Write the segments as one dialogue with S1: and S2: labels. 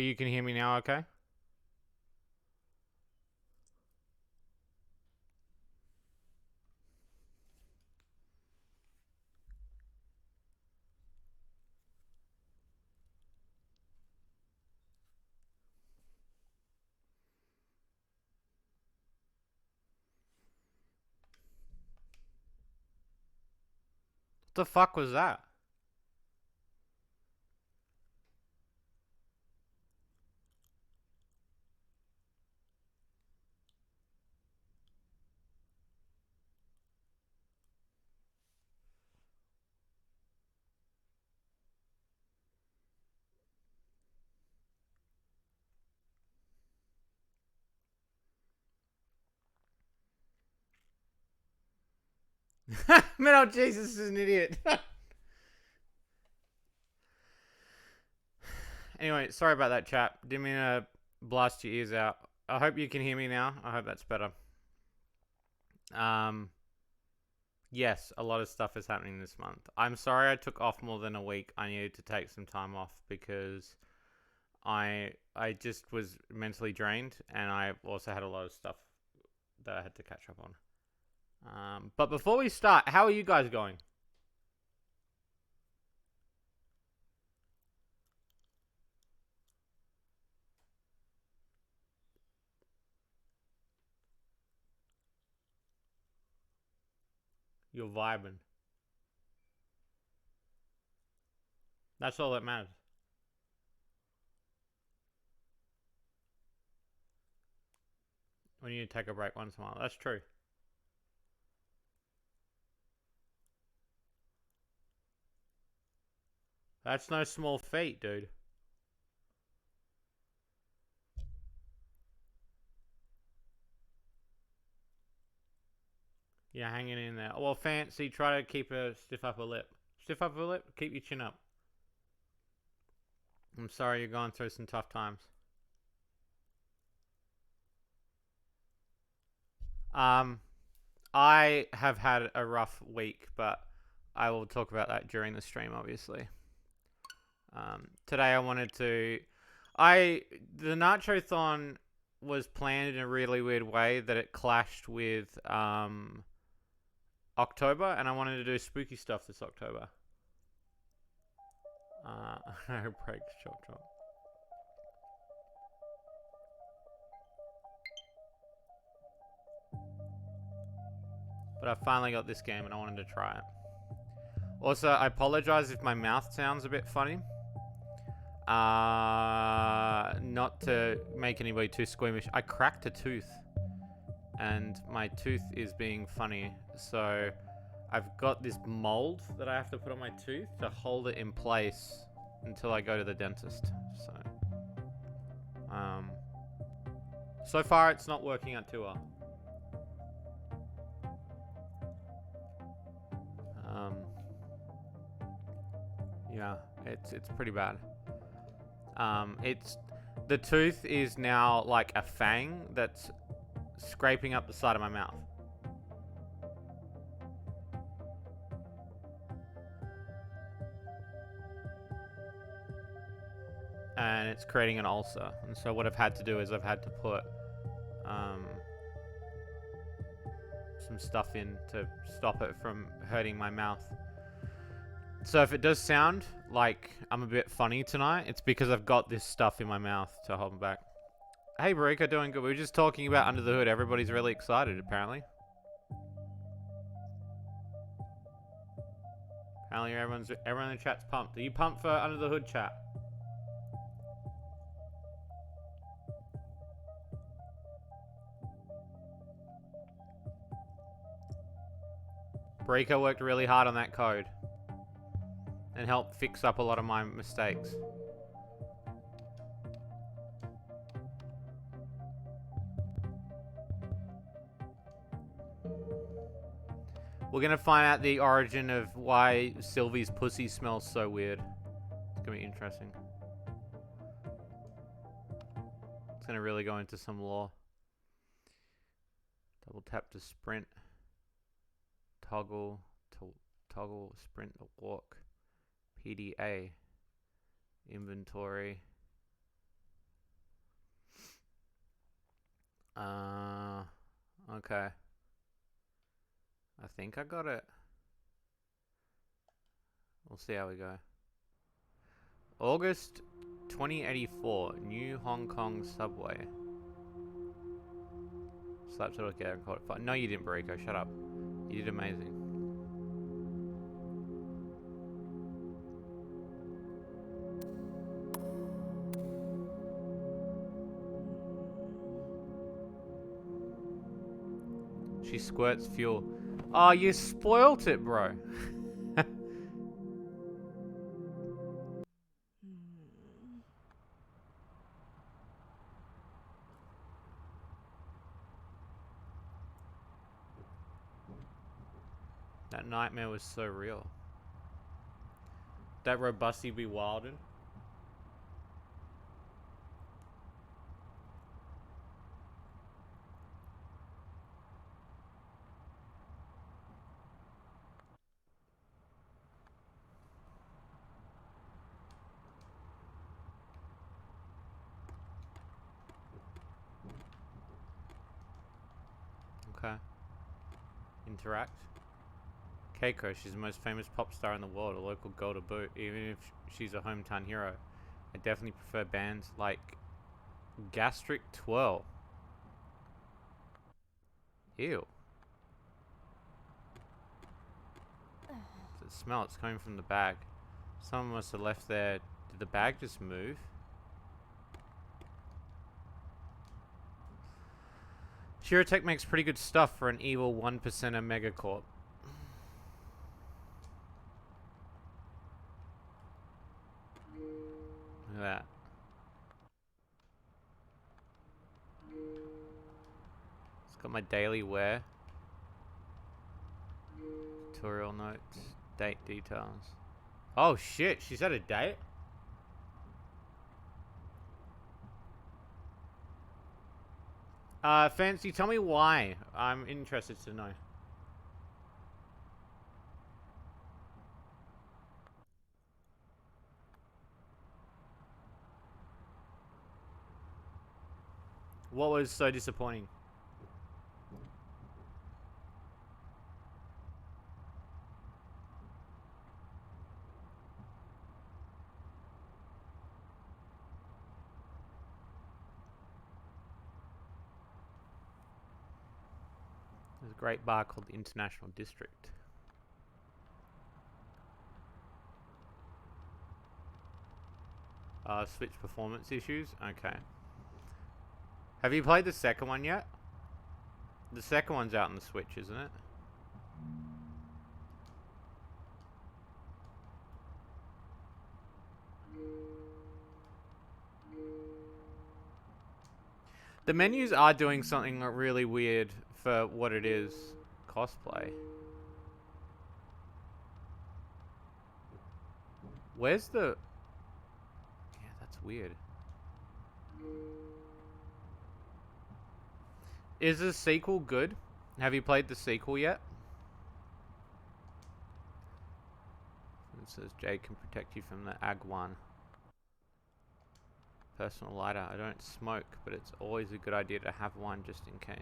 S1: But you can hear me now, okay? What the fuck was that? Man, Jesus is an idiot. Anyway, sorry about that, chap. Didn't mean to blast your ears out. I hope you can hear me now. I hope that's better. Um, yes, a lot of stuff is happening this month. I'm sorry I took off more than a week. I needed to take some time off because I just was mentally drained, and I also had a lot of stuff that I had to catch up on. But before we start, how are you guys going? You're vibing. That's all that matters. We need to take a break once in a while. That's true. That's no small feat, dude. Yeah, hanging in there. Well, fancy. Try to keep a stiff upper lip. Stiff upper lip. Keep your chin up. I'm sorry you're going through some tough times. Um, I have had a rough week, but I will talk about that during the stream, obviously. Today I wanted to. The Nacho-thon was planned in a really weird way that it clashed with October, and I wanted to do spooky stuff this October. Breaks, chop chop. But I finally got this game and I wanted to try it. Also, I apologize if my mouth sounds a bit funny. Not to make anybody too squeamish. I cracked a tooth, and my tooth is being funny. So I've got this mold that I have to put on my tooth to hold it in place until I go to the dentist. So far it's not working out too well. Yeah, it's pretty bad. It's the tooth is now like a fang that's scraping up the side of my mouth. And it's creating an ulcer. And so what I've had to do is I've had to put some stuff in to stop it from hurting my mouth. So if it does sound like I'm a bit funny tonight, it's because I've got this stuff in my mouth to hold me back. Hey, Barika, doing good. We were just talking about Under the Hood. Everybody's really excited, apparently. Apparently everyone in the chat's pumped. Are you pumped for Under the Hood, chat? Barika worked really hard on that code and helped fix up a lot of my mistakes. We're gonna find out the origin of why Sylvie's pussy smells so weird. It's gonna be interesting. It's gonna really go into some lore. Double tap to sprint. Toggle to toggle sprint to walk. PDA. Inventory. Okay. I think I got it. We'll see how we go. August 2084, New Hong Kong subway. Slapped it together and called it fun. No, you didn't, Bariko. Shut up. You did amazing. She squirts fuel. Oh, you spoilt it, bro. That nightmare was so real. That robusty be wildin'. Okay. Interact. Keiko, she's the most famous pop star in the world, a local girl to boot, even if she's a hometown hero. I definitely prefer bands like Gastric Twirl. Ew. Does it smell? It's coming from the bag. Someone must have left there. Did the bag just move? Shirotech makes pretty good stuff for an evil 1% megacorp. Look at that. It's got my daily wear. Tutorial notes. Date details. Oh shit, she's at a date? Fancy, tell me why. I'm interested to know. What was so disappointing? There's a great bar called the International District. Switch performance issues? Okay. Have you played the second one yet? The second one's out on the Switch, isn't it? The menus are doing something really weird for what it is. Cosplay. Where's the... Yeah, that's weird. Is the sequel good? Have you played the sequel yet? It says Jade can protect you from the Ag1. Personal lighter. I don't smoke, but it's always a good idea to have one just in case.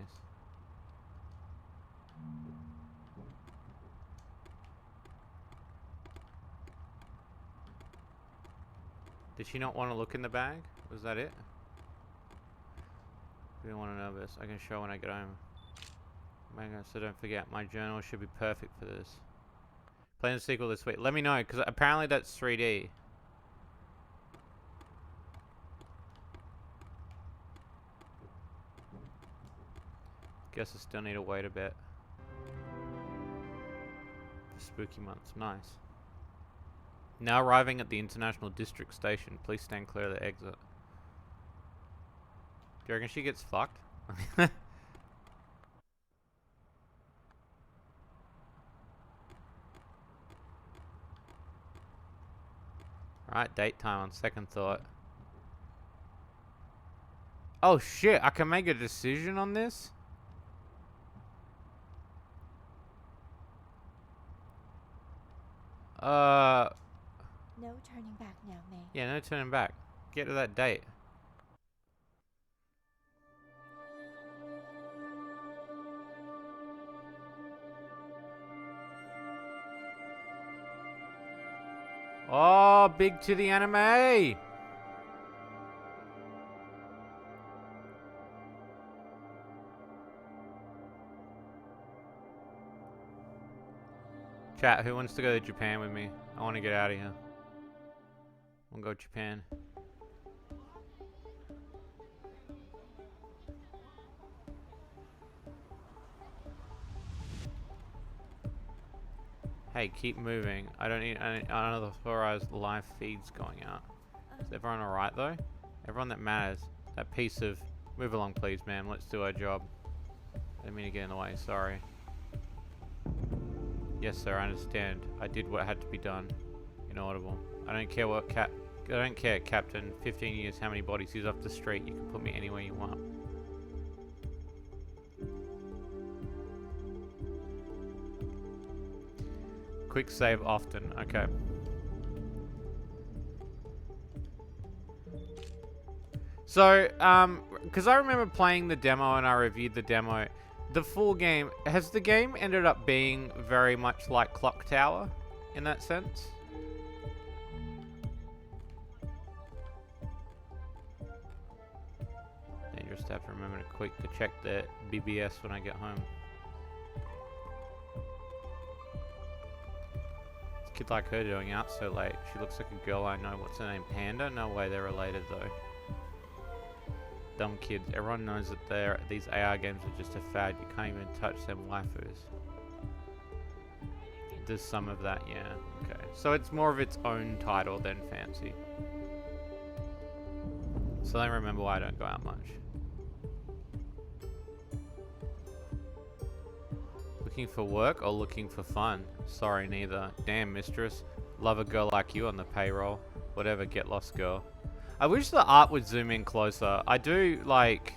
S1: Did she not want to look in the bag? Was that it? We don't want to know this. I can show when I get home. So don't forget, my journal should be perfect for this. Playing the sequel this week. Let me know, because apparently that's 3D. Guess I still need to wait a bit. For spooky months. Nice. Now arriving at the International District Station. Please stand clear of the exit. Do you reckon she gets fucked? Right, date time on second thought. Oh shit, I can make a decision on this?
S2: No turning back now, May.
S1: Yeah, no turning back. Get to that date. Oh, big to the anime. Chat, who wants to go to Japan with me? I want to get out of here. I want to go to Japan. Hey, keep moving. I don't need unauthorized live feeds going out. Is everyone alright though? Everyone that matters. That piece of... Move along please, ma'am. Let's do our job. I didn't mean to get in the way. Sorry. Yes, sir. I understand. I did what had to be done. Inaudible. I don't care what I don't care, Captain. 15 years, how many bodies he's off the street. You can put me anywhere you want. Quick save often. Okay. So, because I remember playing the demo and I reviewed the demo, the full game, has the game ended up being very much like Clock Tower in that sense? Dangerous to have to remember to check the BBS when I get home. Kid like her doing out so late. She looks like a girl I know. What's her name? Panda? No way they're related though. Dumb kids. Everyone knows that these AR games are just a fad. You can't even touch them waifus. There's some of that, yeah. Okay. So it's more of its own title than fancy. So I don't remember why I don't go out much. Looking for work or looking for fun? Sorry, neither. Damn, mistress. Love a girl like you on the payroll. Whatever, get lost, girl. I wish the art would zoom in closer. I do, like...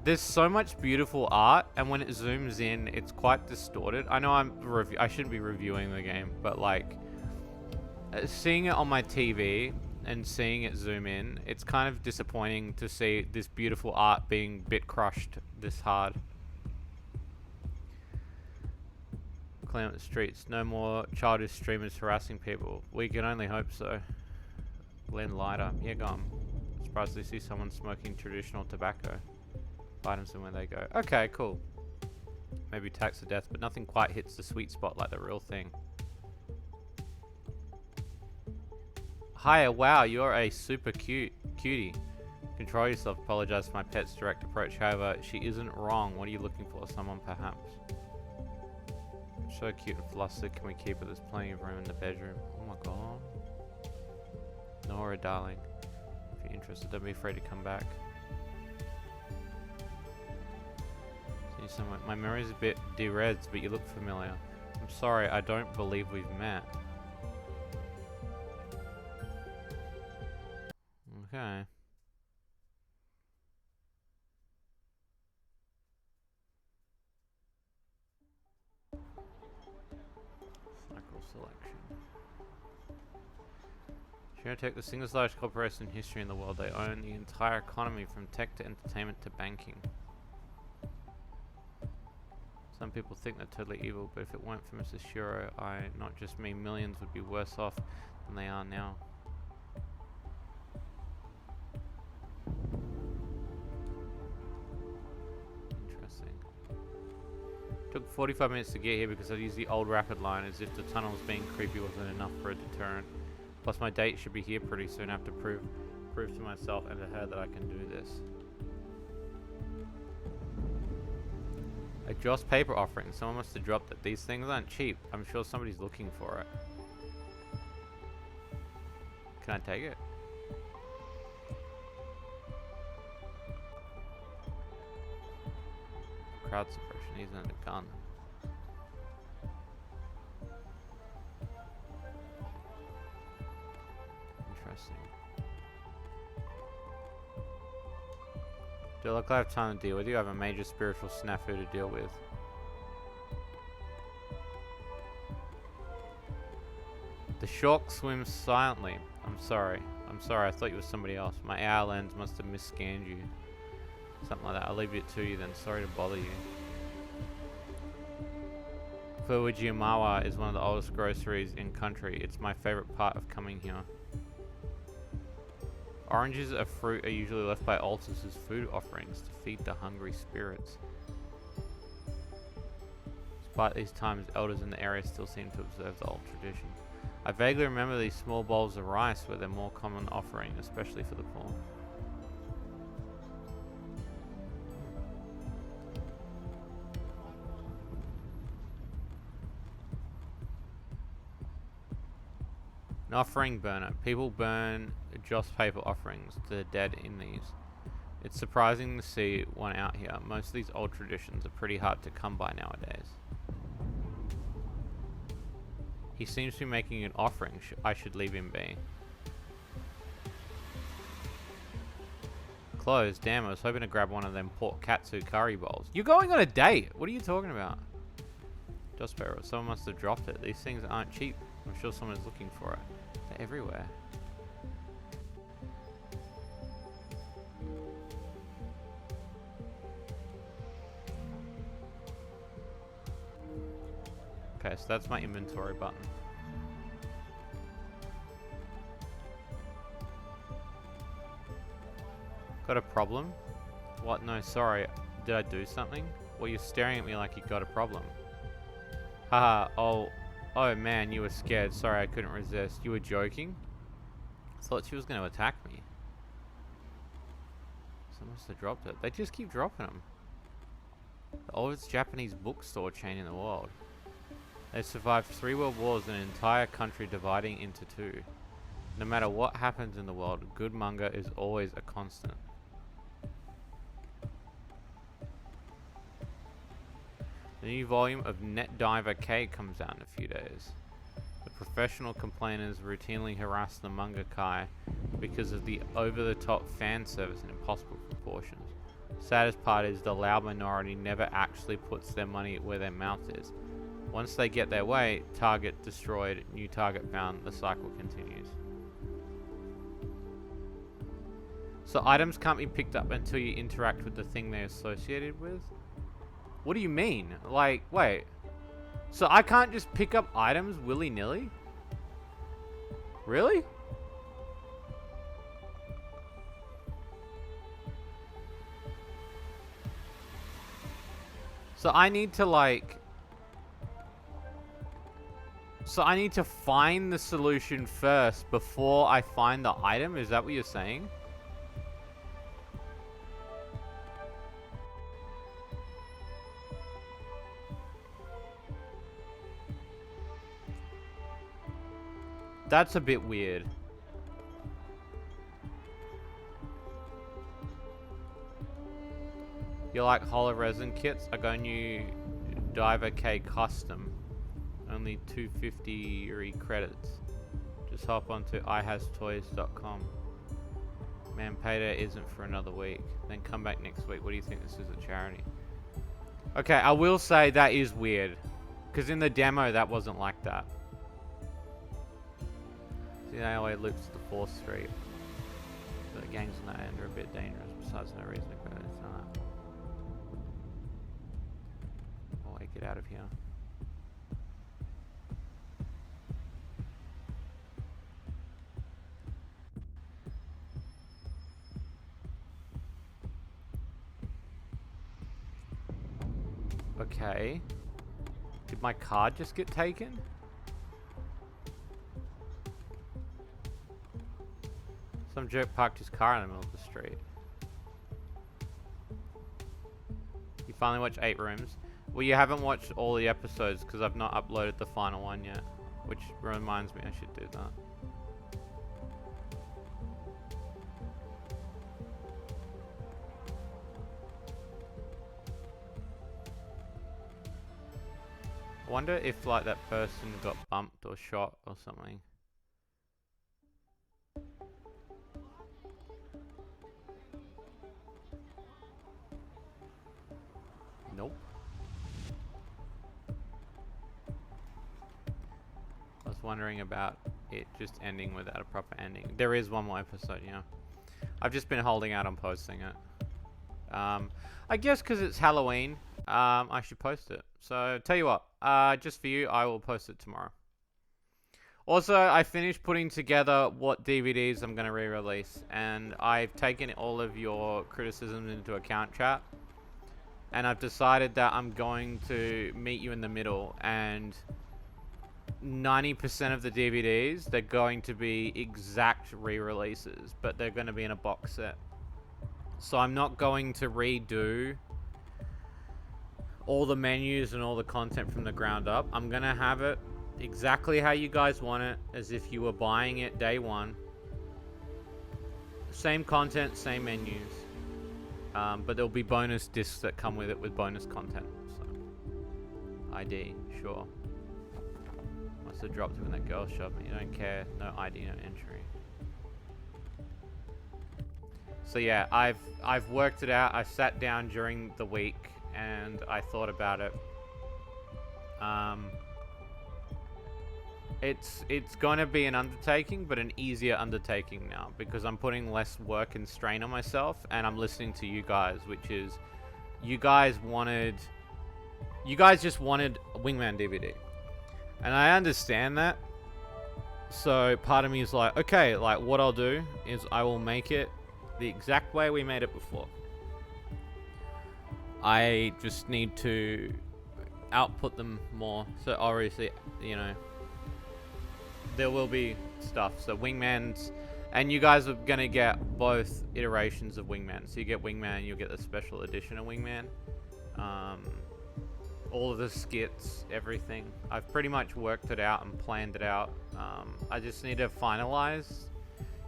S1: There's so much beautiful art, and when it zooms in, it's quite distorted. I know I shouldn't be reviewing the game, but, like... Seeing it on my TV and seeing it zoom in, it's kind of disappointing to see this beautiful art being bit crushed this hard. Clean up the streets. No more childish streamers harassing people. We can only hope so. Blend lighter. Here gone. Surprised to see someone smoking traditional tobacco. Items and where they go. Okay, cool. Maybe tax to death, but nothing quite hits the sweet spot like the real thing. Hiya, wow, you're a super cutie. Control yourself. Apologize for my pet's direct approach. However, she isn't wrong. What are you looking for? Someone perhaps. So cute and flustered. Can we keep it? There's plenty of room in the bedroom. Oh my god. Nora, darling. If you're interested, don't be afraid to come back. See you somewhere. My memory's a bit dereds, but you look familiar. I'm sorry, I don't believe we've met. Okay. Cycle selection. Take the single largest corporation in history in the world. They own the entire economy from tech to entertainment to banking. Some people think they're totally evil, but if it weren't for Mrs. Shiro, not just me, millions would be worse off than they are now. Interesting. Took 45 minutes to get here because I used the old rapid line as if the tunnels being creepy wasn't enough for a deterrent. Plus my date should be here pretty soon. I have to prove to myself and to her that I can do this. A Joss paper offering. Someone must have dropped it. These things aren't cheap. I'm sure somebody's looking for it. Can I take it? Crowd suppression. Isn't it a gun? Interesting. Do I look like I have time to deal with you? I have a major spiritual snafu to deal with. The shark swims silently. I'm sorry. I thought you were somebody else. My AR lens must have misscanned you. Something like that. I'll leave it to you then. Sorry to bother you. Fujimawa is one of the oldest groceries in country. It's my favorite part of coming here. Oranges of fruit are usually left by altars as food offerings to feed the hungry spirits. Despite these times, elders in the area still seem to observe the old tradition. I vaguely remember these small bowls of rice were their more common offering, especially for the poor. An offering burner. People burn joss paper offerings to the dead in these. It's surprising to see one out here. Most of these old traditions are pretty hard to come by nowadays. He seems to be making an offering. I should leave him be. Clothes. Damn, I was hoping to grab one of them pork katsu curry bowls. You're going on a date! What are you talking about? Joss paper. Someone must have dropped it. These things aren't cheap. I'm sure someone's looking for it. They're everywhere. Okay, so that's my inventory button. Got a problem? What? No, sorry. Did I do something? Well, you're staring at me like you got a problem. Haha, oh man, you were scared. Sorry, I couldn't resist. You were joking? Thought she was going to attack me. Someone must have dropped it. They just keep dropping them. The oldest Japanese bookstore chain in the world. They survived 3 world wars and an entire country dividing into 2. No matter what happens in the world, good manga is always a constant. The new volume of Net Diver K comes out in a few days. The professional complainers routinely harass the mangaka because of the over-the-top fan service and impossible proportions. Saddest part is the loud minority never actually puts their money where their mouth is. Once they get their way, target destroyed, new target found, the cycle continues. So items can't be picked up until you interact with the thing they're associated with? What do you mean? Like, wait. So I can't just pick up items willy-nilly? Really? So I need to like... So I need to find the solution first before I find the item? Is that what you're saying? That's a bit weird. You like hollow resin kits? I got new Diver K custom. Only 250 credits. Just hop onto ihastoys.com. Man, payday isn't for another week. Then come back next week. What do you think? This is a charity. Okay, I will say that is weird. Because in the demo, that wasn't like that. See, the AOA loops to 4th Street. But the gangs on that end are a bit dangerous. Besides, no reason to go. It's not. Oh, wait, get out of here. Okay. Did my card just get taken? Some jerk parked his car in the middle of the street. You finally watched 8 Rooms? Well, you haven't watched all the episodes because I've not uploaded the final one yet. Which reminds me I should do that. I wonder if like that person got bumped or shot or something. Nope. I was wondering about it just ending without a proper ending. There is one more episode, yeah. I've just been holding out on posting it. I guess because it's Halloween, I should post it. So tell you what, just for you, I will post it tomorrow. Also, I finished putting together what DVDs I'm going to re-release, and I've taken all of your criticisms into account, chat. And I've decided that I'm going to meet you in the middle, and 90% of the DVDs, they're going to be exact re-releases, but they're going to be in a box set. So I'm not going to redo all the menus and all the content from the ground up. I'm going to have it exactly how you guys want it, as if you were buying it day one. Same content, same menus. But there'll be bonus discs that come with it with bonus content. So, ID, sure. Must have dropped it when that girl shoved me. You don't care. No ID, no entry. So yeah, I've worked it out. I sat down during the week and I thought about it. It's going to be an undertaking, but an easier undertaking now because I'm putting less work and strain on myself, and I'm listening to you guys, which is you guys just wanted a Wingman DVD, and I understand that. So part of me is like, okay, like what I'll do is I will make it the exact way we made it before. I just need to output them more. So obviously, you know, there will be stuff. So Wingman's, and you guys are gonna get both iterations of Wingman. So you get Wingman, you'll get the special edition of Wingman. All of the skits, everything. I've pretty much worked it out and planned it out. I just need to finalize,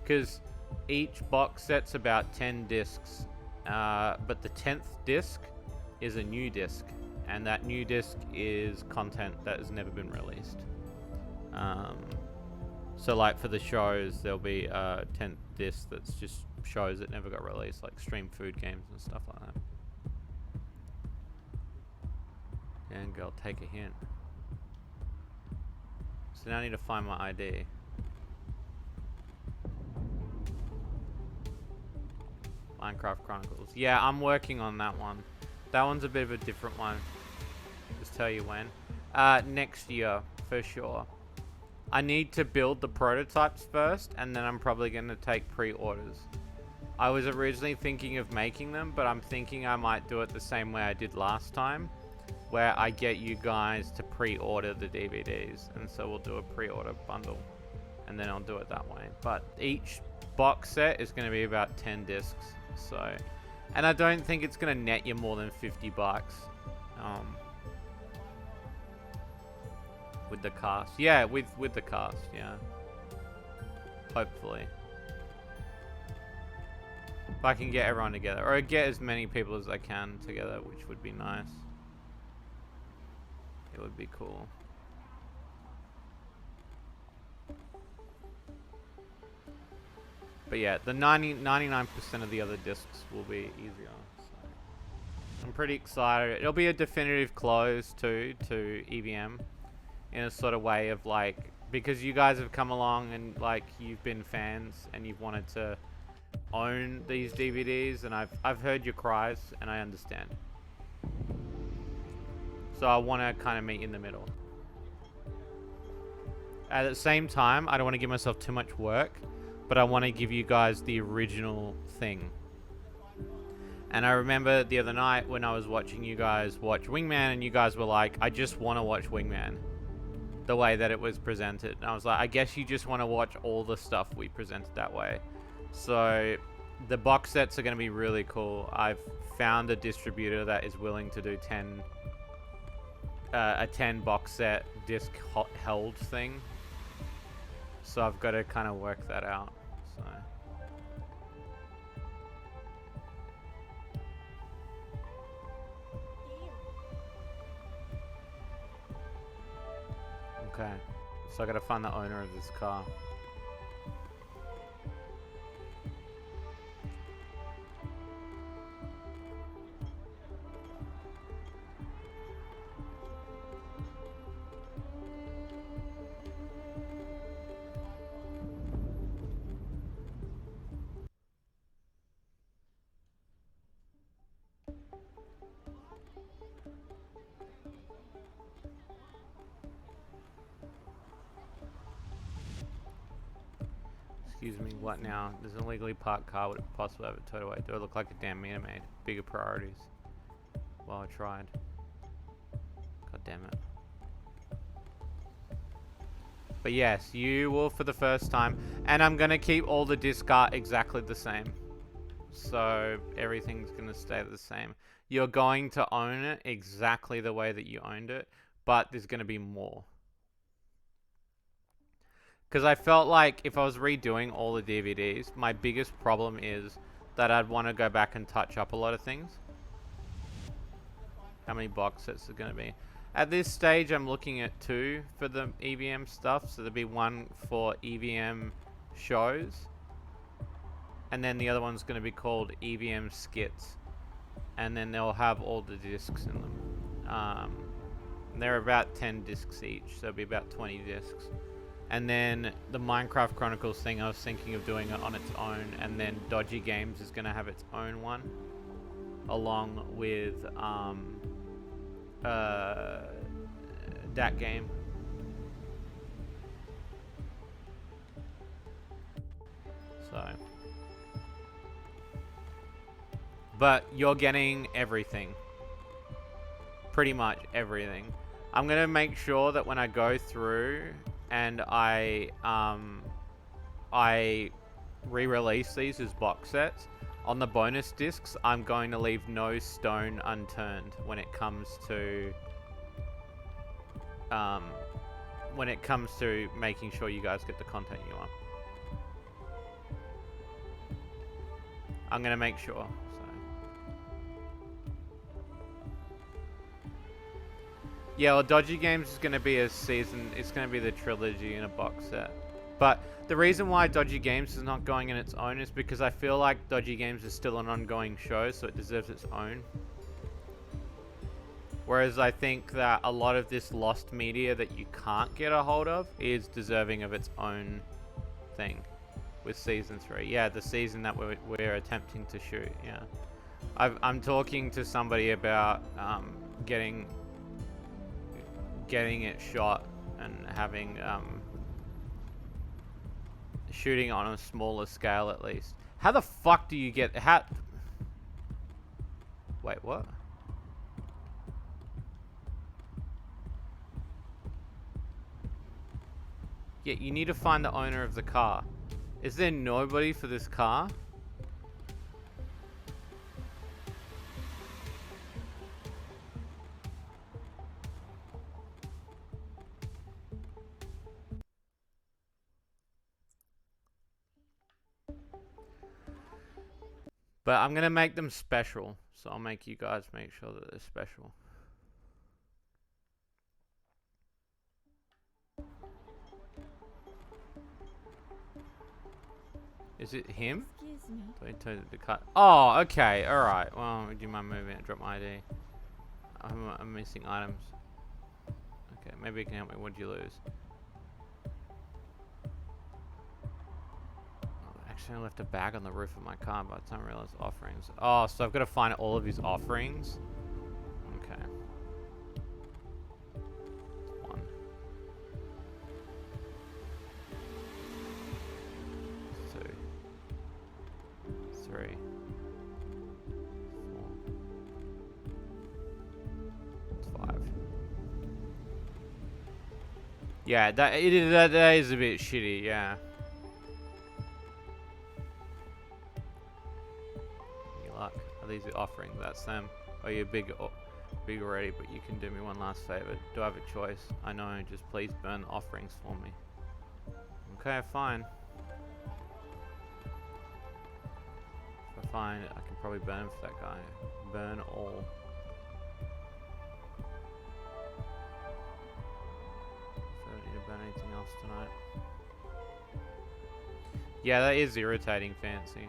S1: because each box set's about 10 discs, but the 10th disc is a new disc, and that new disc is content that has never been released. So like for the shows, there'll be a 10th disc that's just shows that never got released, like stream food games and stuff like that. And girl, take a hint. So now I need to find my ID. Minecraft Chronicles. Yeah, I'm working on that one. That one's a bit of a different one. Just tell you when. Next year, for sure. I need to build the prototypes first, and then I'm probably going to take pre-orders. I was originally thinking of making them, but I'm thinking I might do it the same way I did last time, where I get you guys to pre-order the DVDs, and so we'll do a pre-order bundle, and then I'll do it that way. But each box set is going to be about 10 discs, so, and I don't think it's going to net you more than 50 bucks. With the cast. Yeah, with the cast, yeah. Hopefully. If I can get everyone together. Or get as many people as I can together, which would be nice. It would be cool. But yeah, the 99% of the other discs will be easier. So. I'm pretty excited. It'll be a definitive close too to EVM. In a sort of way of like, because you guys have come along and like you've been fans and you've wanted to own these DVDs, and I've heard your cries and I understand. So I want to kind of meet in the middle. At the same time, I don't want to give myself too much work, but I want to give you guys the original thing. And I remember the other night when I was watching you guys watch Wingman, and you guys were like, I just want to watch Wingman. The way that it was presented. And I was like, I guess you just want to watch all the stuff we presented that way. So the box sets are going to be really cool. I've found a distributor that is willing to do a 10 box set disc held thing. So I've got to kind of work that out. So. Okay. So I gotta find the owner of this car. Excuse me, what now? There's an illegally parked car. Would it possibly have a total weight? Do I look like a damn meter maid? Bigger priorities. Well, I tried. God damn it. But yes, you will for the first time. And I'm going to keep all the disc art exactly the same. So everything's going to stay the same. You're going to own it exactly the way that you owned it. But there's going to be more. Because I felt like if I was redoing all the DVDs, my biggest problem is that I'd want to go back and touch up a lot of things. How many box sets are going to be? At this stage, I'm looking at 2 for the EVM stuff. So there'll be one for EVM shows. And then the other one's going to be called EVM skits. And then they'll have all the discs in them. They're about 10 discs each. So it'll be about 20 discs. And then the Minecraft Chronicles thing, I was thinking of doing it on its own. And then Dodgy Games is going to have its own one. Along with that game. So. But you're getting everything. Pretty much everything. I'm going to make sure that when I go through and I re-release these as box sets, on the bonus discs, I'm going to leave no stone unturned when it comes to making sure you guys get the content you want. I'm gonna make sure. So. Yeah, well, Dodgy Games is gonna be a season. It's gonna be the trilogy in a box set. But the reason why Dodgy Games is not going in its own is because I feel like Dodgy Games is still an ongoing show, so it deserves its own. Whereas I think that a lot of this lost media that you can't get a hold of is deserving of its own thing with Season 3. Yeah, the season that we're attempting to shoot, yeah. I'm talking to somebody about getting it shot and having... shooting on a smaller scale at least. How the fuck do you get... Wait, what? Yeah, you need to find the owner of the car. Is there nobody for this car? But I'm going to make them special. So I'll make you guys make sure that they're special. Is it him?
S2: Excuse me.
S1: Do I turn the cut? Oh, okay. Alright. Well, do you mind moving it? Drop my ID. I'm missing items. Okay, maybe you can help me. What'd you lose? Actually, I left a bag on the roof of my car by the time I realized offerings. Oh, so I've got to find all of his offerings? Okay. 1. 2. 3. 4. 5. Yeah, that is a bit shitty, yeah. These are offerings, that's them. Oh, you're big already, but you can do me one last favor. Do I have a choice? I know, just please burn the offerings for me. Okay, fine. If I find it, I can probably burn for that guy. Burn all. So I don't need to burn anything else tonight. Yeah, that is irritating, Fancy.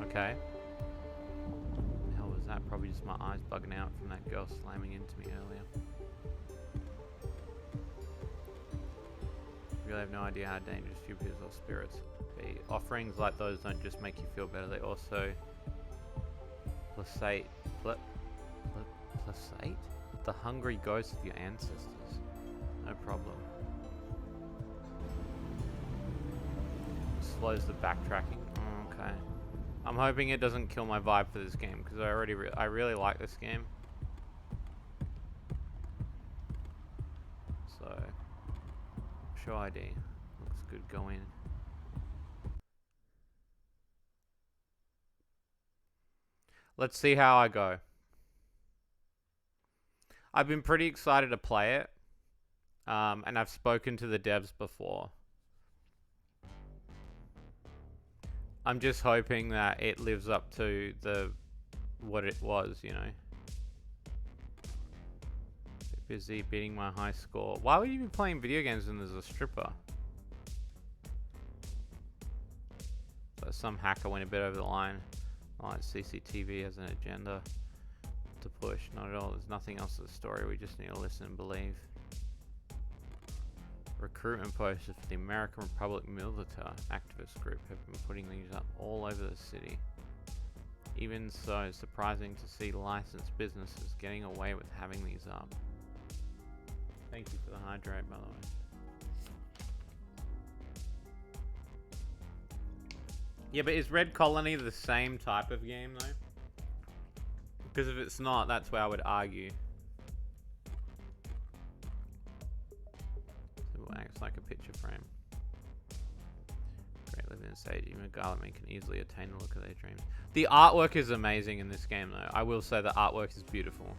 S1: Okay. What the hell was that? Probably just my eyes bugging out from that girl slamming into me earlier. Really have no idea how dangerous stupid or spirits be. Offerings like those don't just make you feel better, they also +8? The hungry ghost of your ancestors. No problem. Slows the backtracking. Oh, okay. I'm hoping it doesn't kill my vibe for this game because I really like this game. So, show ID. Looks good. Go in. Let's see how I go. I've been pretty excited to play it. And I've spoken to the devs before. I'm just hoping that it lives up to what it was, you know. Busy beating my high score. Why would you be playing video games when there's a stripper? So some hacker went a bit over the line. Oh, CCTV has an agenda to push. Not at all. There's nothing else to the story. We just need to listen and believe. Recruitment posters for the American Republic Military activist group have been putting these up all over the city. Even so, it's surprising to see licensed businesses getting away with having these up. Thank you for the hydrate, by the way. Yeah, but is Red Colony the same type of game, though? Because if it's not, that's where I would argue. It acts like a picture frame. Great living in stage. Even a guy like me can easily attain the look of their dreams. The artwork is amazing in this game, though. I will say the artwork is beautiful.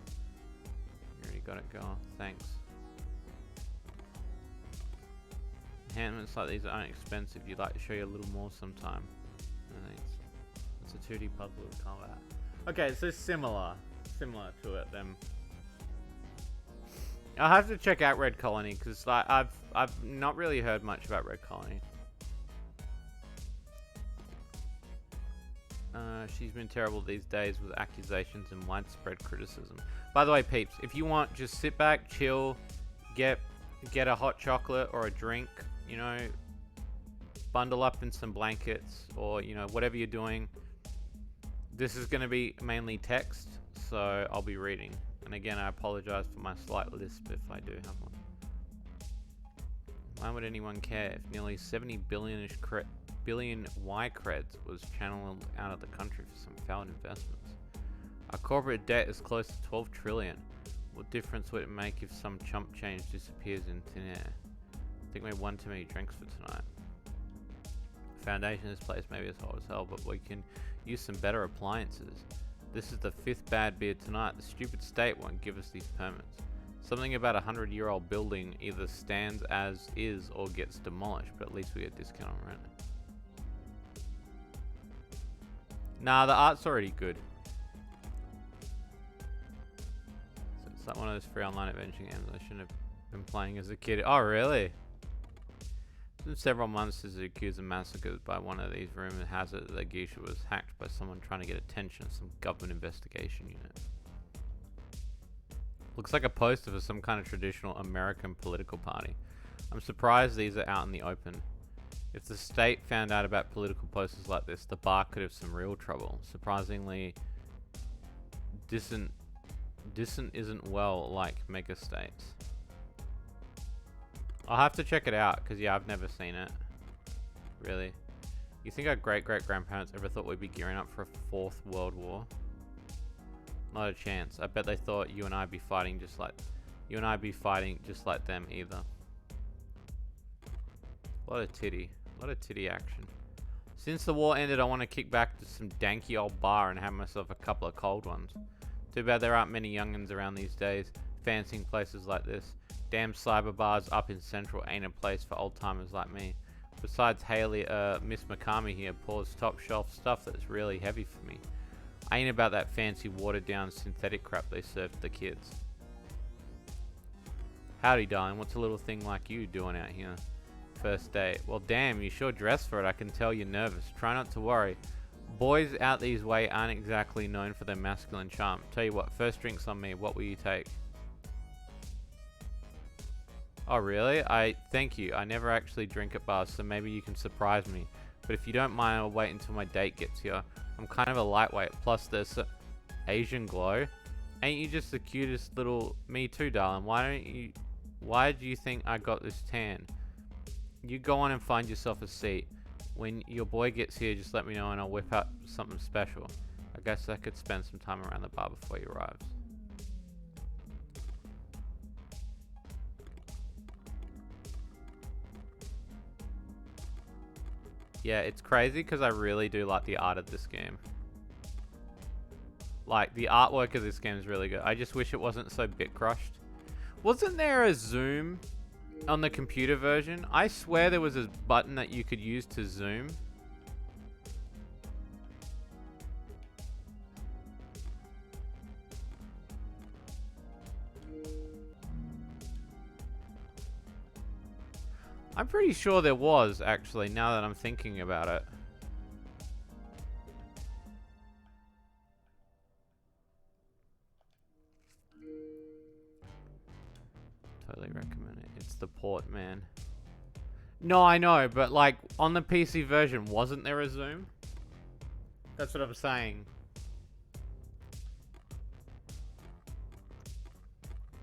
S1: You already got it, girl. Thanks. Enhancements like these aren't expensive. You'd like to show you a little more sometime. No, thanks. It's a 2D puzzle with combat. Okay, so similar to it then. I'll have to check out Red Colony because I've not really heard much about Red Colony. She's been terrible these days with accusations and widespread criticism. By the way, peeps, if you want, just sit back, chill, get a hot chocolate or a drink, you know, bundle up in some blankets or, you know, whatever you're doing. This is going to be mainly text, so I'll be reading. And again, I apologize for my slight lisp if I do have one. Why would anyone care if nearly 70 billion Y creds was channeled out of the country for some failed investments? Our corporate debt is close to 12 trillion. What difference would it make if some chump change disappears in thin air? I think we had one too many drinks for tonight. The foundation of this place may be as hot as hell, but we can use some better appliances. This is the 5th bad beer tonight. The stupid state won't give us these permits. Something about a 100-year-old building either stands as is or gets demolished, but at least we get discount on rent. Nah, the art's already good. So it's like one of those free online adventure games I shouldn't have been playing as a kid. Oh, really? It's been several months since the accused of massacres by one of these. Rumor has it that Geisha was hacked by someone trying to get attention at some government investigation unit. Looks like a poster for some kind of traditional American political party. I'm surprised these are out in the open. If the state found out about political posters like this, the bar could have some real trouble. Surprisingly, Dissent isn't well like mega states. I'll have to check it out, because yeah, I've never seen it. Really? You think our great-great-grandparents ever thought we'd be gearing up for a 4th World War? Not a chance. I bet they thought you and I'd be fighting just like them either. A lot of titty action. Since the war ended, I want to kick back to some danky old bar and have myself a couple of cold ones. Too bad there aren't many youngins around these days fancying places like this. Damn cyber bars up in Central ain't a place for old timers like me. Besides Haley, Miss McCarmy here pours top shelf stuff that's really heavy for me. I ain't about that fancy watered down synthetic crap they serve to the kids. Howdy darling, what's a little thing like you doing out here? First date. Well damn, you sure dressed for it. I can tell you're nervous. Try not to worry. Boys out these way aren't exactly known for their masculine charm. Tell you what, first drinks on me. What will you take? Oh really? Thank you. I never actually drink at bars, so maybe you can surprise me. But if you don't mind, I'll wait until my date gets here. I'm kind of a lightweight. Plus there's Asian glow. Ain't you just the cutest little... Me too, darling. Why do you think I got this tan? You go on and find yourself a seat. When your boy gets here, just let me know and I'll whip out something special. I guess I could spend some time around the bar before he arrives. Yeah, it's crazy because I really do like the art of this game. Like, the artwork of this game is really good. I just wish it wasn't so bit crushed. Wasn't there a zoom on the computer version? I swear there was a button that you could use to zoom. I'm pretty sure there was, actually, now that I'm thinking about it. Totally recommend it. It's the port, man. No, I know, but like on the PC version, wasn't there a zoom? That's what I'm saying.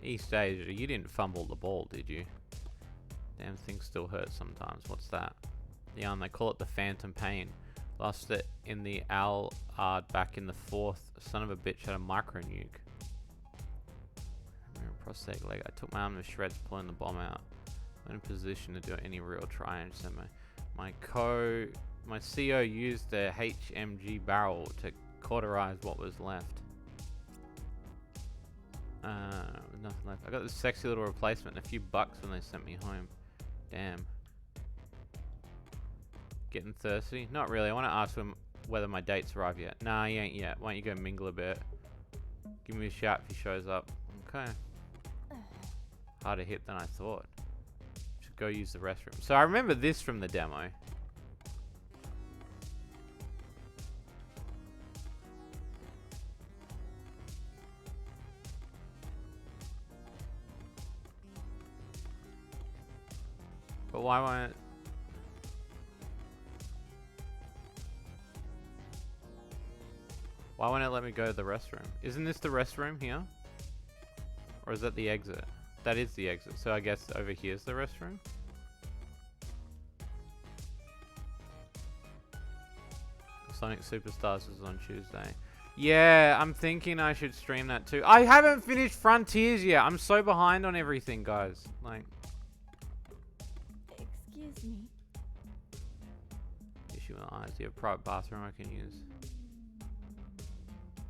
S1: East Asia, you didn't fumble the ball, did you? Damn, things still hurt sometimes. What's that? Yeah, and they call it the Phantom Pain. Lost it in the Al back in the 4th. Son of a bitch had a micro nuke. Prosthetic leg. I took my arm to shreds, pulling the bomb out. I'm in a position to do any real try. So my CO used the HMG barrel to cauterize what was left. Nothing left. I got this sexy little replacement and a few bucks when they sent me home. Damn. Getting thirsty? Not really. I want to ask him whether my date's arrived yet. Nah, he ain't yet. Why don't you go mingle a bit? Give me a shout if he shows up. Okay. Harder hit than I thought. Should go use the restroom. So I remember this from the demo. But why won't... Why won't it let me go to the restroom? Isn't this the restroom here? Or is that the exit? That is the exit. So I guess over here's the restroom? Sonic Superstars is on Tuesday. Yeah, I'm thinking I should stream that too. I haven't finished Frontiers yet. I'm so behind on everything, guys. Like...
S2: Excuse me.
S1: Issue with eyes. Do you have a private bathroom I can use?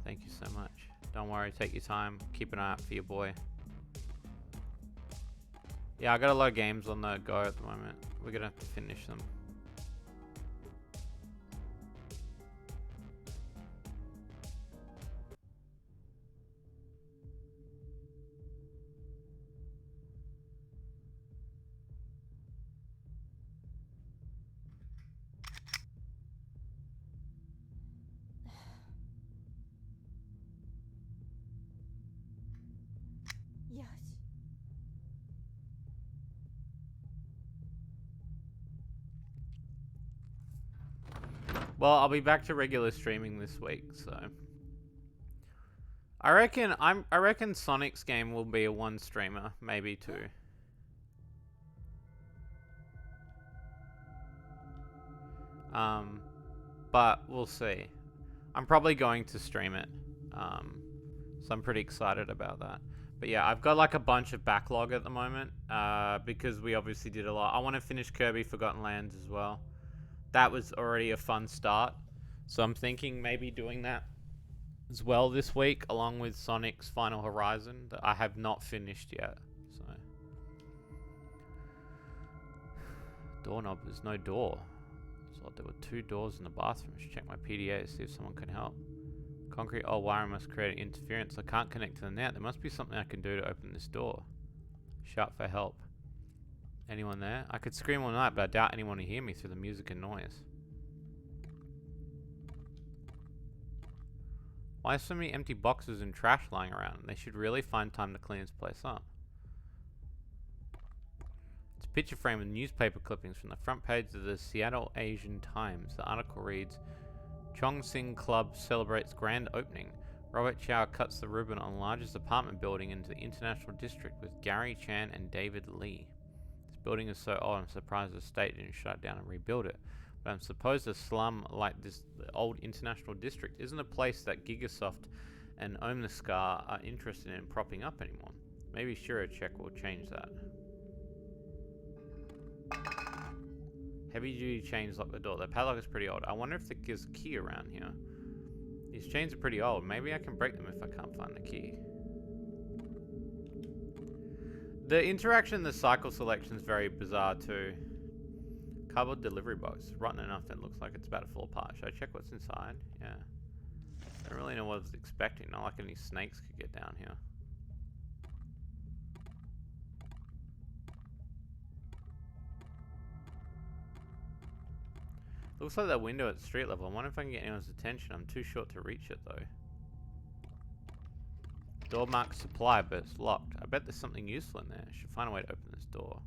S1: Thank you so much. Don't worry, take your time. Keep an eye out for your boy. Yeah, I got a lot of games on the go at the moment. We're gonna have to finish them.
S2: Yes.
S1: Well, I'll be back to regular streaming this week, so I reckon Sonic's game will be a one streamer, maybe two. But we'll see. I'm probably going to stream it. So I'm pretty excited about that. But yeah, I've got like a bunch of backlog at the moment, because we obviously did a lot. I want to finish Kirby Forgotten Lands as well. That was already a fun start. So I'm thinking maybe doing that as well this week, along with Sonic's Final Horizon that I have not finished yet. So doorknob, there's no door. So there were 2 doors in the bathroom. I should check my PDA to see if someone can help. Concrete old wiring must create interference. I can't connect to the net. There must be something I can do to open this door. Shout for help. Anyone there? I could scream all night, but I doubt anyone will hear me through the music and noise. Why are so many empty boxes and trash lying around? They should really find time to clean this place up. It's a picture frame with newspaper clippings from the front page of the Seattle Asian Times. The article reads, Chongqing Club celebrates grand opening. Robert Chow cuts the ribbon on the largest apartment building into the International District with Gary Chan and David Lee. This building is so old, I'm surprised the state didn't shut it down and rebuild it. But I'm supposed a slum like this, the old International District, isn't a place that Gigasoft and Omniskar are interested in propping up anymore. Maybe Check will change that. Heavy duty chains lock the door. The padlock is pretty old. I wonder if there's a key around here. These chains are pretty old. Maybe I can break them if I can't find the key. The interaction, the cycle selection is very bizarre too. Cardboard delivery box. Rotten enough that it looks like it's about to fall apart. Should I check what's inside? Yeah. I don't really know what I was expecting. Not like any snakes could get down here. Looks like that window at street level. I wonder if I can get anyone's attention. I'm too short to reach it though. Door marked supply, but it's locked. I bet there's something useful in there. I should find a way to open this door.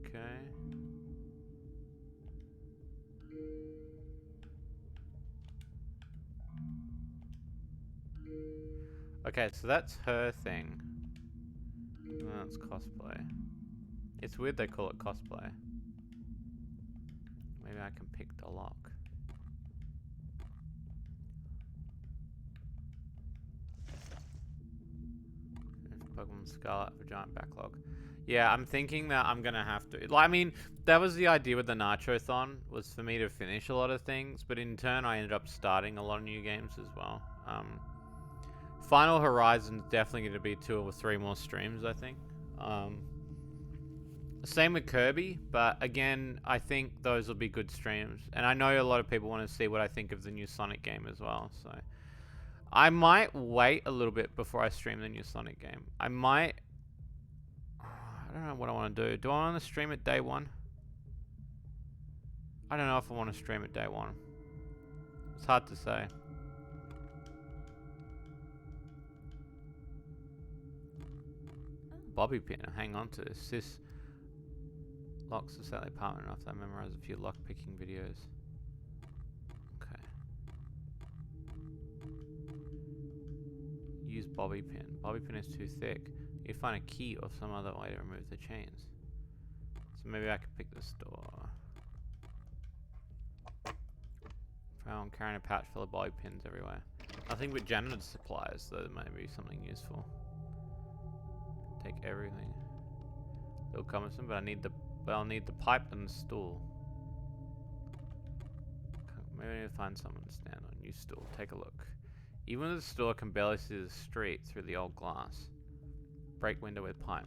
S1: Okay. Okay, so that's her thing. Oh, that's cosplay. It's weird they call it cosplay. Maybe I can pick the lock. Pokemon Scarlet for giant backlog. Yeah, I'm thinking that I'm gonna have to. Like, I mean, that was the idea with the Nacho-thon, was for me to finish a lot of things, but in turn I ended up starting a lot of new games as well. Final Horizon's definitely going to be 2 or 3 more streams, I think. Same with Kirby, but again, I think those will be good streams. And I know a lot of people want to see what I think of the new Sonic game as well, so I might wait a little bit before I stream the new Sonic game. I don't know what I want to do. Do I want to stream it day 1? I don't know if I want to stream it day 1. It's hard to say. Bobby pin. Hang on to this. This locks the Sally apartment enough that I memorize a few lock picking videos. Okay. Use bobby pin. Bobby pin is too thick. You find a key or some other way to remove the chains. So maybe I can pick this door. I'm carrying a pouch full of bobby pins everywhere. I think with janitor's supplies, though, there may be something useful. Take everything. Little cumbersome, but I'll need the pipe and the stool. Maybe I need to find someone to stand on. New stool. Take a look. Even with the stool, I can barely see the street through the old glass. Break window with pipe.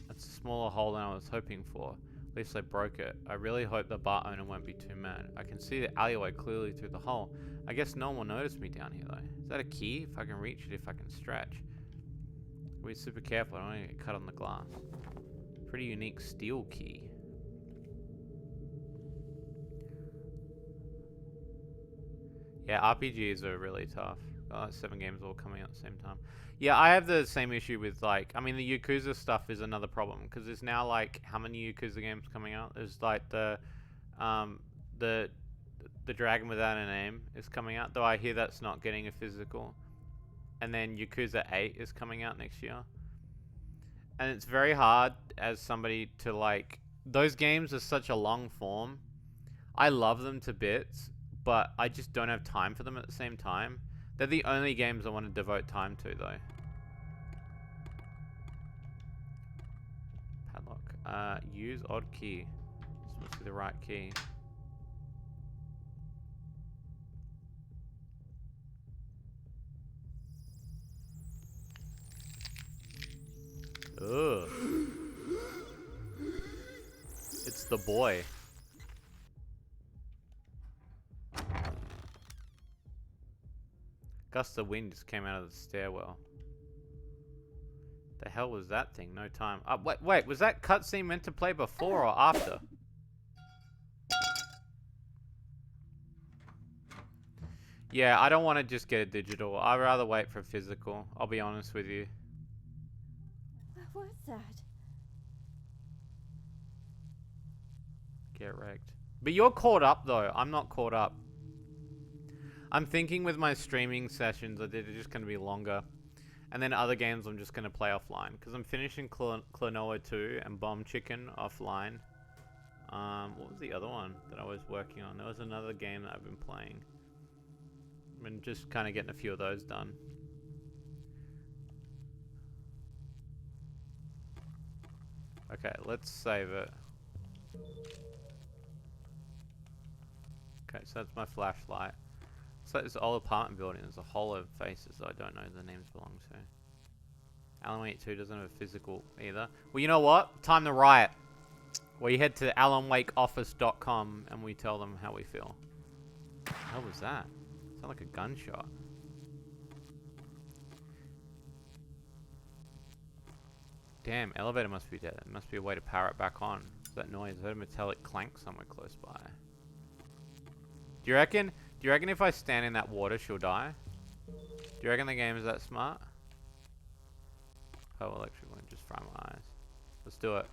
S1: That's a smaller hole than I was hoping for. At least I broke it. I really hope the bar owner won't be too mad. I can see the alleyway clearly through the hole. I guess no one will notice me down here though. Is that a key? If I can reach it, if I can stretch. Be super careful, I don't want to get cut on the glass. Pretty unique steel key. Yeah, RPGs are really tough. 7 games all coming out at the same time. Yeah, I have the same issue with, like, I mean, the Yakuza stuff is another problem, because there's now, like, how many Yakuza games coming out? There's, like, the Dragon Without a Name is coming out, though I hear that's not getting a physical. And then Yakuza 8 is coming out next year. And it's very hard as somebody to, like, those games are such a long form. I love them to bits, but I just don't have time for them at the same time. They're the only games I want to devote time to, though. Padlock. Use odd key. This must be the right key. Ugh. It's the boy. Gust of wind just came out of the stairwell. The hell was that thing? No time. Wait, was that cutscene meant to play before or after? Yeah, I don't want to just get a digital. I'd rather wait for physical. I'll be honest with you.
S2: What was that?
S1: Get wrecked. But you're caught up though. I'm not caught up. I'm thinking with my streaming sessions that they're just going to be longer. And then other games I'm just going to play offline. Because I'm finishing Klonoa 2 and Bomb Chicken offline. What was the other one that I was working on? There was another game that I've been playing. I've been just kind of getting a few of those done. Okay, let's save it. Okay, so that's my flashlight. It's like this old apartment building. There's a hole of faces that I don't know the names belong to. Alan Wake 2 doesn't have a physical either. Well, you know what? Time to riot. We head to alanwakeoffice.com and we tell them how we feel. What the hell was that? Sounded like a gunshot. Damn, elevator must be dead. There must be a way to power it back on. What's that noise? I heard a metallic clank somewhere close by. Do you reckon if I stand in that water, she'll die? Do you reckon the game is that smart? Oh, electric one just fry my eyes. Let's do it.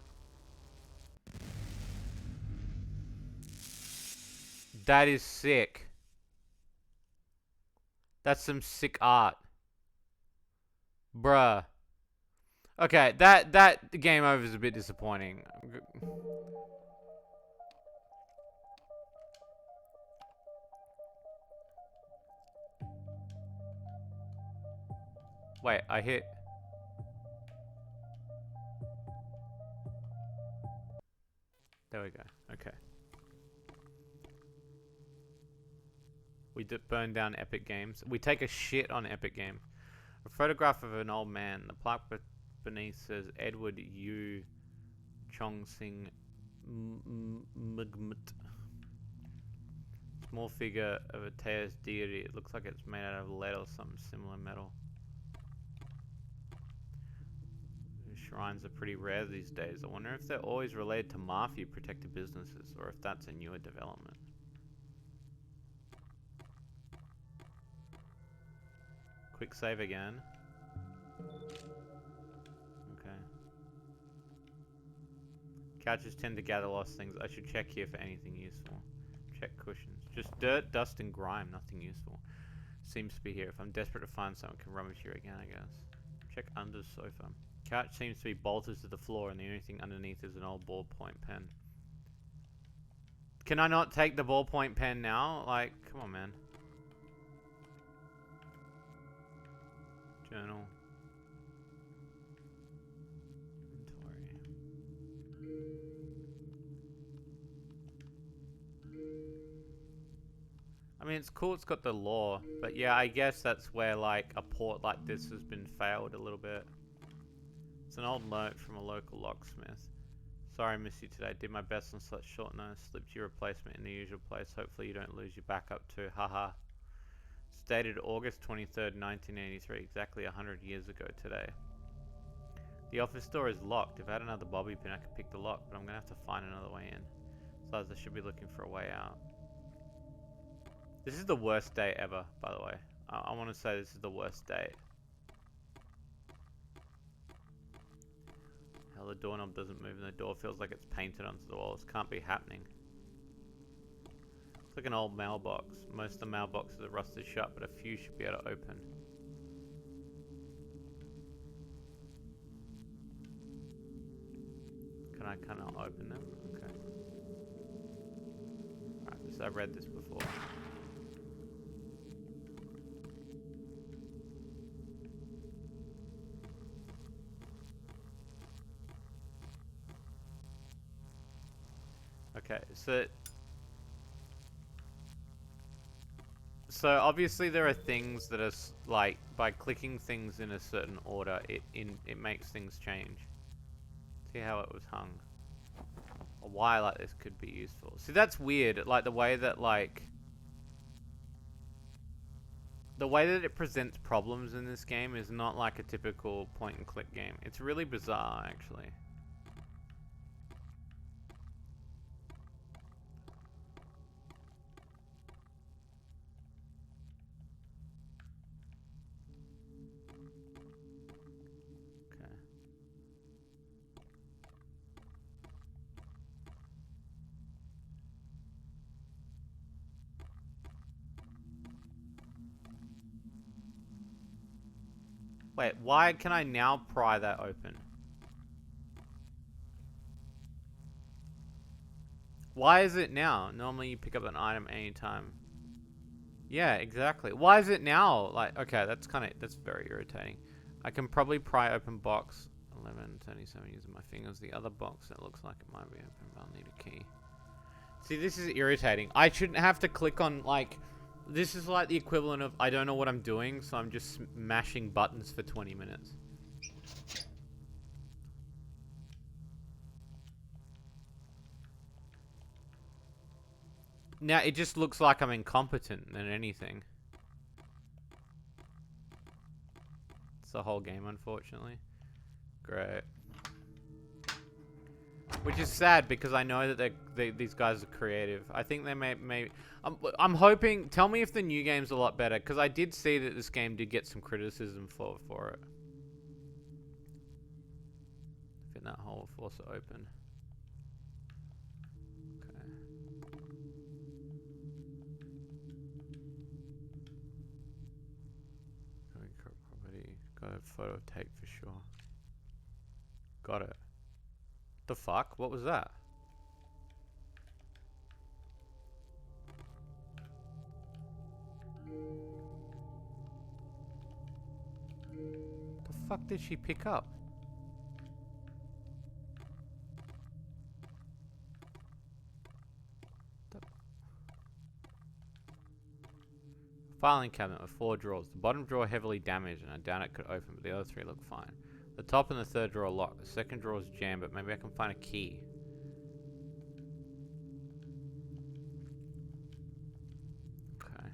S1: That is sick. That's some sick art. Bruh. Okay, that game over is a bit disappointing. Wait, I hit. There we go. Okay. We burn down Epic Games. We take a shit on Epic Games. A photograph of an old man. The plaque beneath says Edward Yu Chong Sing Mgmt. Small figure of a Taoist deity. It looks like it's made out of lead or some similar metal. Shrines are pretty rare these days. I wonder if they're always related to mafia protected businesses or if that's a newer development. Quick save again. Okay. Couches tend to gather lost things. I should check here for anything useful. Check cushions. Just dirt, dust, and grime. Nothing useful. Seems to be here. If I'm desperate to find something, I can rummage here again, I guess. Check under sofa. Couch seems to be bolted to the floor, and the only thing underneath is an old ballpoint pen. Can I not take the ballpoint pen now? Like, come on, man. Journal. Inventory. I mean, it's cool it's got the lore, but yeah, I guess that's where, like, a port like this has been failed a little bit. It's an old note from a local locksmith. Sorry I missed you today. Did my best on such short notice. Slipped your replacement in the usual place. Hopefully you don't lose your backup too. Haha. It's dated August 23rd, 1983. Exactly 100 years ago today. The office door is locked. If I had another bobby pin, I could pick the lock, but I'm going to have to find another way in. Besides, I should be looking for a way out. This is the worst day ever, by the way. I want to say this is the worst day. Hell, the doorknob doesn't move and the door feels like it's painted onto the walls. Can't be happening. It's like an old mailbox. Most of the mailboxes are rusted shut, but a few should be able to open. Can I cannot open them? Okay. Alright, I've read this before. Okay, so obviously there are things that are like by clicking things in a certain order, it makes things change. See how it was hung. A wire like this could be useful. See, that's weird. Like the way that it presents problems in this game is not like a typical point and click game. It's really bizarre, actually. Wait, why can I now pry that open? Why is it now? Normally you pick up an item anytime. Yeah, exactly. Why is it now? Like, okay, that's very irritating. I can probably pry open box 1137 using my fingers. The other box, it looks like it might be open, but I'll need a key. See, this is irritating. I shouldn't have to click on, like, this is like the equivalent of I don't know what I'm doing, so I'm just mashing buttons for 20 minutes. Now, it just looks like I'm incompetent than anything. It's the whole game, unfortunately. Great. Which is sad because I know that these guys are creative. I think they may I'm hoping. Tell me if the new game's a lot better, because I did see that this game did get some criticism for it. Fit that hole, force it open. Okay. Property. Got a photo tape for sure. Got it. The fuck? What was that? The fuck did she pick up? Filing cabinet with 4 drawers. The bottom drawer heavily damaged and I doubt it could open, but the other 3 look fine. The top and the third drawer are locked. The second drawer is jammed, but maybe I can find a key. Okay.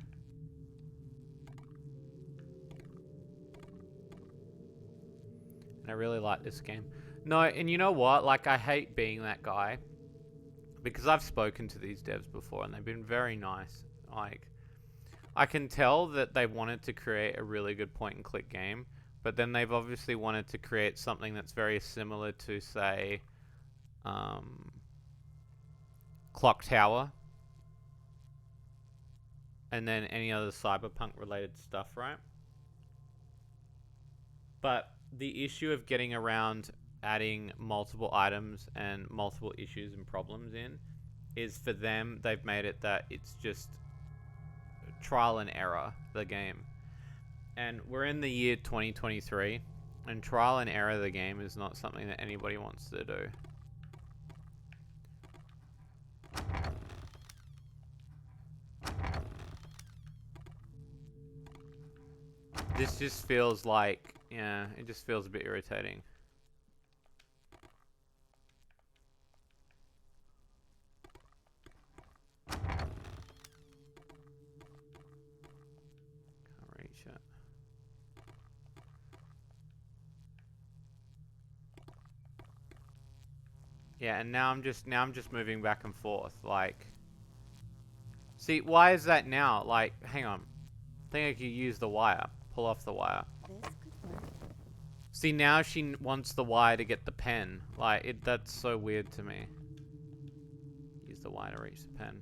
S1: And I really like this game. No, and you know what? Like, I hate being that guy. Because I've spoken to these devs before and they've been very nice. Like, I can tell that they wanted to create a really good point and click game. But then they've obviously wanted to create something that's very similar to, say, Clock Tower. And then any other Cyberpunk related stuff, right? But the issue of getting around adding multiple items and multiple issues and problems in is, for them, they've made it that it's just trial and error, the game. And we're in the year 2023, and trial and error of the game is not something that anybody wants to do. This just feels like, yeah, it just feels a bit irritating. Can't reach it. Yeah, and now I'm just moving back and forth, like. See, why is that now? Like, hang on. I think I could use the wire. Pull off the wire.
S2: This could work.
S1: See, now she wants the wire to get the pen. Like, that's so weird to me. Use the wire to reach the pen.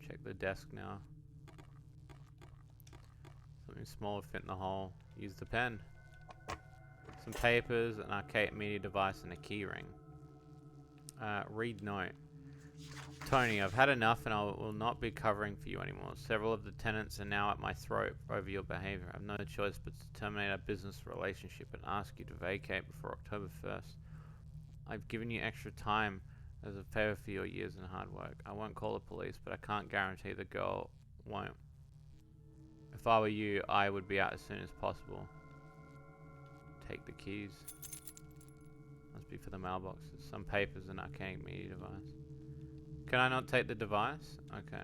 S1: Check the desk now. Something small fit in the hole. Use the pen. Some papers, an arcade media device, and a key ring. Read note. Tony, I've had enough and I will not be covering for you anymore. Several of the tenants are now at my throat over your behavior. I have no choice but to terminate our business relationship and ask you to vacate before October 1st. I've given you extra time as a favor for your years and hard work. I won't call the police, but I can't guarantee the girl won't. If I were you, I would be out as soon as possible. Take the keys. Must be for the mailboxes. Some papers and arcade media device. Can I not take the device? Okay.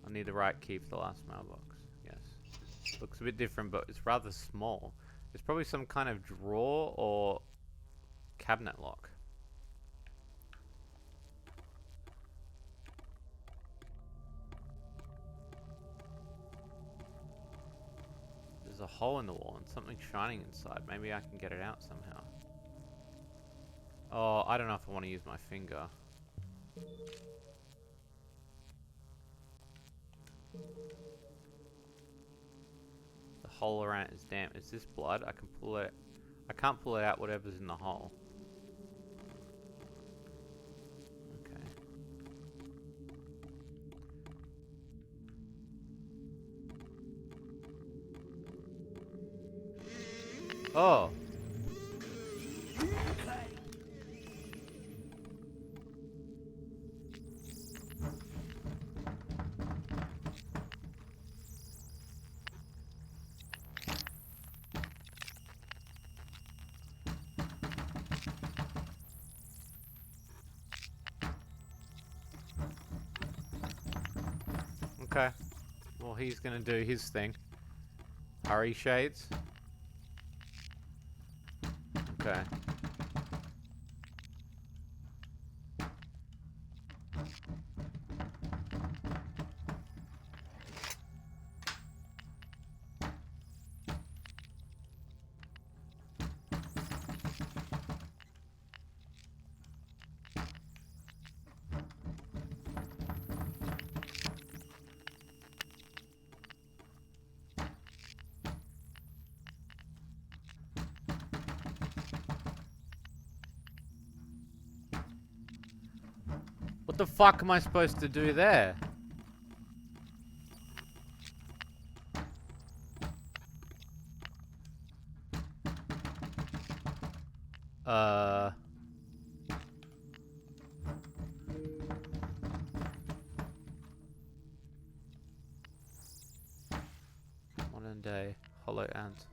S1: I need the right key for the last mailbox. Yes. Looks a bit different, but it's rather small. It's probably some kind of drawer or cabinet lock. There's a hole in the wall and something shining inside. Maybe I can get it out somehow. Oh, I don't know if I want to use my finger. The hole around it is damp. Is this blood? I can pull it. I can't pull it out, whatever's in the hole. Okay. Oh. Okay. Well, he's gonna do his thing. Hurry, Shades. Okay. What the fuck am I supposed to do there? Uh... Modern day hollow ant.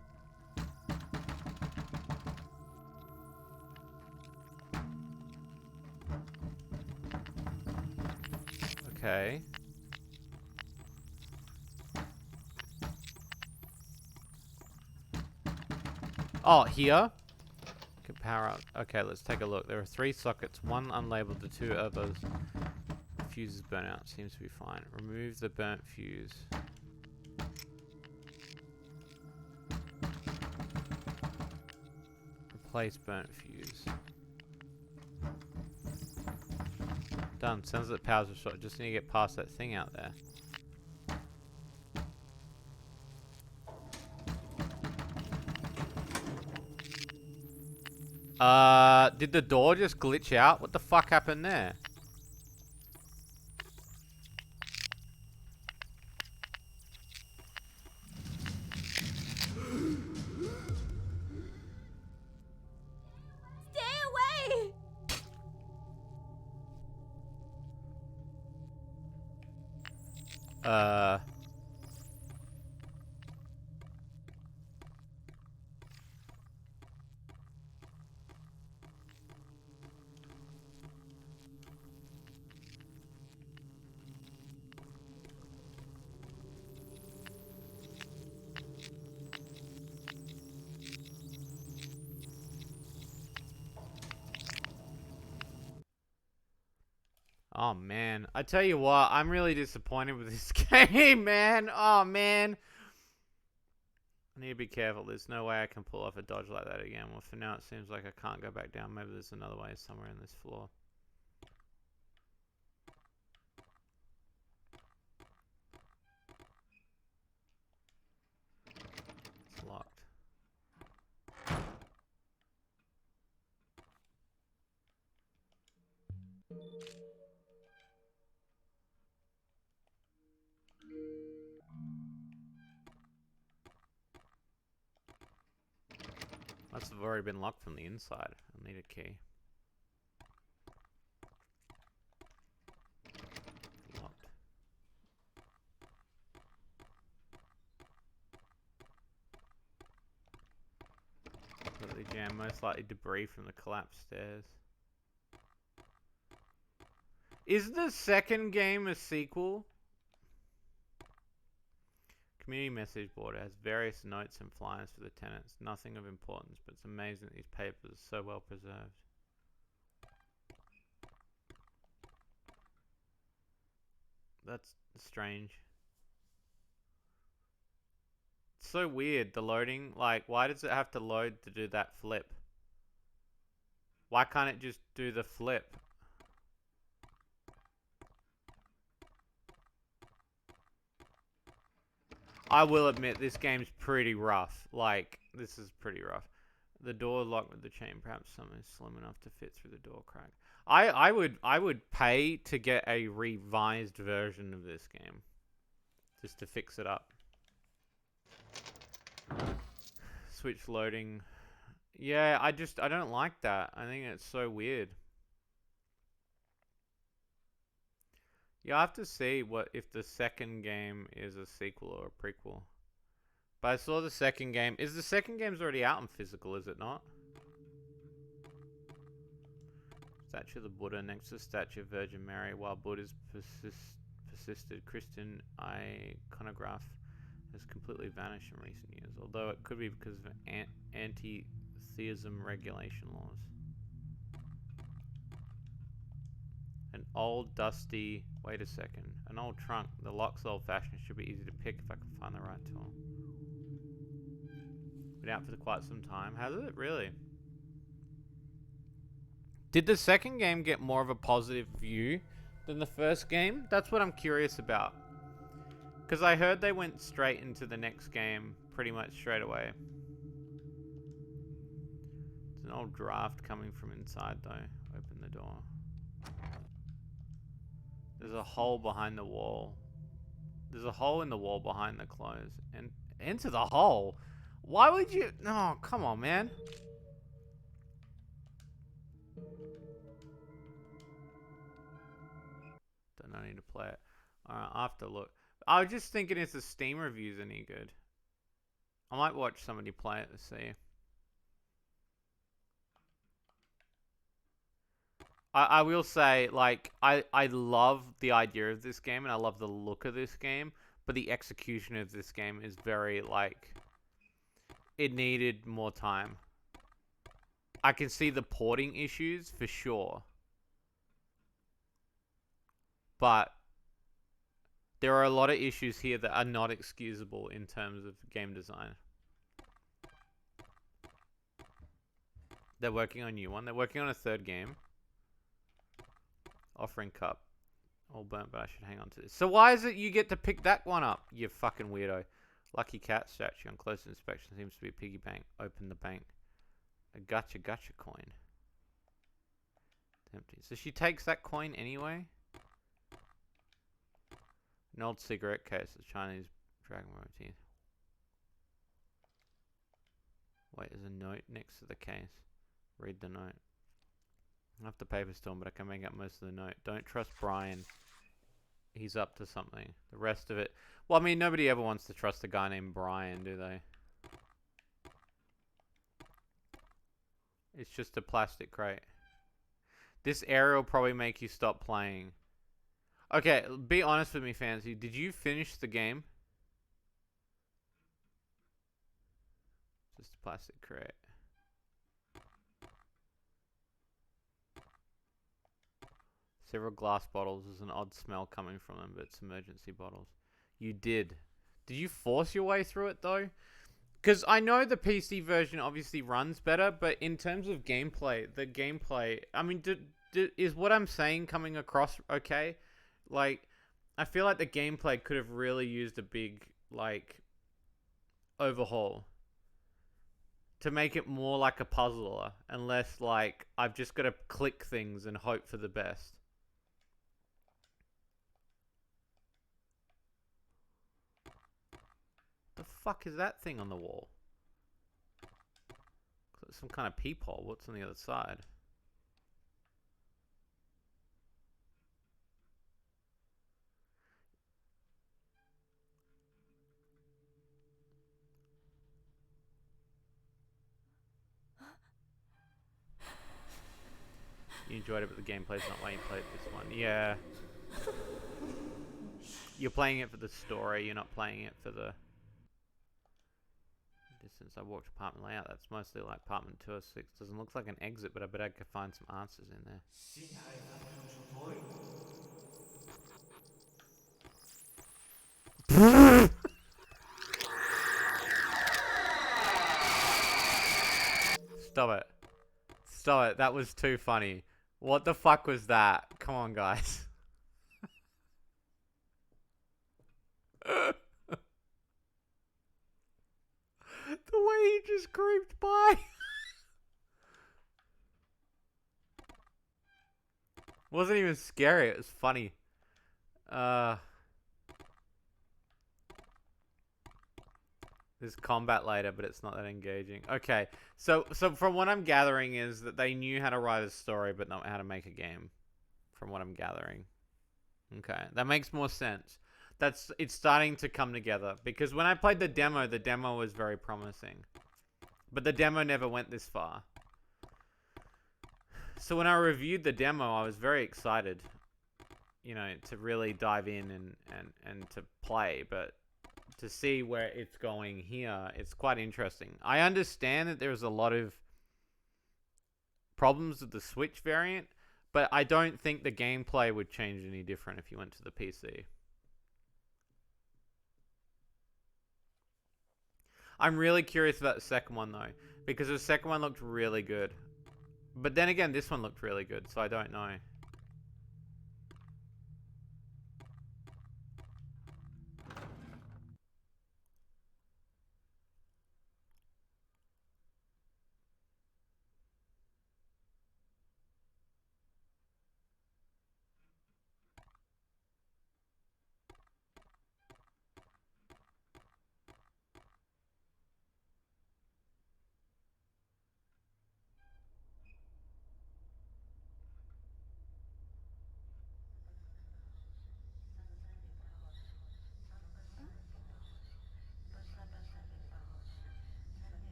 S1: Okay. Oh, here? Can power up. Okay, let's take a look. There are 3 sockets, 1 unlabeled, the 2 others. Fuses burn out. Seems to be fine. Remove the burnt fuse. Replace burnt fuse. Done. Sounds like powers are short. Just need to get past that thing out there. Did the door just glitch out? What the fuck happened there?
S2: Stay away!
S1: Uh... Oh man, I tell you what, I'm really disappointed with this game, man. Oh man. I need to be careful. There's no way I can pull off a dodge like that again. Well, for now it seems like I can't go back down. Maybe there's another way somewhere in this floor. It's locked. Must have already been locked from the inside. I need a key. Locked. Completely jammed. Most likely debris from the collapsed stairs. Is the second game a sequel? Community message board. It has various notes and flyers for the tenants. Nothing of importance, but it's amazing that these papers are so well preserved. That's strange. It's so weird, the loading. Like, why does it have to load to do that flip? Why can't it just do the flip? I will admit this game's pretty rough. Like, this is pretty rough. The door locked with the chain. Perhaps something slim enough to fit through the door crack. I would pay to get a revised version of this game just to fix it up. Switch loading. Yeah, I don't like that. I think it's so weird. Yeah, I have to see what if the second game is a sequel or a prequel. But I saw the second game. Is the second game's already out in physical, is it not? Statue of the Buddha next to the statue of Virgin Mary, while Buddha's persisted Christian iconograph has completely vanished in recent years, although it could be because of anti-theism regulation laws. An old dusty, wait a second, an old trunk. The lock's old-fashioned, should be easy to pick if I can find the right tool. Been out for quite some time, has it really? Did the second game get more of a positive view than the first game? That's what I'm curious about. Because I heard they went straight into the next game pretty much straight away. It's an old draft coming from inside though. Open the door. There's a hole behind the wall. There's a hole in the wall behind the clothes. And enter the hole? Why would you? No, come on, man. Don't need to play it. Alright, I have to look. I was just thinking if the Steam review's any good. I might watch somebody play it to see. I will say, like, I love the idea of this game and I love the look of this game, but the execution of this game is very, like, it needed more time. I can see the porting issues for sure. But there are a lot of issues here that are not excusable in terms of game design. They're working on a new one. They're working on a third game. Offering cup. All burnt, but I should hang on to this. So why is it you get to pick that one up, you fucking weirdo? Lucky cat statue on close inspection seems to be a piggy bank. Open the bank. A gotcha coin. Empty. So she takes that coin anyway? An old cigarette case. A Chinese dragon motif. Wait, there's a note next to the case. Read the note. I have the paper storm, but I can make up most of the note. Don't trust Brian. He's up to something. The rest of it... Well, I mean, nobody ever wants to trust a guy named Brian, do they? It's just a plastic crate. This area will probably make you stop playing. Okay, be honest with me, Fancy. Did you finish the game? Just a plastic crate. Several glass bottles. There's an odd smell coming from them, but it's emergency bottles. You did. Did you force your way through it, though? Because I know the PC version obviously runs better, but in terms of gameplay, the gameplay... I mean, is what I'm saying coming across okay? Like, I feel like the gameplay could have really used a big, like, overhaul. To make it more like a puzzler, and less like, I've just got to click things and hope for the best. The fuck is that thing on the wall? Some kind of peephole. What's on the other side? You enjoyed it, but the gameplay's not why you played this one. Yeah. You're playing it for the story. You're not playing it for the... Distance I walked apartment layout. That's mostly like apartment 206. Doesn't look like an exit, but I bet I could find some answers in there. Stop it. Stop it. That was too funny. What the fuck was that? Come on, guys. he just creeped by. Wasn't even scary. It was funny. Uh, there's combat later, but it's not that engaging. Okay, so from what I'm gathering is that they knew how to write a story, but not how to make a game. From what I'm gathering. Okay, that makes more sense. It's starting to come together because when I played the demo was very promising, but the demo never went this far. So when I reviewed the demo, I was very excited, to really dive in and to play, but to see where it's going here, it's quite interesting. I understand that there's a lot of problems with the Switch variant, but I don't think the gameplay would change any different if you went to the PC. I'm really curious about the second one though, because the second one looked really good. But then again, this one looked really good, so I don't know.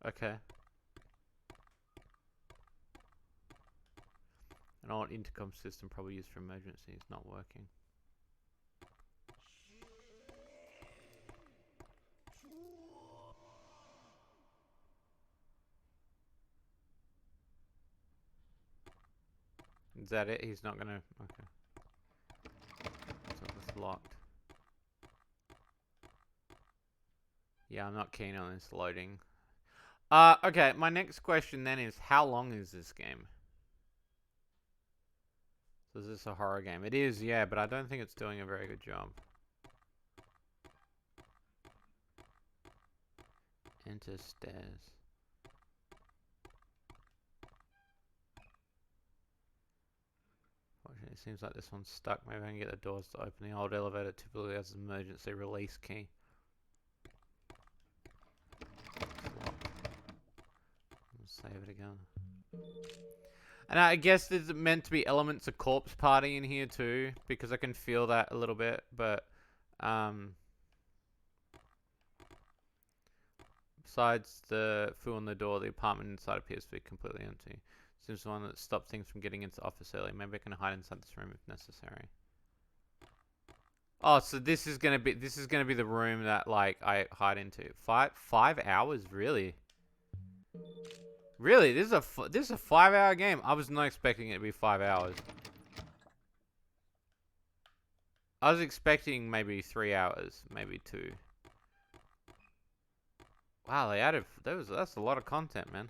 S1: Okay. An old intercom system probably used for emergencies, not working. Is that it? He's not gonna... Okay. So it's locked. Yeah, I'm not keen on this loading. Okay, my next question then is, how long is this game? So is this a horror game? It is, yeah, but I don't think it's doing a very good job. Enter stairs. Fortunately, it seems like this one's stuck. Maybe I can get the doors to open. The old elevator typically has an emergency release key. Save it again. And I guess there's meant to be elements of corpse party in here too, because I can feel that a little bit, but besides the foo on the door, the apartment inside appears to be completely empty. Seems the one that stopped things from getting into the office early. Maybe I can hide inside this room if necessary. Oh, so this is gonna be the room that like I hide into. 5 hours, really? Really, this is a 5 hour game. I was not expecting it to be 5 hours. I was expecting maybe 3 hours, maybe 2. Wow, they added that's a lot of content, man.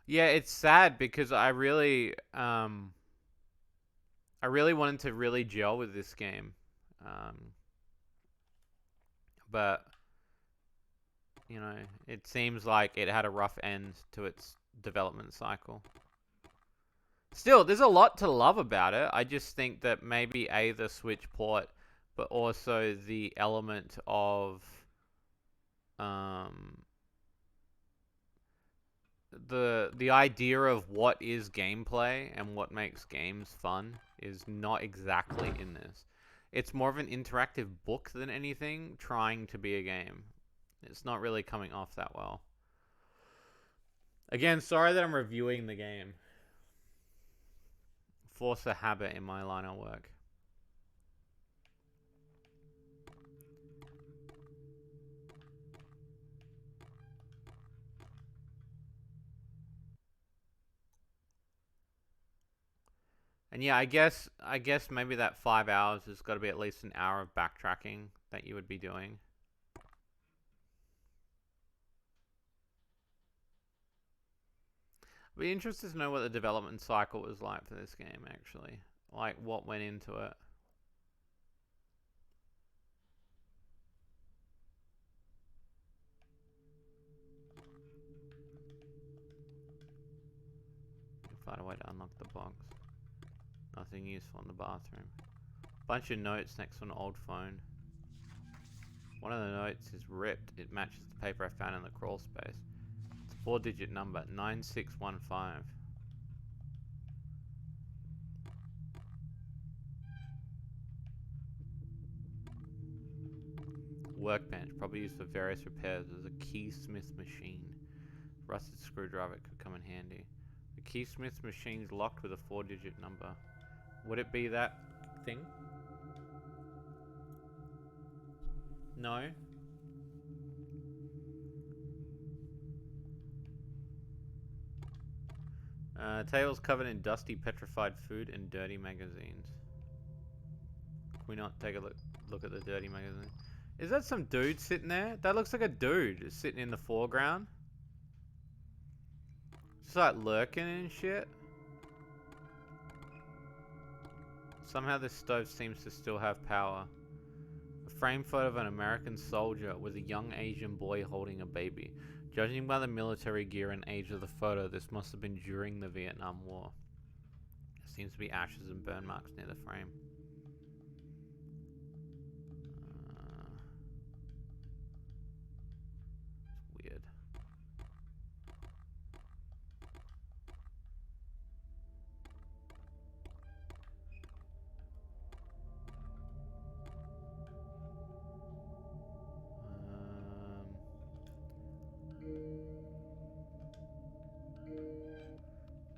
S1: Yeah, it's sad because I really wanted to really gel with this game. But it seems like it had a rough end to its development cycle. Still, there's a lot to love about it. I just think that maybe the Switch port, but also the element of the idea of what is gameplay and what makes games fun is not exactly in this. It's more of an interactive book than anything trying to be a game. It's not really coming off that well. Again, sorry that I'm reviewing the game. Force a habit in my line of work. And yeah, I guess maybe that 5 hours has got to be at least an hour of backtracking that you would be doing. Be interested to know what the development cycle was like for this game, actually. Like, what went into it. Find a way to unlock the box. Nothing useful in the bathroom. Bunch of notes next to an old phone. One of the notes is ripped. It matches the paper I found in the crawl space. It's a 4-digit number, 9615. Workbench, probably used for various repairs. There's a keysmith machine. Rusted screwdriver could come in handy. The keysmith machine's locked with a 4-digit number. Would it be that thing? No. Tables covered in dusty, petrified food and dirty magazines. Can we not take a look at the dirty magazine? Is that some dude sitting there? That looks like a dude sitting in the foreground. Just like lurking and shit. Somehow this stove seems to still have power. A framed photo of an American soldier with a young Asian boy holding a baby. Judging by the military gear and age of the photo, this must have been during the Vietnam War. There seems to be ashes and burn marks near the frame. It's weird.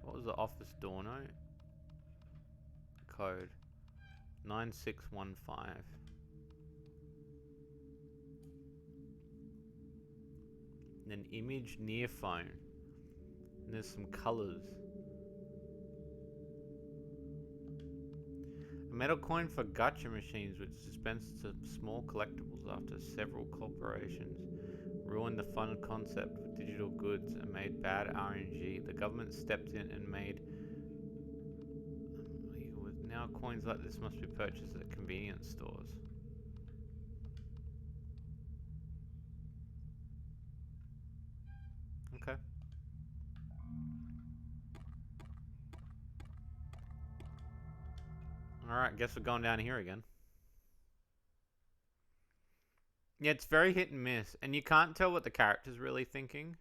S1: What was the office door note? Code 9615. And an image near phone. And there's some colors. A metal coin for gacha machines which dispensed to small collectibles after several corporations ruined the fun concept of digital goods and made bad RNG. The government stepped in and made now coins like this must be purchased at convenience stores. Okay. Alright, guess we're going down here again. Yeah, it's very hit and miss, and you can't tell what the character's really thinking.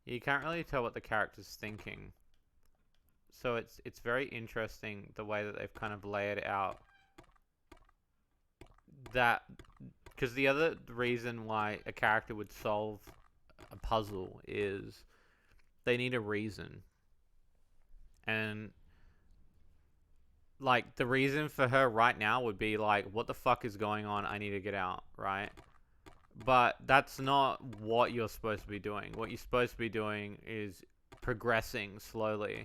S1: You can't really tell what the character's thinking. So it's very interesting the way that they've kind of layered out that, because the other reason why a character would solve a puzzle is they need a reason. And like the reason for her right now would be like, what the fuck is going on? I need to get out, right? But that's not what you're supposed to be doing. What you're supposed to be doing is progressing slowly.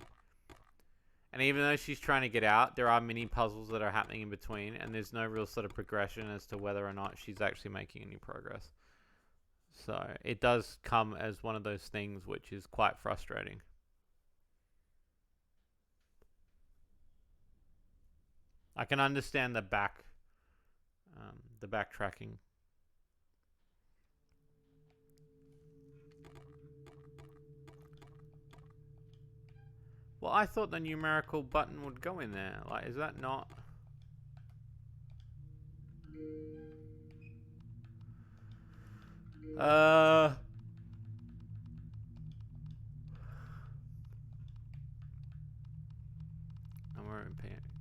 S1: And even though she's trying to get out, there are mini puzzles that are happening in between, and there's no real sort of progression as to whether or not she's actually making any progress. So it does come as one of those things which is quite frustrating. I can understand the backtracking. Well, I thought the numerical button would go in there. Like, is that not?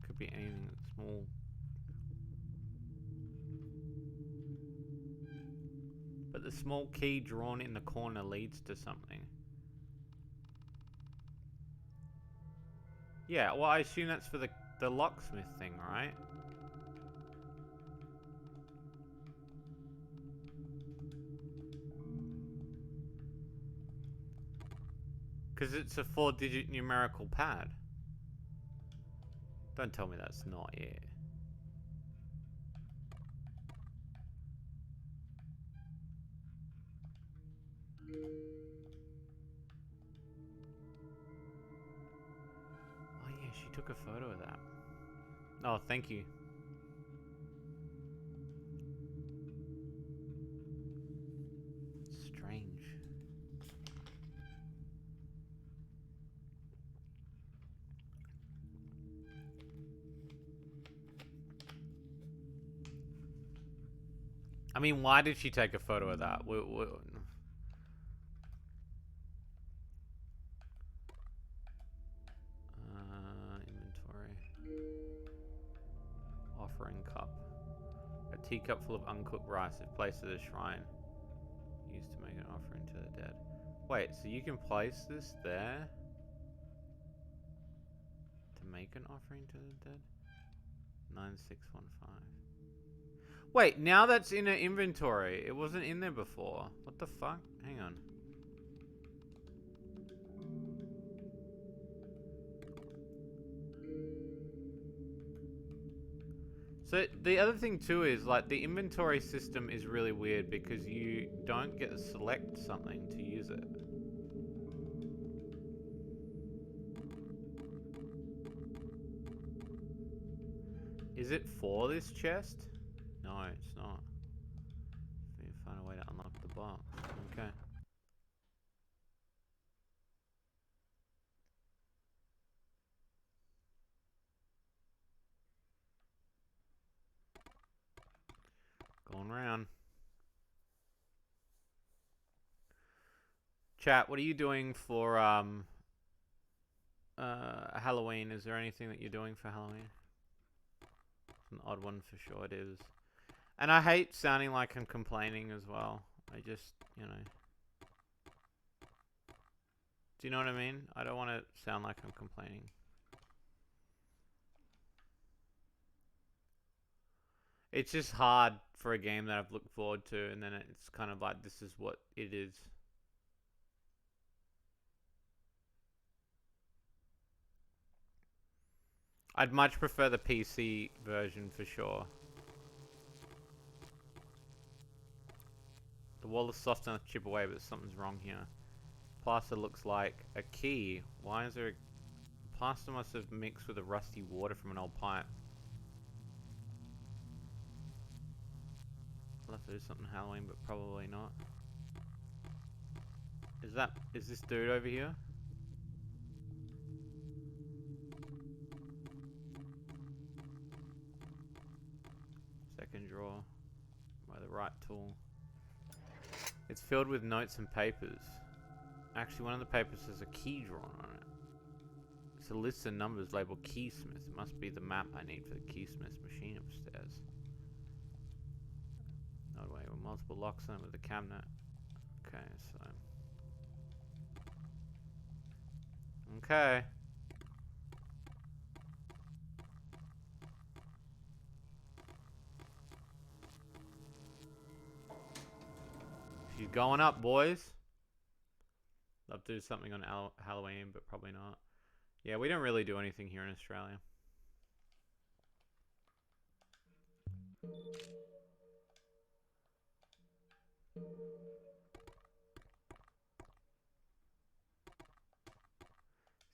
S1: Could be anything small. But the small key drawn in the corner leads to something. Yeah, well, I assume that's for the locksmith thing, right? Because it's a 4-digit numerical pad. Don't tell me that's not it. Oh yeah, she took a photo of that. Oh, thank you. Strange. I mean, why did she take a photo of that? Inventory. Offering cup. A teacup full of uncooked rice if placed at a shrine. Used to make an offering to the dead. Wait, so you can place this there? To make an offering to the dead? 9615. Wait, now that's in an inventory. It wasn't in there before. What the fuck? Hang on. So the other thing too is like the inventory system is really weird because you don't get to select something to use it. Is it for this chest? No, it's not. Need to find a way to unlock the box. Okay. Going around. Chat, what are you doing for Halloween? Is there anything that you're doing for Halloween? It's an odd one for sure, it is. And I hate sounding like I'm complaining as well. I just, you know. Do you know what I mean? I don't want to sound like I'm complaining. It's just hard for a game that I've looked forward to, and then it's kind of like, this is what it is. I'd much prefer the PC version for sure. The wall is soft enough to chip away, but something's wrong here. Plaster looks like a key. Why is there a... Plaster must have mixed with the rusty water from an old pipe. I'll have to do something Halloween, but probably not. Is this dude over here? Second drawer. By the right tool. It's filled with notes and papers. Actually, one of the papers has a key drawn on it. It's a list of numbers labeled Keysmith. It must be the map I need for the Keysmith machine upstairs. No way, with multiple locks on it with the cabinet. Okay, so... Okay. She's going up, boys. Love to do something on Halloween, but probably not. Yeah, we don't really do anything here in Australia.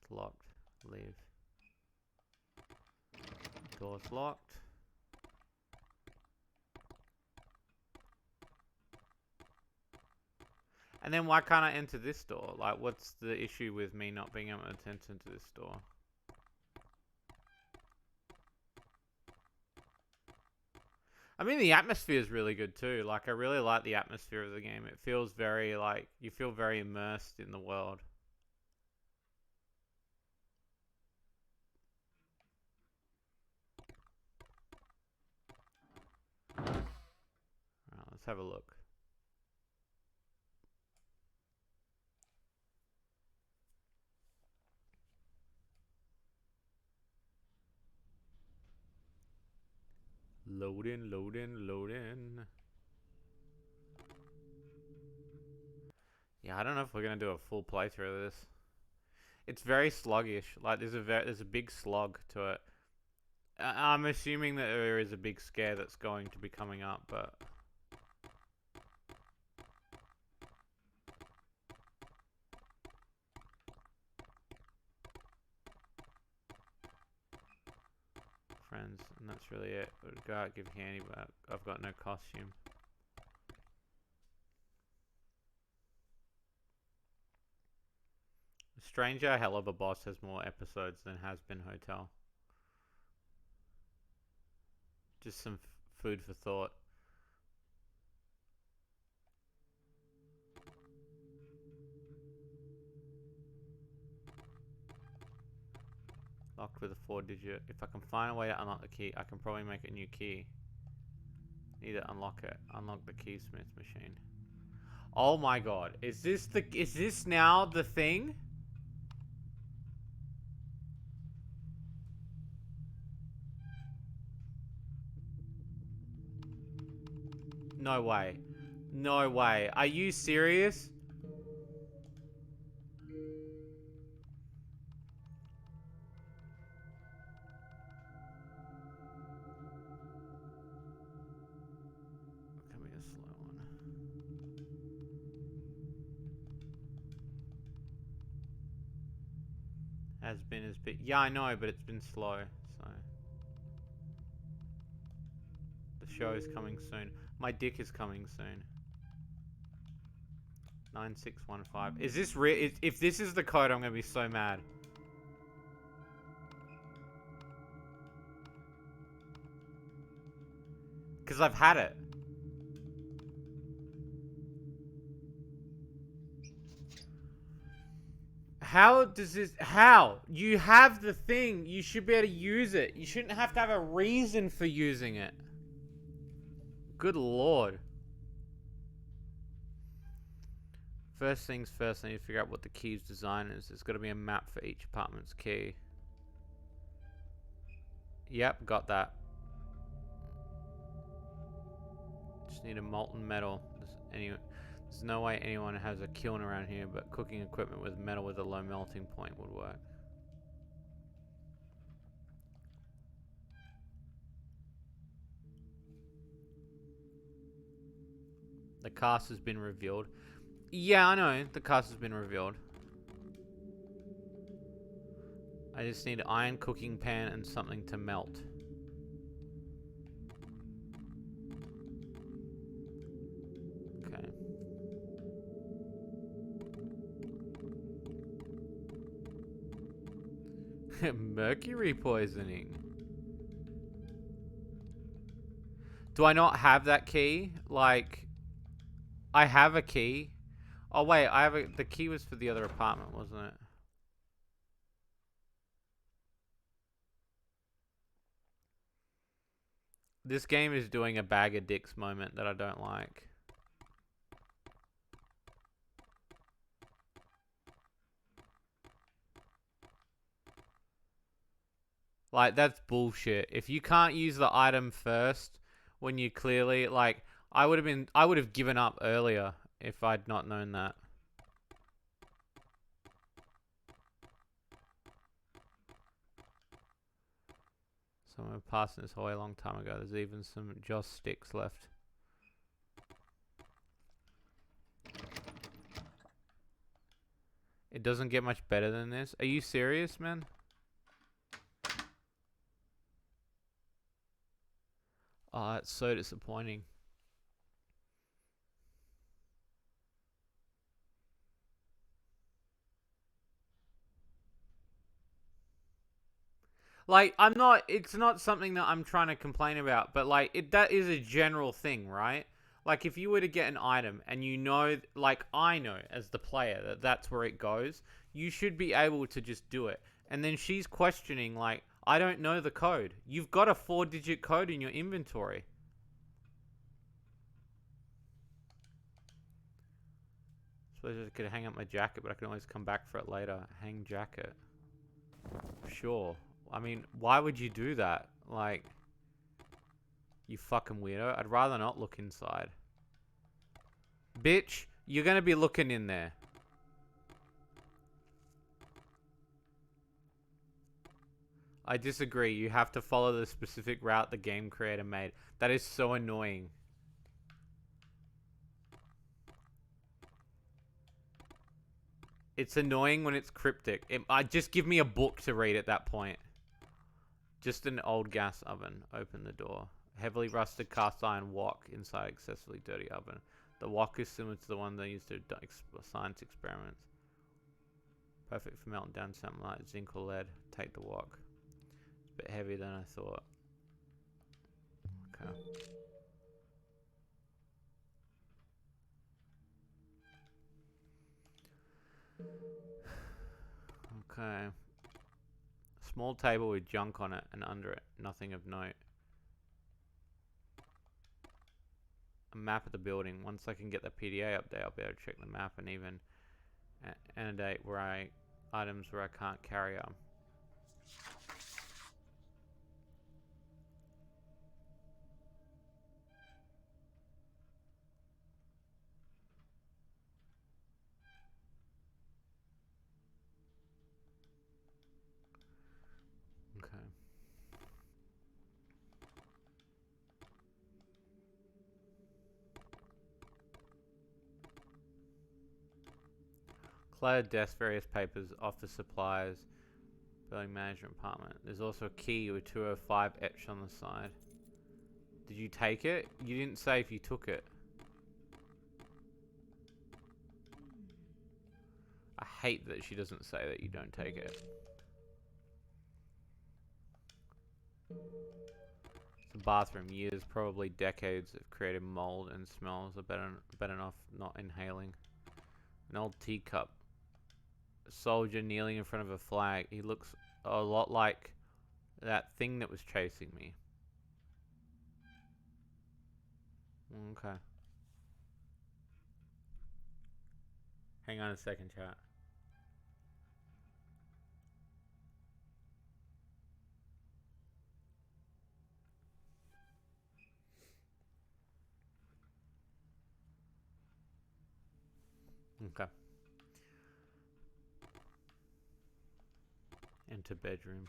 S1: It's locked. Leave. Door's locked. And then why can't I enter this door? Like, what's the issue with me not being able to enter into this door? I mean, the atmosphere is really good too. Like, I really like the atmosphere of the game. It feels very, like, you feel very immersed in the world. Alright, let's have a look. Loading, loading, loading. Yeah, I don't know if we're going to do a full playthrough of this. It's very sluggish. Like there's a big slog to it. I'm assuming that there is a big scare that's going to be coming up, but friends, and that's really it. Go out, give handy, but I've got no costume. Stranger Hell of a Boss has more episodes than Has Been Hotel. Just some food for thought. Locked with a 4-digit. If I can find a way to unlock the key, I can probably make a new key. Need to unlock it. Unlock the keysmith machine. Oh my god. Is this now the thing? No way. No way. Are you serious? Can be a slow one. Has been as big. Yeah, I know, but it's been slow. So the show is coming soon. My dick is coming soon. 9615. Is this real? If this is the code, I'm gonna be so mad. Because I've had it. How does this... How? You have the thing. You should be able to use it. You shouldn't have to have a reason for using it. Good lord. First things first, I need to figure out what the key's design is. There's got to be a map for each apartment's key. Yep, got that. Just need a molten metal. There's no way anyone has a kiln around here, but cooking equipment with metal with a low melting point would work. The cast has been revealed. Yeah, I know. The cast has been revealed. I just need an iron cooking pan and something to melt. Okay. Mercury poisoning. Do I not have that key? Like, I have a key. Oh wait, the key was for the other apartment, wasn't it? This game is doing a bag of dicks moment that I don't like. Like, that's bullshit. If you can't use the item first when you clearly, like, I would have given up earlier if I'd not known that. Someone passed this hallway a long time ago. There's even some joss sticks left. It doesn't get much better than this. Are you serious, man? Oh, it's so disappointing. Like, it's not something that I'm trying to complain about, but like, that is a general thing, right? Like, if you were to get an item and you know, like, I know as the player that that's where it goes, you should be able to just do it. And then she's questioning, like, I don't know the code. You've got a 4-digit code in your inventory. Suppose I could hang up my jacket, but I can always come back for it later. Hang jacket. Sure. I mean, why would you do that? Like, you fucking weirdo. I'd rather not look inside. Bitch, you're gonna be looking in there. I disagree. You have to follow the specific route the game creator made. That is so annoying. It's annoying when it's cryptic. Just give me a book to read at that point. Just an old gas oven. Open the door. Heavily rusted cast iron wok inside excessively dirty oven. The wok is similar to the one they used to do science experiments. Perfect for melting down something like zinc or lead. Take the wok. It's a bit heavier than I thought. Okay. Okay. Small table with junk on it and under it. Nothing of note. A map of the building. Once I can get the PDA update, I'll be able to check the map and even annotate items where I can't carry them. Okay. Cluttered desk, various papers, office supplies, building management apartment. There's also a key with 205 etched on the side. Did you take it? You didn't say if you took it. I hate that she doesn't say that you don't take it. It's a bathroom. Years, probably decades of created mold and smells are better off not inhaling. An old teacup. A soldier kneeling in front of a flag. He looks a lot like that thing that was chasing me. Okay. Hang on a second, chat. Okay. Enter bedroom.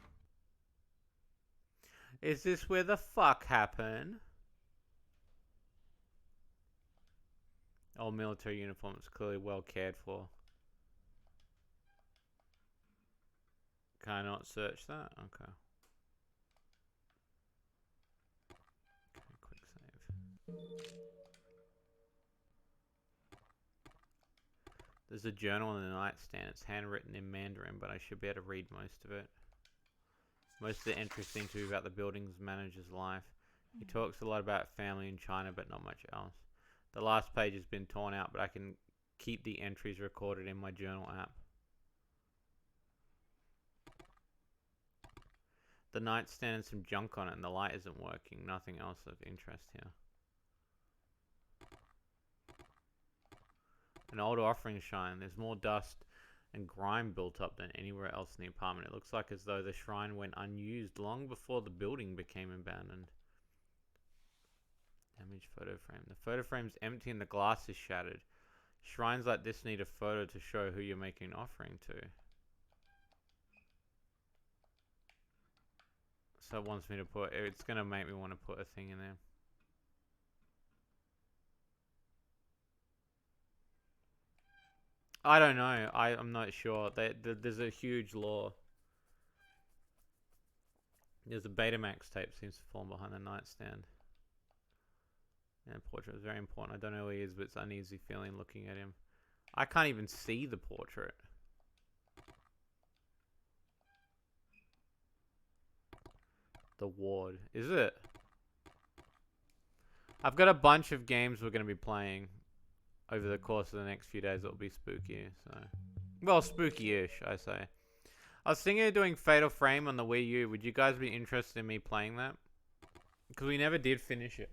S1: Is this where the fuck happened? Old military uniform is clearly well cared for. Can I not search that? Okay. Okay, quick save. There's a journal on the nightstand. It's handwritten in Mandarin, but I should be able to read most of it. Most of the entries seem to be about the building's manager's life. He talks a lot about family in China, but not much else. The last page has been torn out, but I can keep the entries recorded in my journal app. The nightstand has some junk on it, and the light isn't working. Nothing else of interest here. An old offering shrine. There's more dust and grime built up than anywhere else in the apartment. It looks like as though the shrine went unused long before the building became abandoned. Damaged photo frame. The photo frame's empty and the glass is shattered. Shrines like this need a photo to show who you're making an offering to. So it wants me to put... It's going to make me want to put a thing in there. I don't know. I'm not sure. There's a huge law. There's a Betamax tape seems to fall behind the nightstand. Yeah, portrait is very important. I don't know who he is, but it's an uneasy feeling looking at him. I can't even see the portrait. The ward. Is it? I've got a bunch of games we're going to be playing over the course of the next few days. It'll be spooky, so... Well, spooky-ish, I say. I was thinking of doing Fatal Frame on the Wii U. Would you guys be interested in me playing that? Because we never did finish it.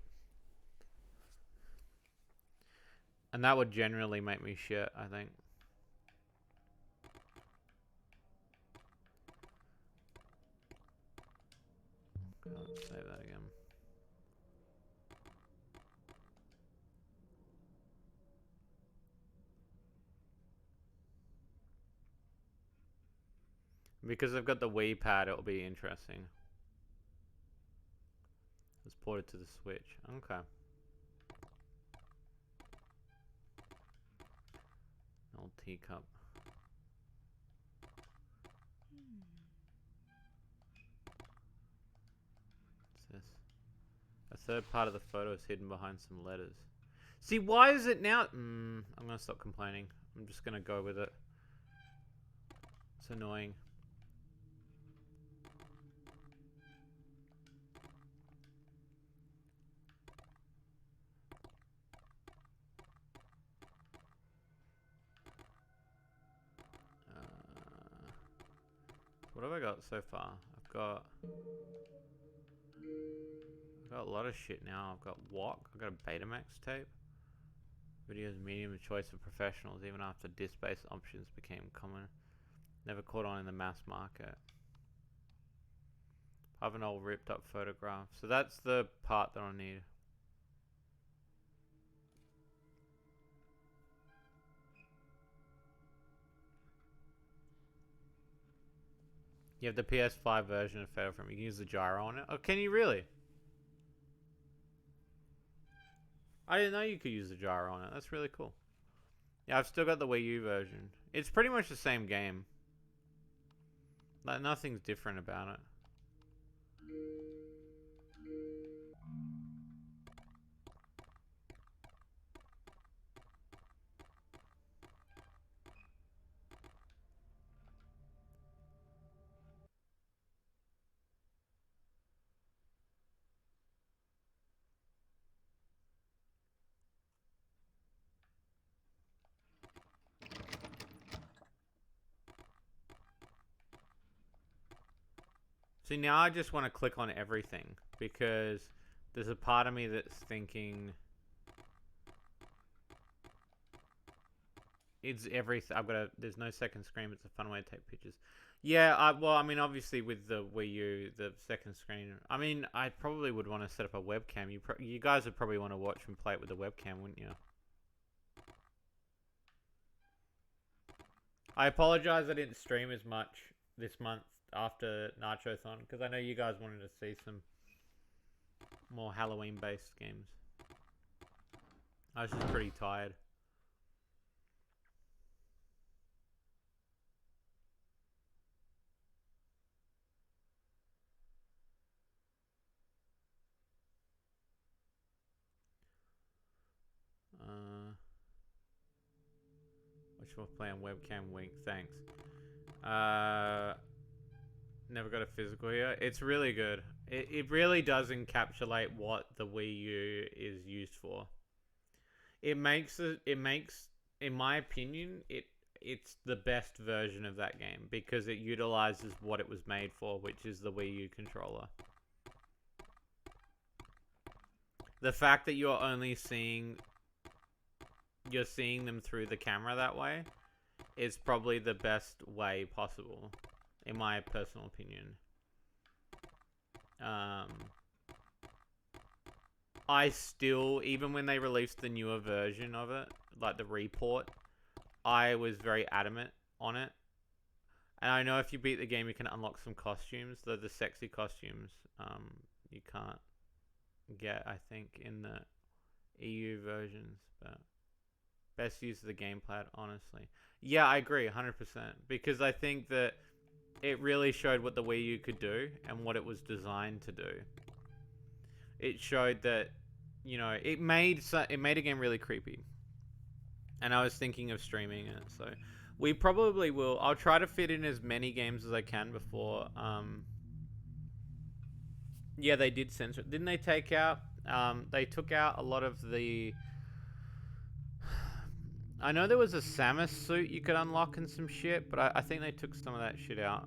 S1: And that would generally make me shit, I think. Let's save that again. Because I've got the Wii pad, it'll be interesting. It's ported to the Switch. Okay. Old teacup. What's this? A third part of the photo is hidden behind some letters. See, why is it now? I'm gonna stop complaining. I'm just gonna go with it. It's annoying. What have I got so far? I've got a lot of shit now. I've got Walk. I've got a Betamax tape. Videos medium of choice for professionals, even after disc-based options became common. Never caught on in the mass market. I have an old ripped up photograph. So that's the part that I need. You have the PS5 version of Fatal Frame. You can use the gyro on it. Oh, can you really? I didn't know you could use the gyro on it. That's really cool. Yeah, I've still got the Wii U version. It's pretty much the same game. Like, nothing's different about it. See, now I just want to click on everything because there's a part of me that's thinking it's everything. There's no second screen. It's a fun way to take pictures. Yeah, well, I mean, obviously with the Wii U, the second screen. I mean, I probably would want to set up a webcam. You guys would probably want to watch and play it with a webcam, wouldn't you? I apologize I didn't stream as much this month after Nachothon because I know you guys wanted to see some more Halloween-based games. I was just pretty tired. Which we'll play on webcam week. Thanks. Never got a physical here. It's really good. It really does encapsulate what the Wii U is used for. It makes, in my opinion, it's the best version of that game because it utilizes what it was made for, which is the Wii U controller. The fact that you're seeing them through the camera that way is probably the best way possible, in my personal opinion. I still, even when they released the newer version of it, like the report, I was very adamant on it. And I know if you beat the game, you can unlock some costumes, though the sexy costumes you can't get, I think, in the EU versions. But best use of the gamepad, honestly. Yeah, I agree, 100%. Because I think that it really showed what the Wii U could do and what it was designed to do. It showed that, you know, it made a game really creepy. And I was thinking of streaming it, so we probably will. I'll try to fit in as many games as I can before. Yeah, they did censor it. Didn't they take out? They took out a lot of the. I know there was a Samus suit you could unlock and some shit, but I think they took some of that shit out.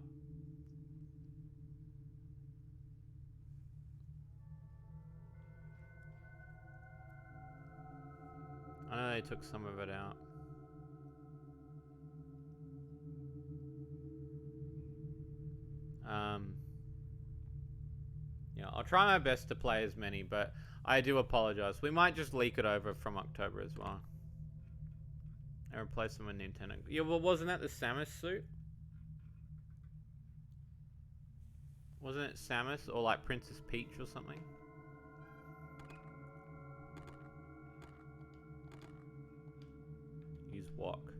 S1: I know they took some of it out. Yeah, I'll try my best to play as many, but I do apologize. We might just leak it over from October as well. And replace them with Nintendo. Yeah, well, wasn't that the Samus suit? Wasn't it Samus or like Princess Peach or something? Use walk.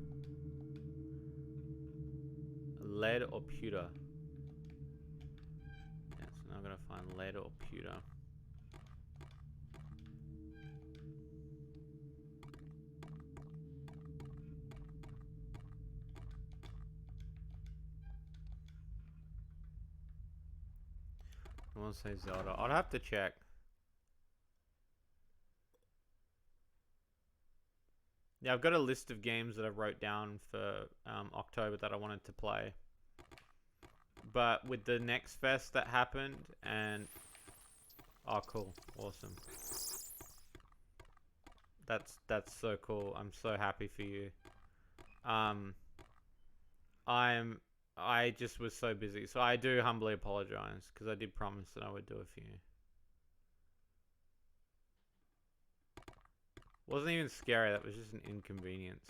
S1: Lead or pewter? Yeah, so now I'm gonna find lead or pewter. I want to say Zelda. I'd have to check. Yeah, I've got a list of games that I wrote down for October that I wanted to play. But with the next fest that happened and... Oh, cool. Awesome. That's so cool. I'm so happy for you. Um, I just was so busy. So I do humbly apologize because I did promise that I would do it for you. Wasn't even scary. That was just an inconvenience.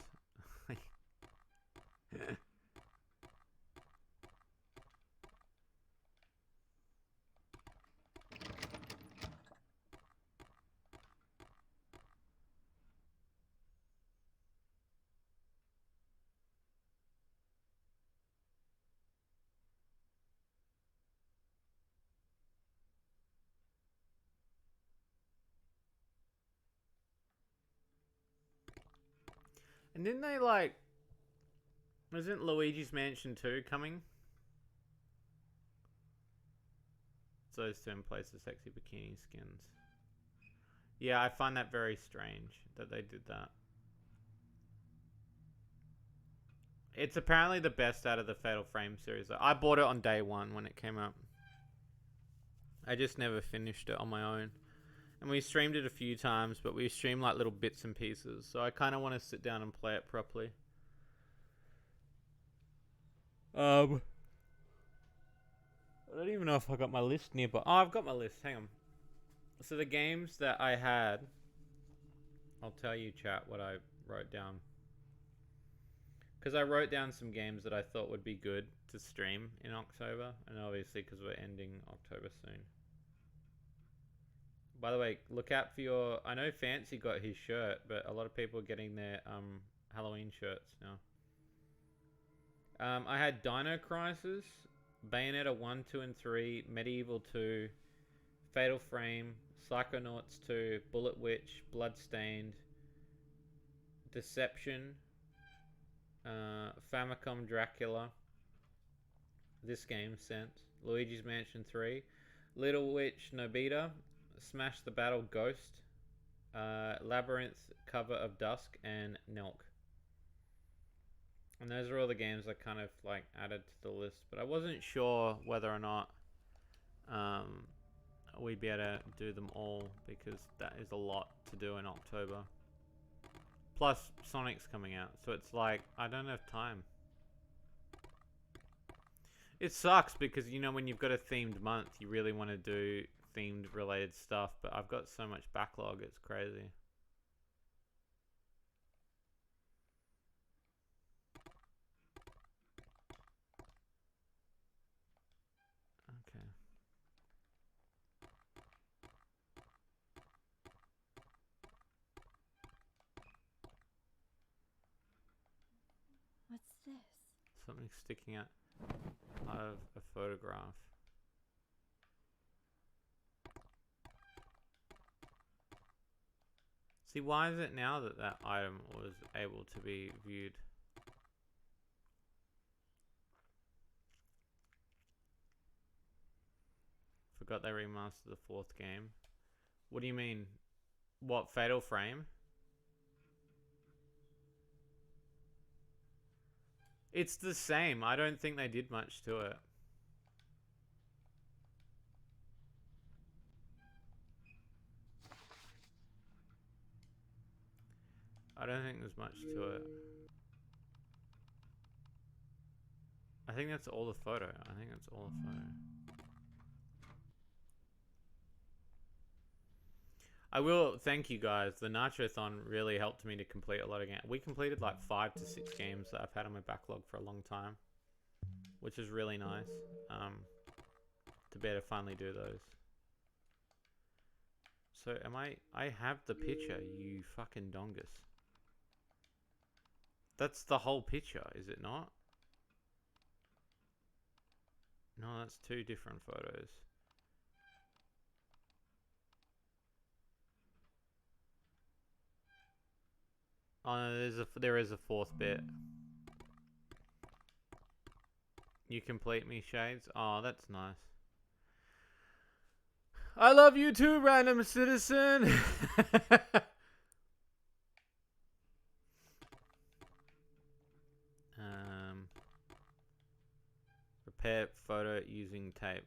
S1: And didn't they like... Isn't Luigi's Mansion 2 coming? It's those two in place of sexy bikini skins. Yeah, I find that very strange that they did that. It's apparently the best out of the Fatal Frame series. I bought it on day one when it came out. I just never finished it on my own. And we streamed it a few times, but we streamed like little bits and pieces. So I kind of want to sit down and play it properly. I don't even know if I got my list nearby. Oh, I've got my list. Hang on. So the games that I had, I'll tell you, chat, what I wrote down. Because I wrote down some games that I thought would be good to stream in October. And obviously because we're ending October soon. By the way, look out for your... I know Fancy got his shirt, but a lot of people are getting their Halloween shirts now. I had Dino Crisis, Bayonetta 1, 2, and 3, Medieval 2, Fatal Frame, Psychonauts 2, Bullet Witch, Bloodstained, Deception, Famicom Dracula, this game sent, Luigi's Mansion 3, Little Witch Nobita, Smash the Battle Ghost, Labyrinth Cover of Dusk, and Nelk. And those are all the games I kind of like added to the list, but I wasn't sure whether or not we'd be able to do them all because that is a lot to do in October. Plus Sonic's coming out, so it's like I don't have time. It sucks because you know when you've got a themed month, you really want to do themed related stuff, but I've got so much backlog, it's crazy. Okay.
S2: What's this?
S1: Something sticking out of a photograph. See, why is it now that that item was able to be viewed? Forgot they remastered the fourth game. What do you mean? What, Fatal Frame? It's the same. I don't think they did much to it. I don't think there's much to it. I think that's all the photo. I think that's all the photo. I will thank you guys. The Nachothon really helped me to complete a lot of games. We completed like 5 to 6 games that I've had on my backlog for a long time, which is really nice. to be able to finally do those. So am I have the picture, you fucking dongus. That's the whole picture, is it not? No, that's two different photos. Oh no, there is a fourth bit. You complete me, Shades? Oh, that's nice. I love you too, random citizen! Repair photo using tape.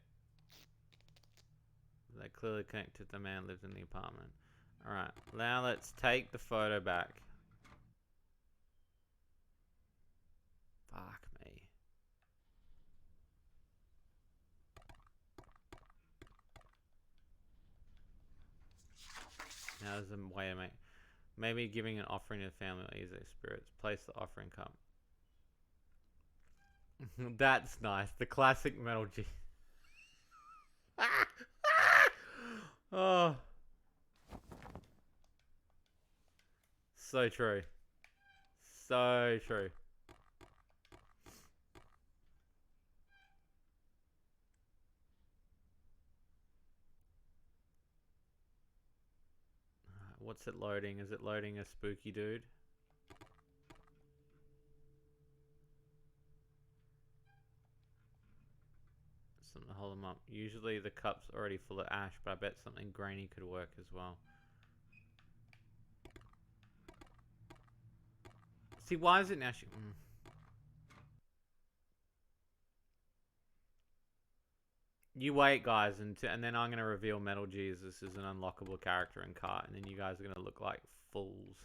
S1: They clearly connected. The man lives in the apartment. Alright, now let's take the photo back. Fuck me. Now there's a way to make... Maybe giving an offering to the family will ease their spirits. Place the offering cup. That's nice. The classic Metal G. Oh. So true. So true. What's it loading? Is it loading a spooky dude? Something to hold them up. Usually the cup's already full of ash, but I bet something grainy could work as well. See, why is it now? You wait, guys, and then I'm going to reveal Metal Jesus is an unlockable character in Cart, and then you guys are going to look like fools.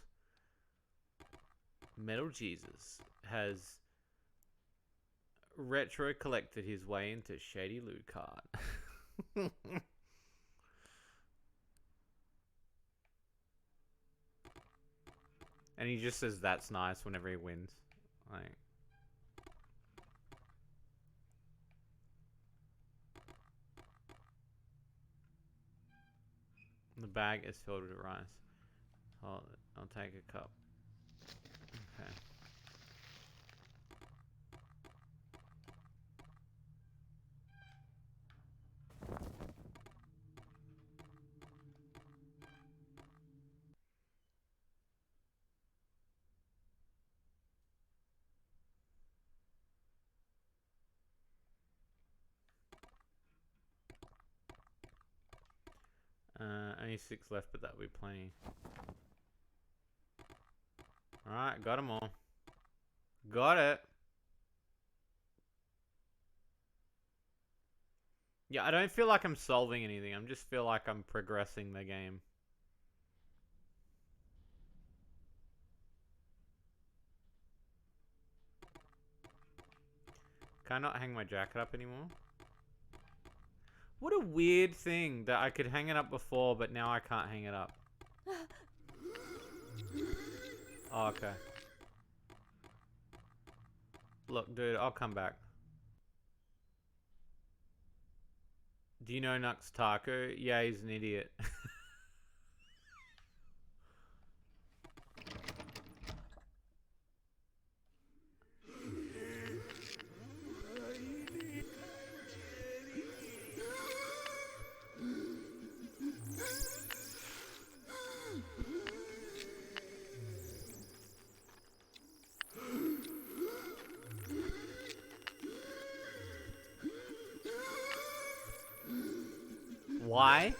S1: Metal Jesus has retro collected his way into Shady Loot Cart. And he just says that's nice whenever he wins. Like, the bag is filled with rice. Hold it. I'll take a cup. Okay. Only 6 left, but that'll be plenty. Alright, got them all. Got it. Yeah, I don't feel like I'm solving anything. I just feel like I'm progressing the game. Can I not hang my jacket up anymore? What a weird thing that I could hang it up before, but now I can't hang it up. Oh, okay. Look, dude, I'll come back. Do you know Nux Taku? Yeah, he's an idiot. Why?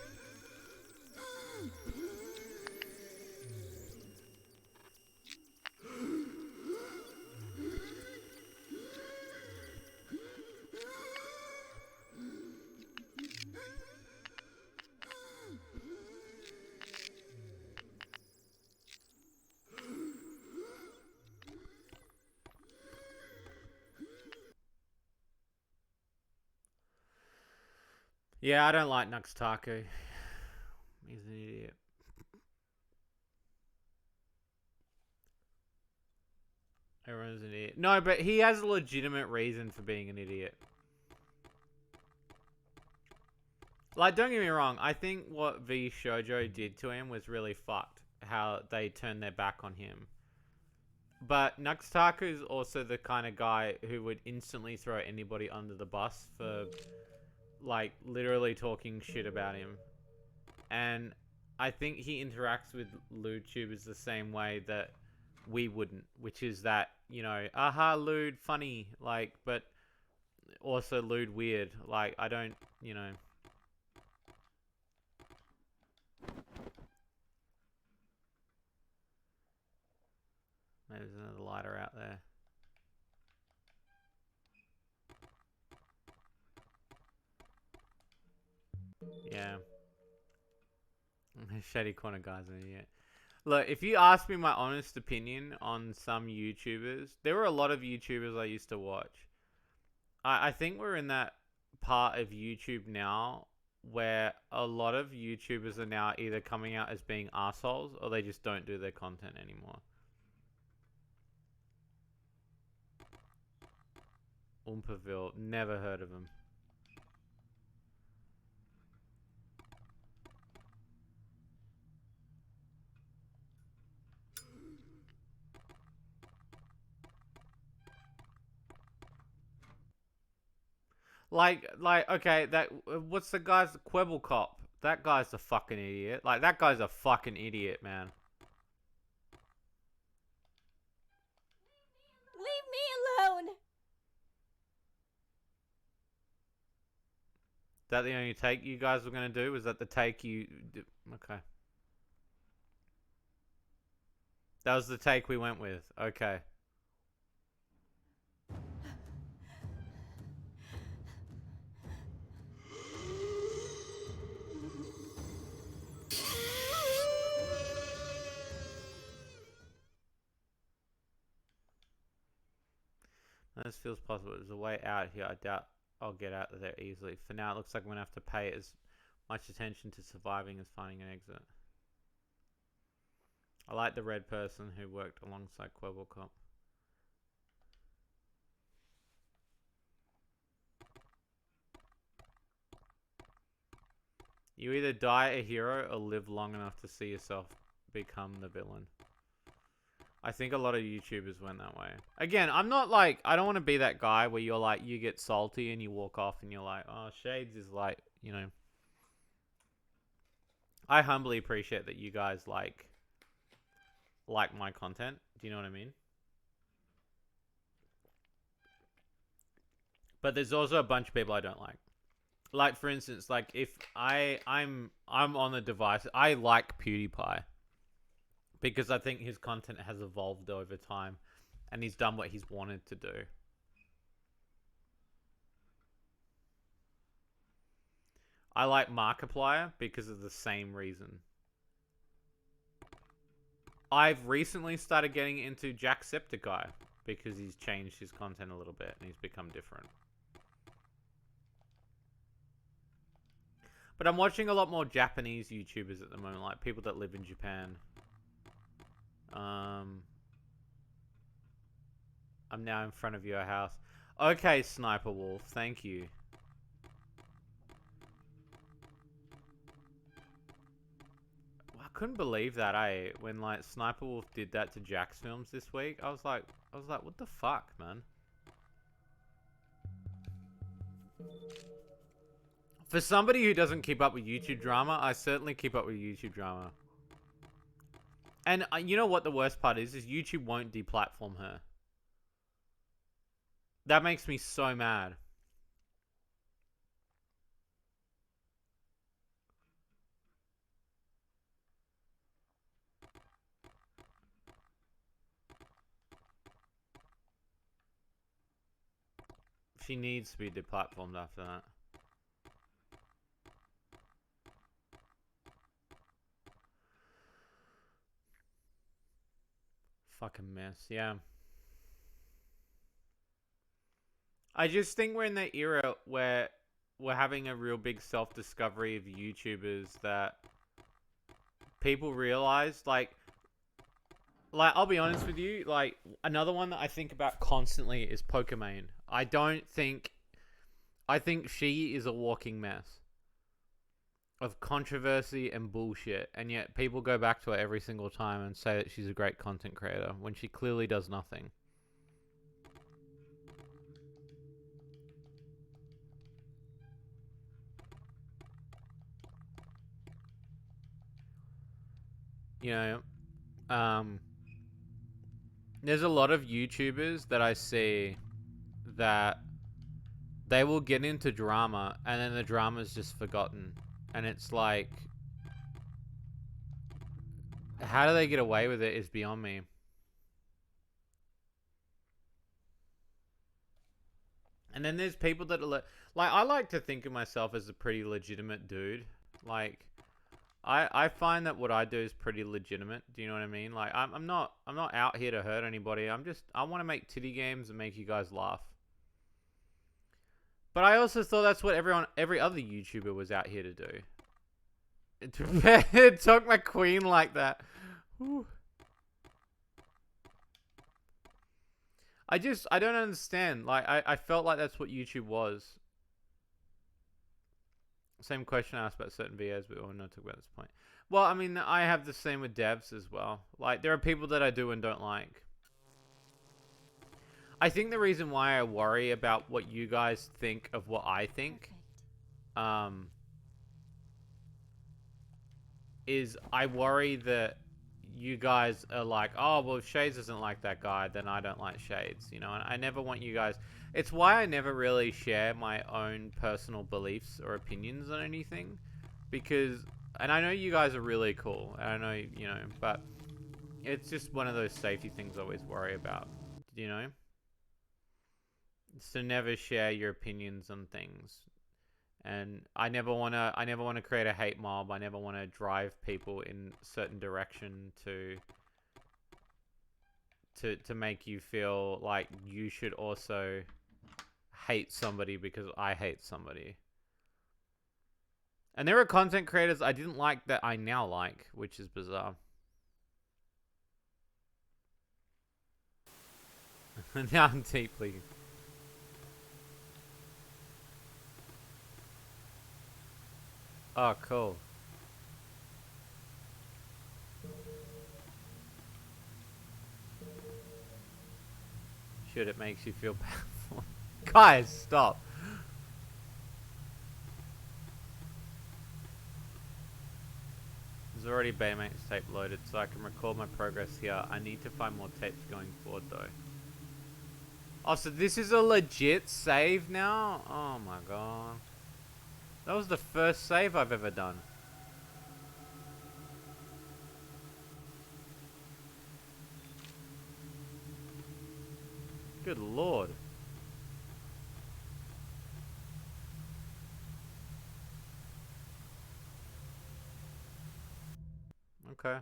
S1: Yeah, I don't like Nux Taku. He's an idiot. Everyone's an idiot. No, but he has a legitimate reason for being an idiot. Like, don't get me wrong. I think what V Shoujo did to him was really fucked. How they turned their back on him. But Nuxtaku is also the kind of guy who would instantly throw anybody under the bus for, like, literally talking shit about him. And I think he interacts with lewd tubers the same way that we wouldn't, which is that, you know, aha, lewd, funny, like, but also lewd, weird. Like, I don't, you know. There's another lighter out there. Yeah. Shady corner guy's an idiot. Look, if you ask me my honest opinion on some YouTubers, there were a lot of YouTubers I used to watch. I think we're in that part of YouTube now where a lot of YouTubers are now either coming out as being assholes or they just don't do their content anymore. Oompaville, never heard of him. Okay, that what's the guy's Quibble Cop? That guy's a fucking idiot. Like, that guy's a fucking idiot, man.
S2: Leave me alone!
S1: Is that the only take you guys were gonna do? Was that the take you? Okay. That was the take we went with. Okay. This feels possible. There's a way out here. I doubt I'll get out of there easily. For now, it looks like I'm going to have to pay as much attention to surviving as finding an exit. I like the red person who worked alongside Quibble. You either die a hero or live long enough to see yourself become the villain. I think a lot of YouTubers went that way. Again, I'm not like, I don't want to be that guy where you're like, you get salty and you walk off and you're like, oh, Shades is like, you know. I humbly appreciate that you guys like my content. Do you know what I mean? But there's also a bunch of people I don't like. Like, for instance, like if I'm on the device, I like PewDiePie because I think his content has evolved over time and he's done what he's wanted to do. I like Markiplier because of the same reason. I've recently started getting into Jacksepticeye because he's changed his content a little bit and he's become different. But I'm watching a lot more Japanese YouTubers at the moment, like people that live in Japan. I'm now in front of your house. Okay, Sniper Wolf, thank you. I couldn't believe that, when like Sniper Wolf did that to Jack's films this week. I was like, what the fuck, man? For somebody who doesn't keep up with YouTube drama, I certainly keep up with YouTube drama. And you know what the worst part is YouTube won't deplatform her. That makes me so mad. She needs to be deplatformed after that. Fucking mess, yeah. I just think we're in the era where we're having a real big self-discovery of YouTubers that people realize, like, I'll be honest with you, like, another one that I think about constantly is Pokimane. I think she is a walking mess. of controversy and bullshit, and yet people go back to her every single time and say that she's a great content creator when she clearly does nothing. You know, there's a lot of YouTubers that I see that they will get into drama and then the drama's just forgotten. And it's like, how do they get away with it is beyond me. And then there's people that are like, I like to think of myself as a pretty legitimate dude. Like, I find that what I do is pretty legitimate. Do you know what I mean? Like, I'm not out here to hurt anybody. I want to make titty games and make you guys laugh. But I also thought that's what every other YouTuber was out here to do. Talk my queen like that. Whew. I don't understand. Like, I felt like that's what YouTube was. Same question I asked about certain videos, but we're not talking about this point. Well, I mean, I have the same with devs as well. Like, there are people that I do and don't like. I think the reason why I worry about what you guys think of what I think, is I worry that you guys are like, oh, well, if Shades isn't like that guy, then I don't like Shades, you know? And I never want you guys... It's why I never really share my own personal beliefs or opinions on anything. Because... And I know you guys are really cool. And I know, you know, but... It's just one of those safety things I always worry about, you know? So never share your opinions on things. And I never want to create a hate mob. I never want to drive people in a certain direction to make you feel like you should also hate somebody because I hate somebody. And there are content creators I didn't like that I now like, which is bizarre. Now I'm deeply... Oh, cool. Should it makes you feel powerful. Guys, stop. There's already Baymax tape loaded, so I can record my progress here. I need to find more tapes going forward, though. Oh, so this is a legit save now? Oh my god. That was the first save I've ever done. Good lord. Okay.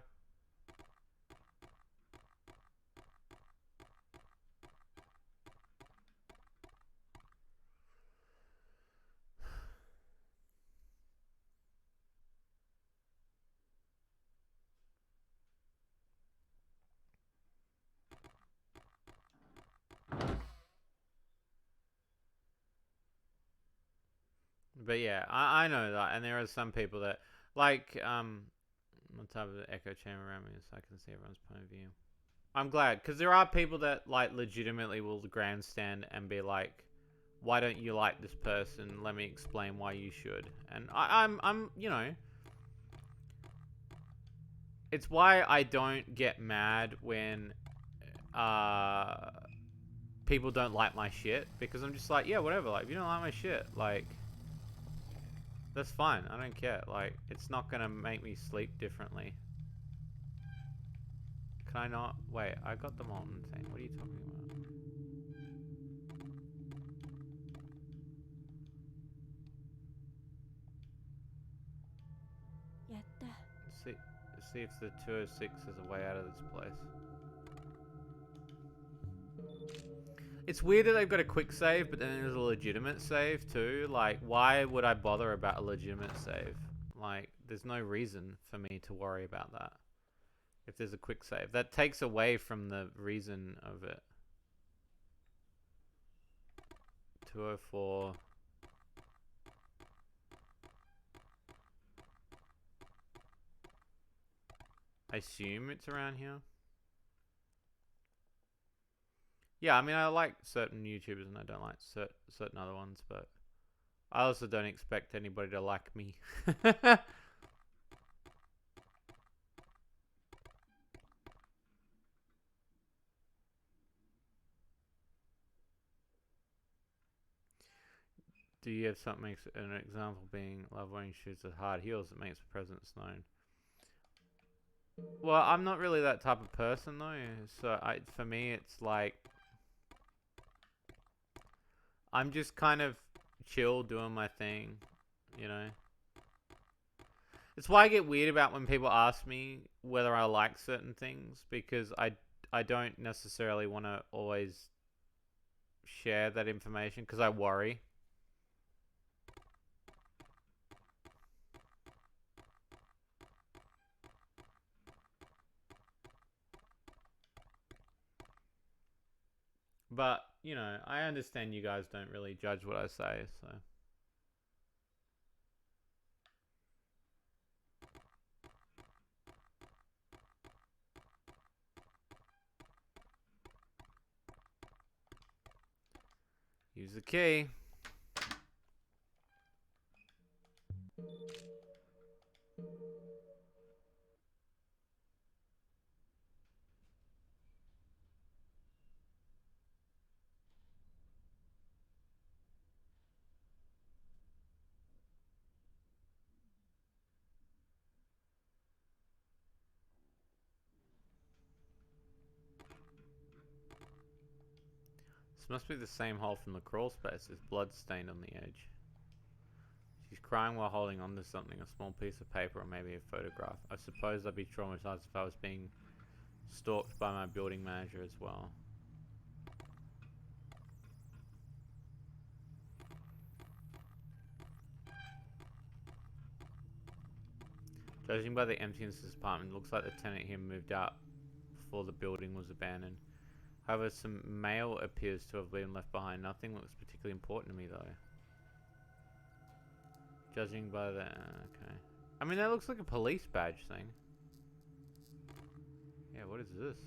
S1: But yeah, I know that, and there are some people that, like, what type of echo chamber around me so I can see everyone's point of view. I'm glad, because there are people that, like, legitimately will grandstand and be like, why don't you like this person? Let me explain why you should. And I'm, you know, it's why I don't get mad when, people don't like my shit, because I'm just like, yeah, whatever, like, if you don't like my shit, like, that's fine, I don't care, like, it's not gonna make me sleep differently. Can I not? Wait, I got the Molten thing, what are you talking about? See, see if the 206 is a way out of this place. It's weird that they've got a quick save, but then there's a legitimate save too. Like, why would I bother about a legitimate save? Like, there's no reason for me to worry about that. If there's a quick save, that takes away from the reason of it. 204. assume it's around here. Yeah, I mean, I like certain YouTubers and I don't like certain other ones, but I also don't expect anybody to like me. Do you have something, an example being love wearing shoes with hard heels that makes a presence known? Well, I'm not really that type of person though, so for me it's like I'm just kind of chill doing my thing, you know. It's why I get weird about when people ask me whether I like certain things because I don't necessarily want to always share that information because I worry. But, you know, I understand you guys don't really judge what I say, so. Use the key. This must be the same hole from the crawl space. There's blood stained on the edge. She's crying while holding onto something, a small piece of paper or maybe a photograph. I suppose I'd be traumatized if I was being stalked by my building manager as well. Judging by the emptiness of this apartment, it looks like the tenant here moved out before the building was abandoned. However, some mail appears to have been left behind. Nothing looks particularly important to me though. Judging by the... okay. I mean, that looks like a police badge thing. Yeah, what is this?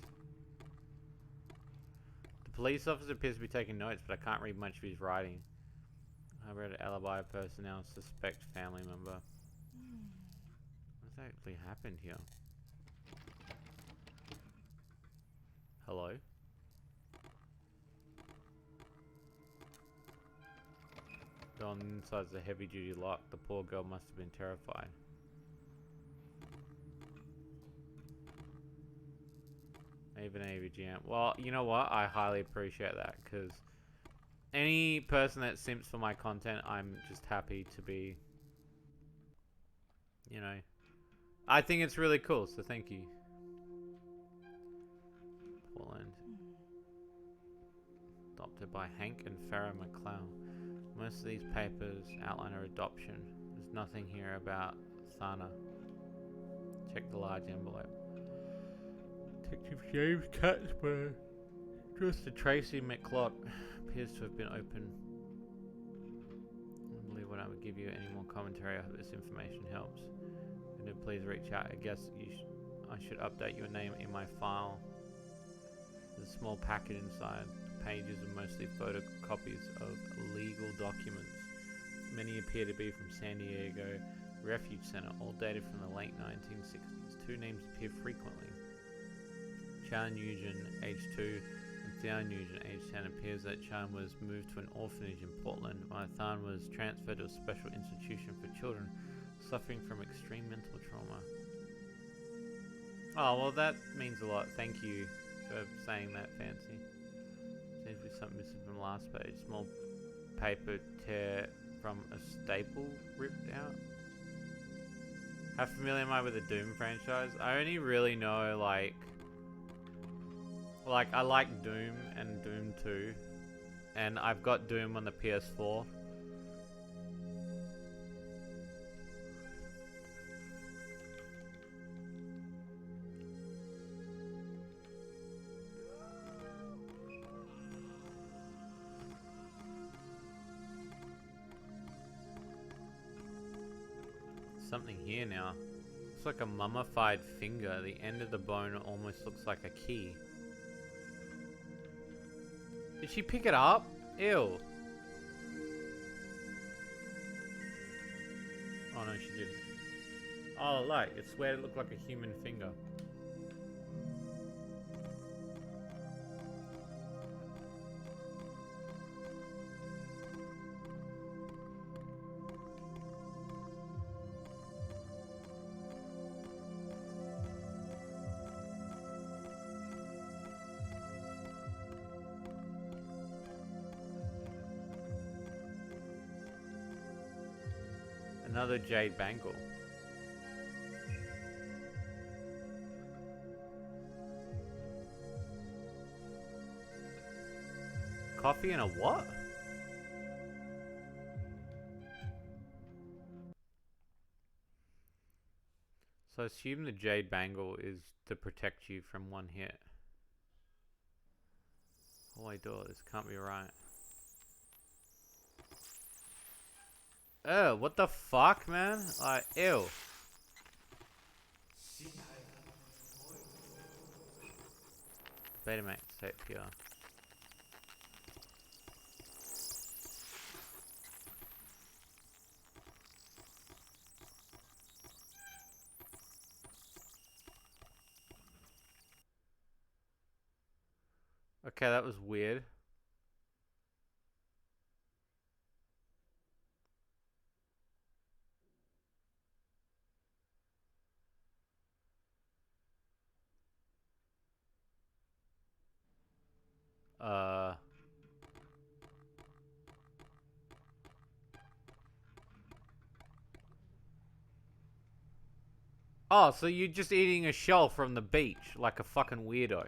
S1: The police officer appears to be taking notes, but I can't read much of his writing. I read alibi personnel, suspect family member. What exactly happened here? Hello? On the inside is a heavy duty lock. The poor girl must have been terrified. Even AVGM. Well, you know what? I highly appreciate that because any person that simps for my content, I'm just happy to be, you know. I think it's really cool, so thank you. Portland. Adopted by Hank and Farrah McCloud. Most of these papers outline her adoption. There's nothing here about Thana. Check the large envelope. Detective James Catsburg. Just to Tracy McClock. Appears to have been open. I believe when I would give you any more commentary, I hope this information helps. And then please reach out. I guess I should update your name in my file. There's a small packet inside. Pages are mostly photocopies of legal documents. Many appear to be from San Diego Refuge Center, all dated from the late 1960s. Two names appear frequently. Chan Nugent, age 2, and Thean Nugent, age 10. Appears that Chan was moved to an orphanage in Portland, while Thean was transferred to a special institution for children suffering from extreme mental trauma. Oh, well that means a lot. Thank you for saying that, Fancy. Seems to be something missing from the last page. Small paper tear from a staple ripped out. How familiar am I with the Doom franchise? I only really know like I like Doom and Doom 2, and I've got Doom on the PS4. Something here now. Looks like a mummified finger. The end of the bone almost looks like a key. Did she pick it up? Ew. Oh no, she didn't. Oh, look, it's where it looked like a human finger. Another jade bangle. Coffee and a what? So I assume the jade bangle is to protect you from one hit. Hallway door, this can't be right. Oh, what the fuck, man? Ew. Betamax tape here. Okay, that was weird. Uh. Oh, so you're just eating a shell from the beach like a fucking weirdo.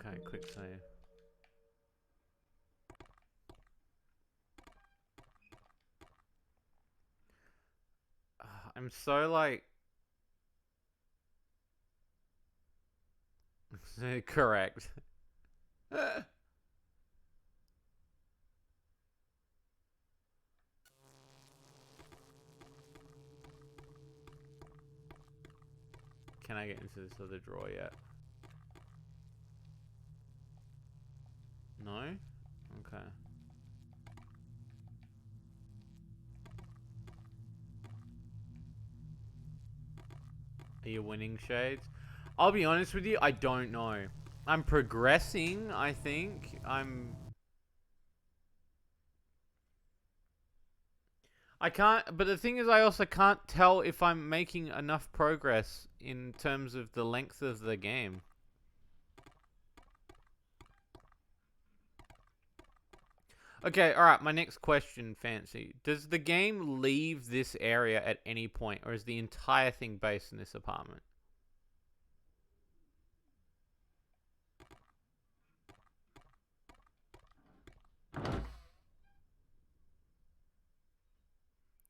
S1: Okay, quick save. I'm so like correct. Can I get into this other drawer yet? No? Okay. Are you winning, Shades? I'll be honest with you, I don't know. I'm progressing, I think. I can't, but the thing is, I also can't tell if I'm making enough progress in terms of the length of the game. Okay, alright, my next question, Fancy. Does the game leave this area at any point, or is the entire thing based in this apartment?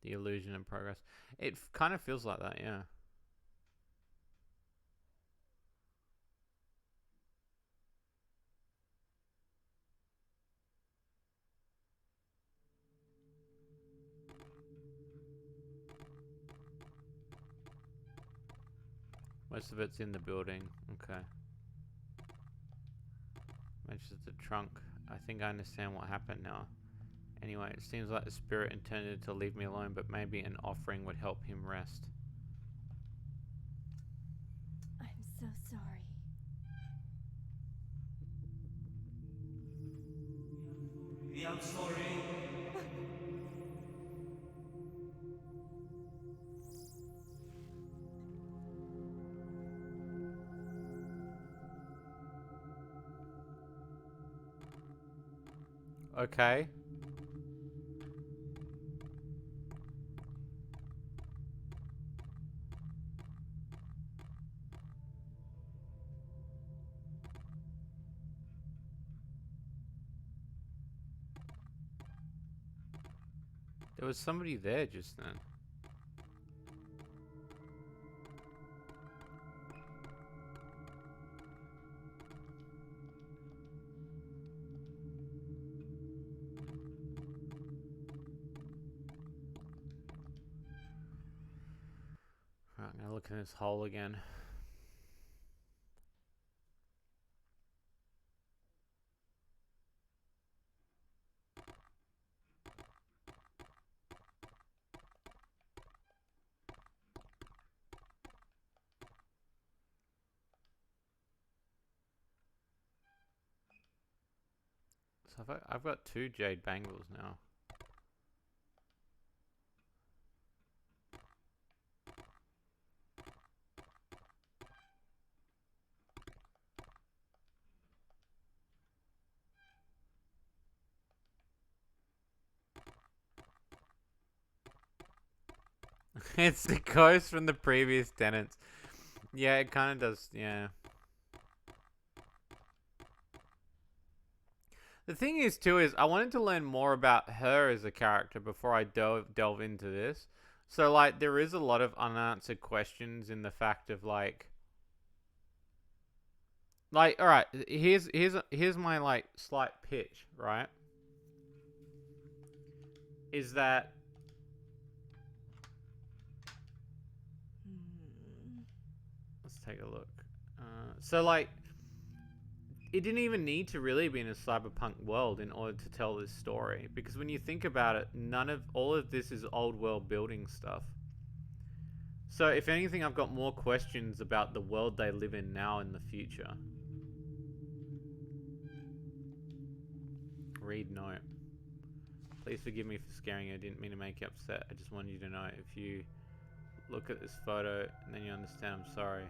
S1: The illusion of progress. It kind of feels like that, yeah. Most of it's in the building. Okay. Mentions the trunk. I think I understand what happened now. Anyway, it seems like the spirit intended to leave me alone, but maybe an offering would help him rest.
S2: I'm so sorry.
S3: I'm sorry.
S1: Okay. There was somebody there just then. I'm gonna look in this hole again. So I've got 2 jade bangles now. It's the ghost from the previous tenants. Yeah, it kind of does. Yeah. The thing is, too, is I wanted to learn more about her as a character before I delve into this. So, like, there is a lot of unanswered questions in the fact of all right, here's my like slight pitch, right? Is that let's take a look. So, like, it didn't even need to really be in a cyberpunk world in order to tell this story, because when you think about it, all of this is old world building stuff. So if anything, I've got more questions about the world they live in now in the future. Read note. Please forgive me for scaring you. I didn't mean to make you upset. I just wanted you to know, if you look at this photo and then you understand, I'm sorry.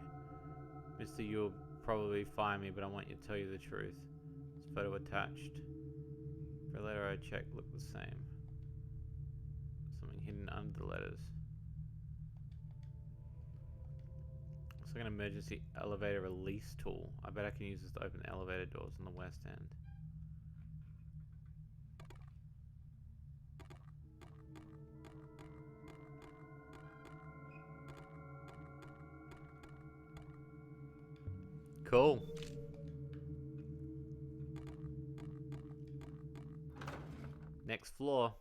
S1: Mister, you'll probably fire me, but I want you to tell you the truth. This photo attached. For a letter I checked looked the same. Something hidden under the letters. Looks like an emergency elevator release tool. I bet I can use this to open the elevator doors on the west end. Cool. Next floor.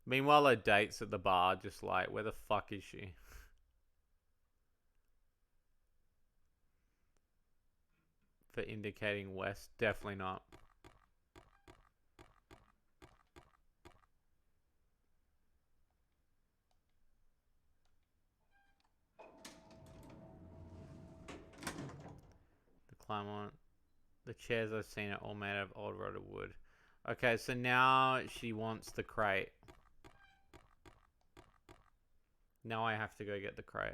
S1: Meanwhile, her date's at the bar, just like, where the fuck is she? For indicating west, definitely not. The climb on. The chairs I've seen are all made out of old rotted wood. Okay, so now she wants the crate. Now I have to go get the crate.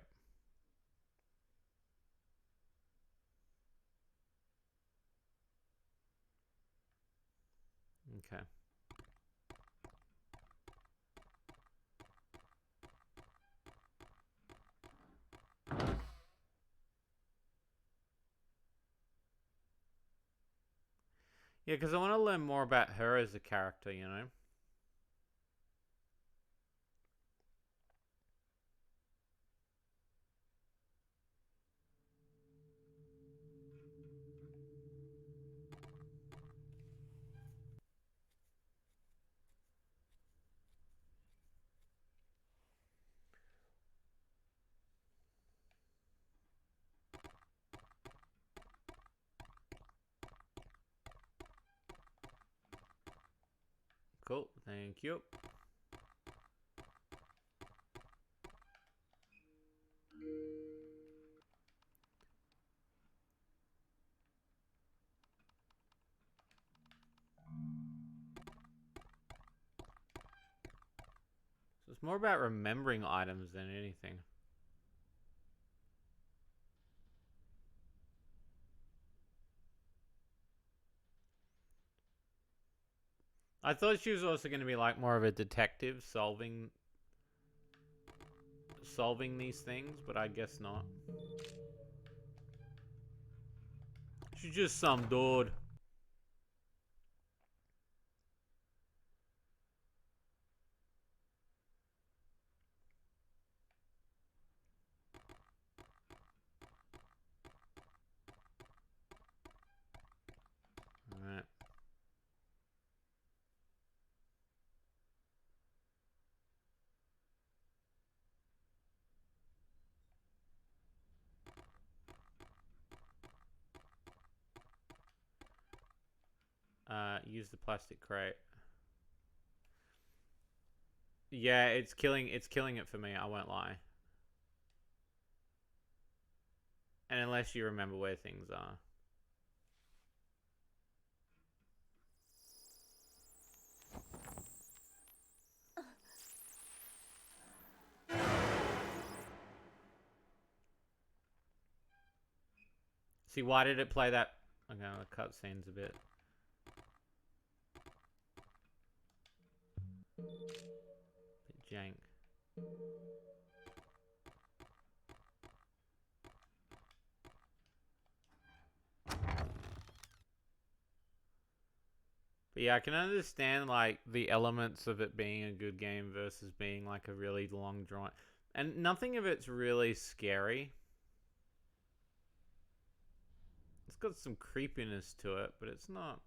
S1: Okay. Yeah, because I want to learn more about her as a character, you know? Cool, thank you. So it's more about remembering items than anything. I thought she was also going to be like more of a detective solving these things, but I guess not. She's just some dude. Use the plastic crate. Yeah, it's killing it for me, I won't lie. And unless you remember where things are. See, why did it play that? Okay, the cutscene's a bit jank. But yeah, I can understand like the elements of it being a good game versus being like a really long drawn, and nothing of it's really scary. It's got some creepiness to it, but it's not.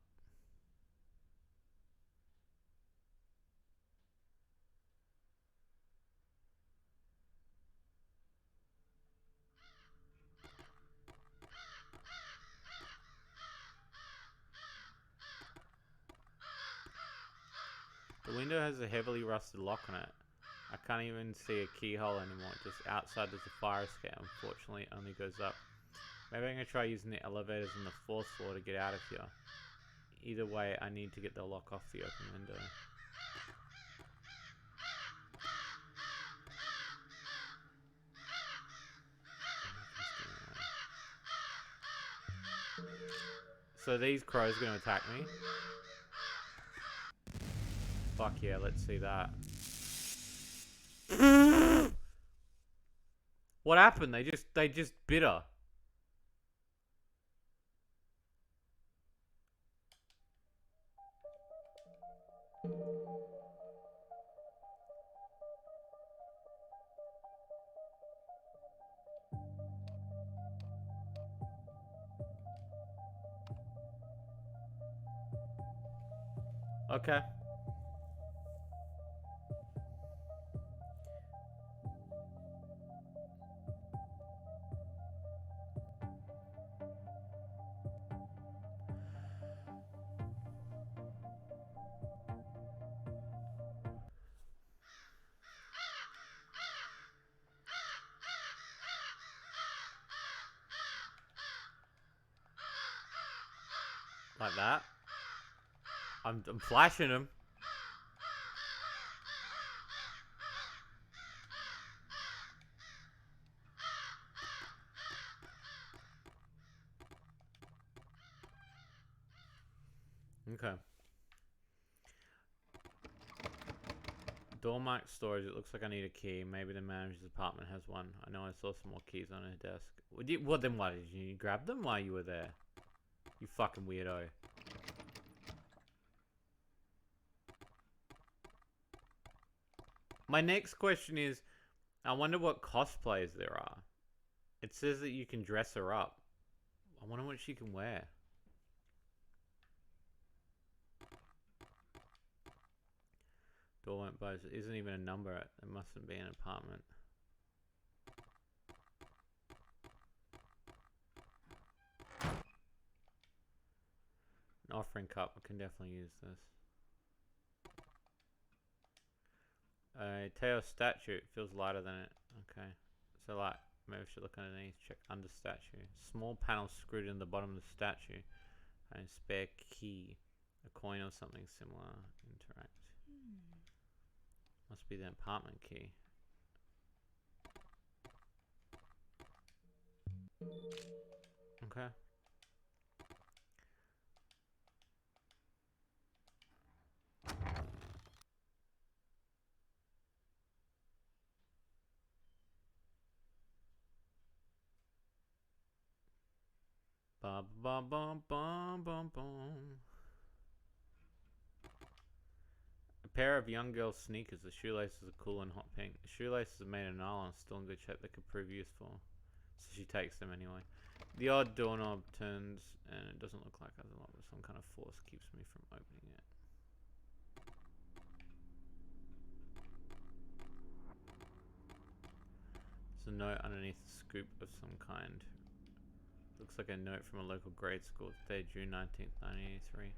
S1: The window has a heavily rusted lock on it. I can't even see a keyhole anymore. Just outside there's a fire escape. Unfortunately, it only goes up. Maybe I'm going to try using the elevators on the 4th floor to get out of here. Either way, I need to get the lock off the open window. So these crows are going to attack me. Fuck yeah, let's see that. What happened? They just bit her. Okay. Like that. I'm flashing him. Okay. Door marked storage. It looks like I need a key. Maybe the manager's apartment has one. I know I saw some more keys on her desk. What then? Why did you grab them while you were there? You fucking weirdo. My next question is, I wonder what cosplays there are. It says that you can dress her up. I wonder what she can wear. Door won't budge. There isn't even a number. It mustn't be an apartment. An offering cup. I can definitely use this. A Teo statue. It feels lighter than it. Okay. So like, maybe I should look underneath. Check under statue. Small panel screwed in the bottom of the statue. And spare key. A coin or something similar. Interact. Must be the apartment key. Okay. Ba ba bum bum bum bum. A pair of young girl's sneakers. The shoelaces are cool and hot pink. The shoelaces are made of nylon, still in good shape. They could prove useful. So she takes them anyway. The odd doorknob turns, and it doesn't look like it has a lot, but some kind of force keeps me from opening it. There's a note underneath the scoop of some kind. Looks like a note from a local grade school. Today, June 19th, 1983.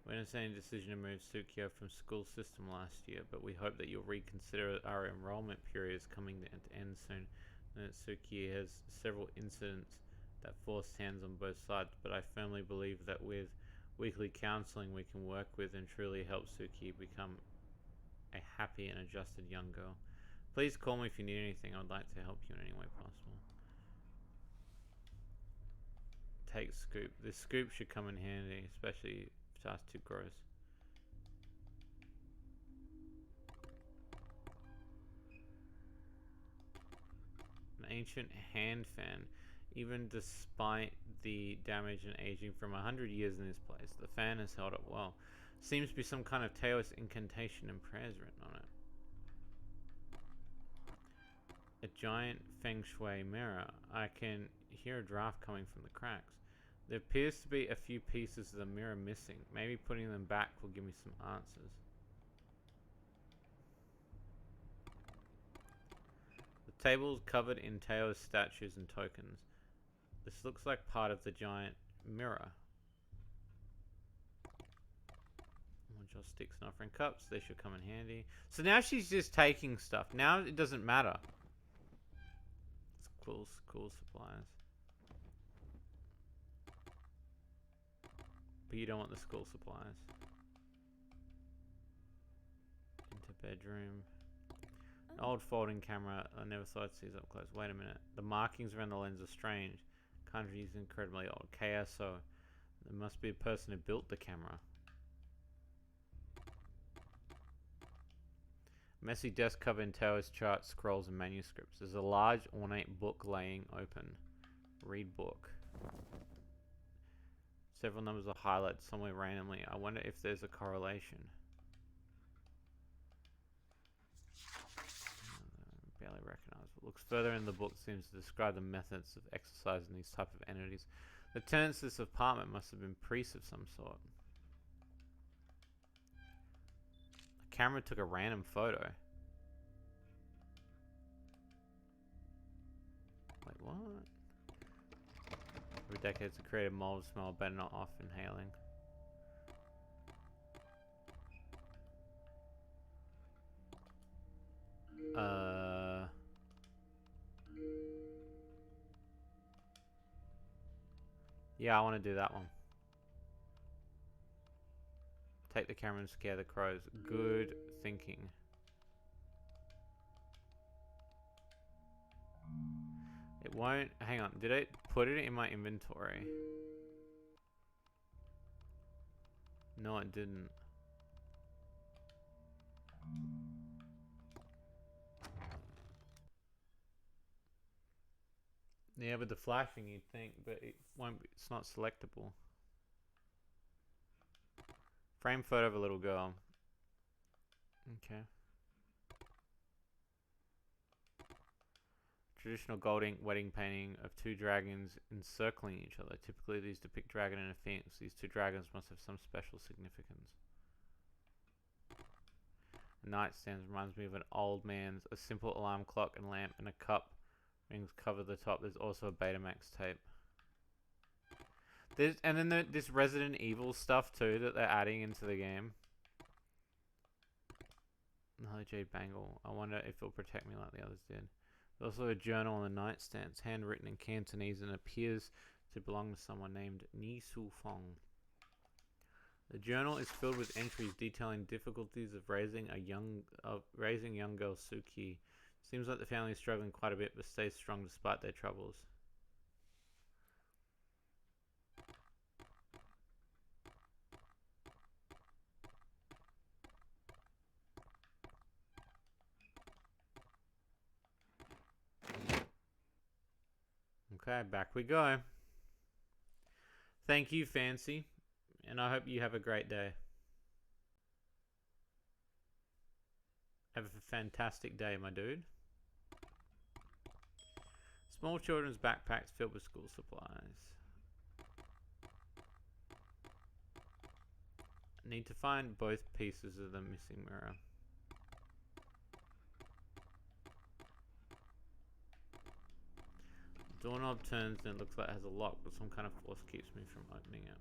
S1: We understand your decision to move Tsukio from school system last year, but we hope that you'll reconsider our enrollment period is coming to end soon. And that Tsukio has several incidents that forced hands on both sides, but I firmly believe that with weekly counseling we can work with and truly help Tsukio become a happy and adjusted young girl. Please call me if you need anything. I'd like to help you in any way possible. Take scoop. This scoop should come in handy, especially if that's too gross. An ancient hand fan. Even despite the damage and aging from 100 years in this place, the fan has held up well. Seems to be some kind of Taoist incantation and prayers written on it. A giant feng shui mirror. I can hear a draft coming from the cracks. There appears to be a few pieces of the mirror missing. Maybe putting them back will give me some answers. The table is covered in Taoist statues and tokens. This looks like part of the giant mirror. More joysticks and offering cups. They should come in handy. So now she's just taking stuff. Now it doesn't matter. It's cool supplies. But you don't want the school supplies. Into bedroom. An old folding camera. I never thought I'd see it up close. Wait a minute. The markings around the lens are strange. Country is incredibly old. KSO. There must be a person who built the camera. Messy desk cover in Taoist charts, scrolls, and manuscripts. There's a large ornate book laying open. Read book. Several numbers are highlighted somewhere randomly. I wonder if there's a correlation. Barely recognizable. Looks further in the book, seems to describe the methods of exercising these type of entities. The tenants of this apartment must have been priests of some sort. The camera took a random photo. Wait, what? For decades, the creative mold smell better not off inhaling. Yeah, I want to do that one. Take the camera and scare the crows. Good thinking. It won't... Hang on. Did it put it in my inventory? No, it didn't. Yeah, but the flashing you'd think, but it won't be, it's not selectable. Frame photo of a little girl. Okay. Traditional gold ink wedding painting of two dragons encircling each other. Typically these depict dragon and a phoenix. These two dragons must have some special significance. A nightstand reminds me of an old man's. A simple alarm clock and lamp and a cup. Rings cover the top. There's also a Betamax tape. And then this Resident Evil stuff too that they're adding into the game. Another jade bangle. I wonder if it'll protect me like the others did. There's also a journal on the nightstand. It's handwritten in Cantonese and appears to belong to someone named Ni Su Fong. The journal is filled with entries detailing difficulties of raising young girl Suki. Seems like the family is struggling quite a bit, but stays strong despite their troubles. Okay, back we go. Thank you, Fancy, and I hope you have a great day. Have a fantastic day, my dude. Small children's backpacks filled with school supplies. Need to find both pieces of the missing mirror. Doorknob turns and it looks like it has a lock, but some kind of force keeps me from opening it.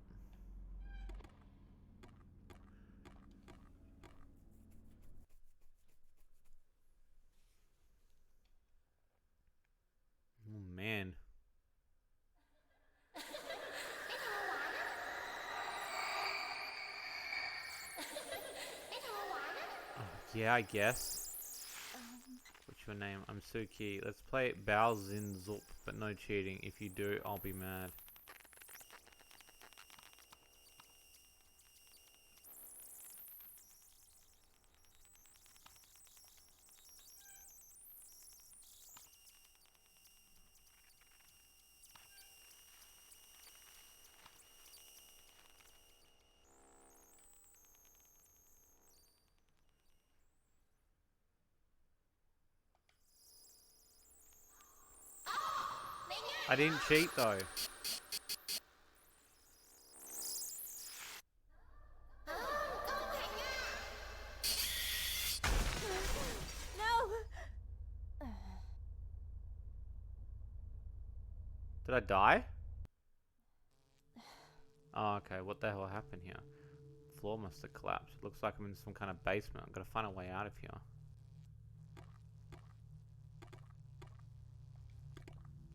S1: Yeah, I guess. What's your name? I'm Suki. Let's play Bao Zin Zup, but no cheating. If you do, I'll be mad. I didn't cheat though.
S2: No!
S1: Did I die? Oh, okay. What the hell happened here? Floor must have collapsed. Looks like I'm in some kind of basement. I'm gonna find a way out of here.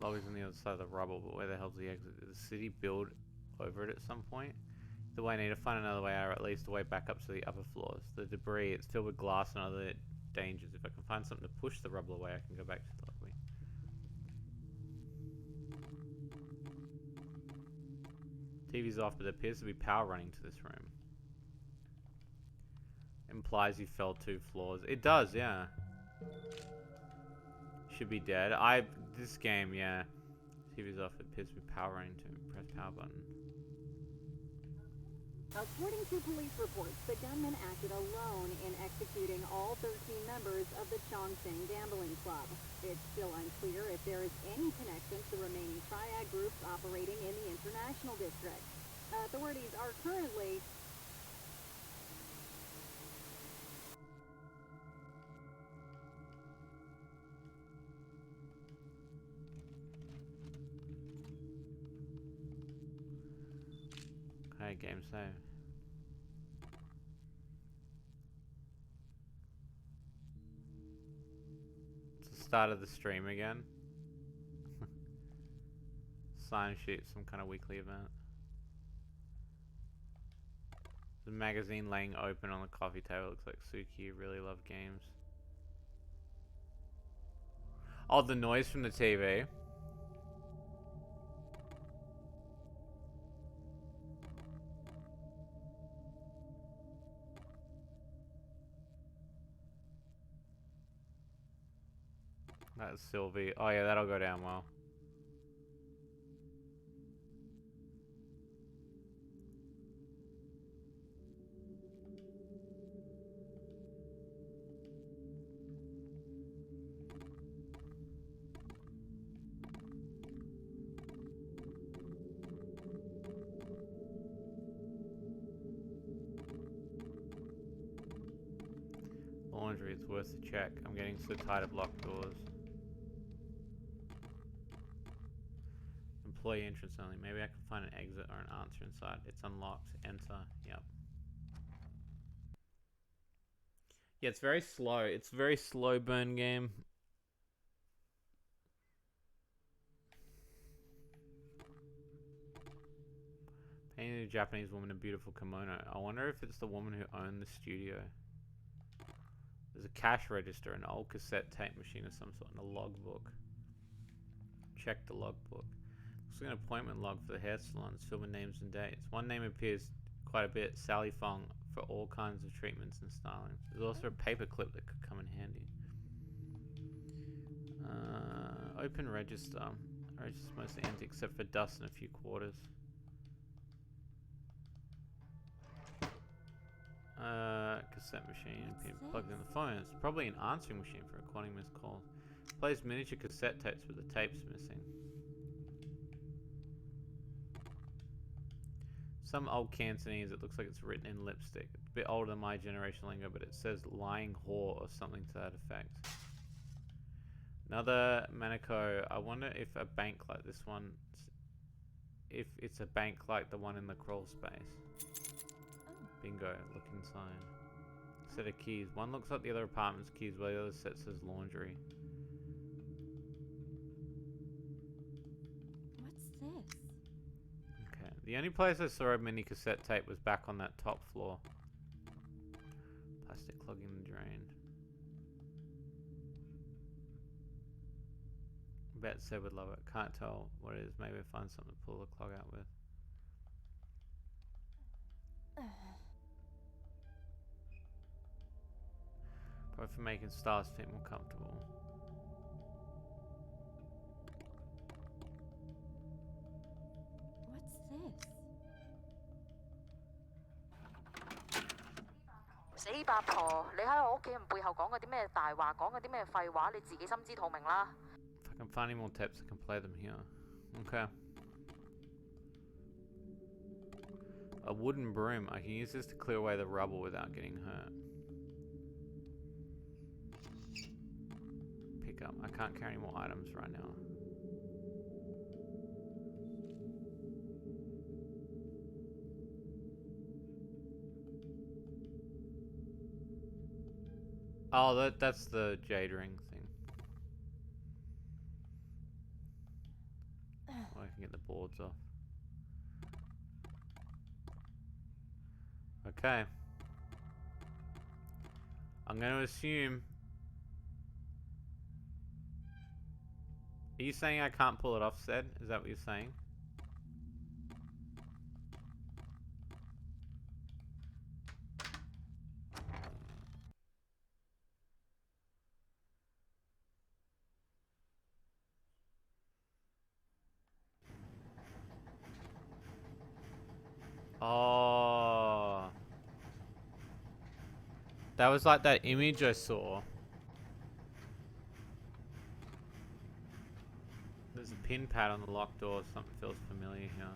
S1: Lobby's on the other side of the rubble, but where the hell's the exit? Did the city build over it at some point? The way I need to find another way out, or at least a way back up to the upper floors. The debris, it's filled with glass and other dangers. If I can find something to push the rubble away, I can go back to the lobby. TV's off, but there appears to be power running to this room. Implies you fell 2 floors. It does, yeah. Should be dead. This game, yeah. TV's off, it appears to be power running to press power button.
S4: According to police reports, the gunman acted alone in executing all 13 members of the Chongqing Gambling Club. It's still unclear if there is any connection to the remaining triad groups operating in the International District. Authorities are currently...
S1: Okay, game save. It's the start of the stream again. Sign sheet, some kind of weekly event. The magazine laying open on the coffee table. Looks like Suki really loved games. Oh, the noise from the TV. That's Sylvie. Oh yeah, that'll go down well. Laundry, it's worth a check. I'm getting so tired of locked doors. Employee entrance only. Maybe I can find an exit or an answer inside. It's unlocked. Enter. Yep. Yeah, it's very slow. It's a very slow burn game. Painted a Japanese woman in a beautiful kimono. I wonder if it's the woman who owned the studio. There's a cash register, an old cassette tape machine of some sort, and a logbook. Check the logbook. Looks like an appointment log for the hair salon. It's filled with names and dates. One name appears quite a bit. Sally Fong, for all kinds of treatments and styling. There's also a paper clip that could come in handy. Open register. Register's mostly empty except for dust and a few quarters. Cassette machine. Plugged in the phone. It's probably an answering machine for recording missed calls. Plays miniature cassette tapes, but the tape's missing. Some old Cantonese. It looks like it's written in lipstick. It's a bit older than my generation lingo, but it says lying whore or something to that effect. Another Manako. I wonder if a bank like this one, if it's a bank like the one in the crawl space. Bingo, look inside. Set of keys. One looks like the other apartment's keys, while the other set says laundry.
S2: What's this?
S1: Okay. The only place I saw a mini cassette tape was back on that top floor. Plastic clogging the drain. Bet Seb would love it. Can't tell what it is. Maybe find something to pull the clog out with. Probably for making Star's feet more comfortable.
S2: What's this?
S5: 死八婆！你喺我屋企人背後講嗰啲咩大話，講嗰啲咩廢話，你自己心知肚明啦。
S1: If I can find any more tips, I can play them here. Okay. A wooden broom. I can use this to clear away the rubble without getting hurt. Pick up. I can't carry any more items right now. Oh, that's the jade ring thing. Oh, I can get the boards off. Okay. I'm going to assume... Are you saying I can't pull it off, Sed? Is that what you're saying? Oh. That was like that image I saw. There's a pin pad on the locked door. Something feels familiar here.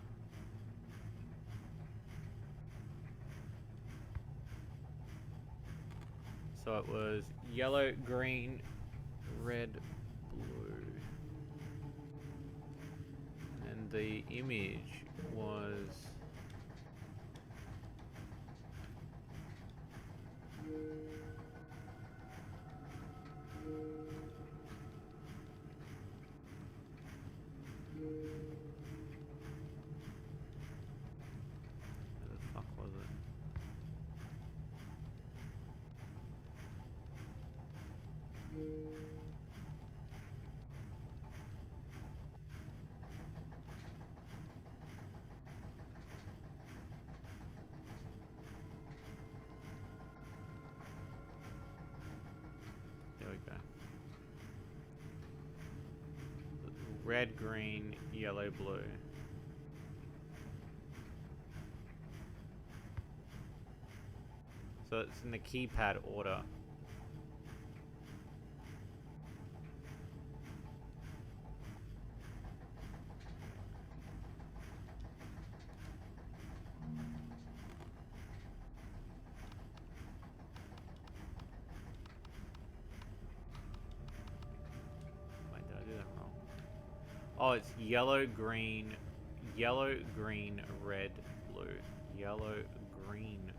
S1: So it was yellow, green, red, blue. And the image was... Where the fuck was it? There we go. Red, green, yellow, blue. So it's in the keypad order. Wait, did I do that wrong? Oh, it's yellow, green, red, blue. Yellow, green, red, blue. Yellow, green.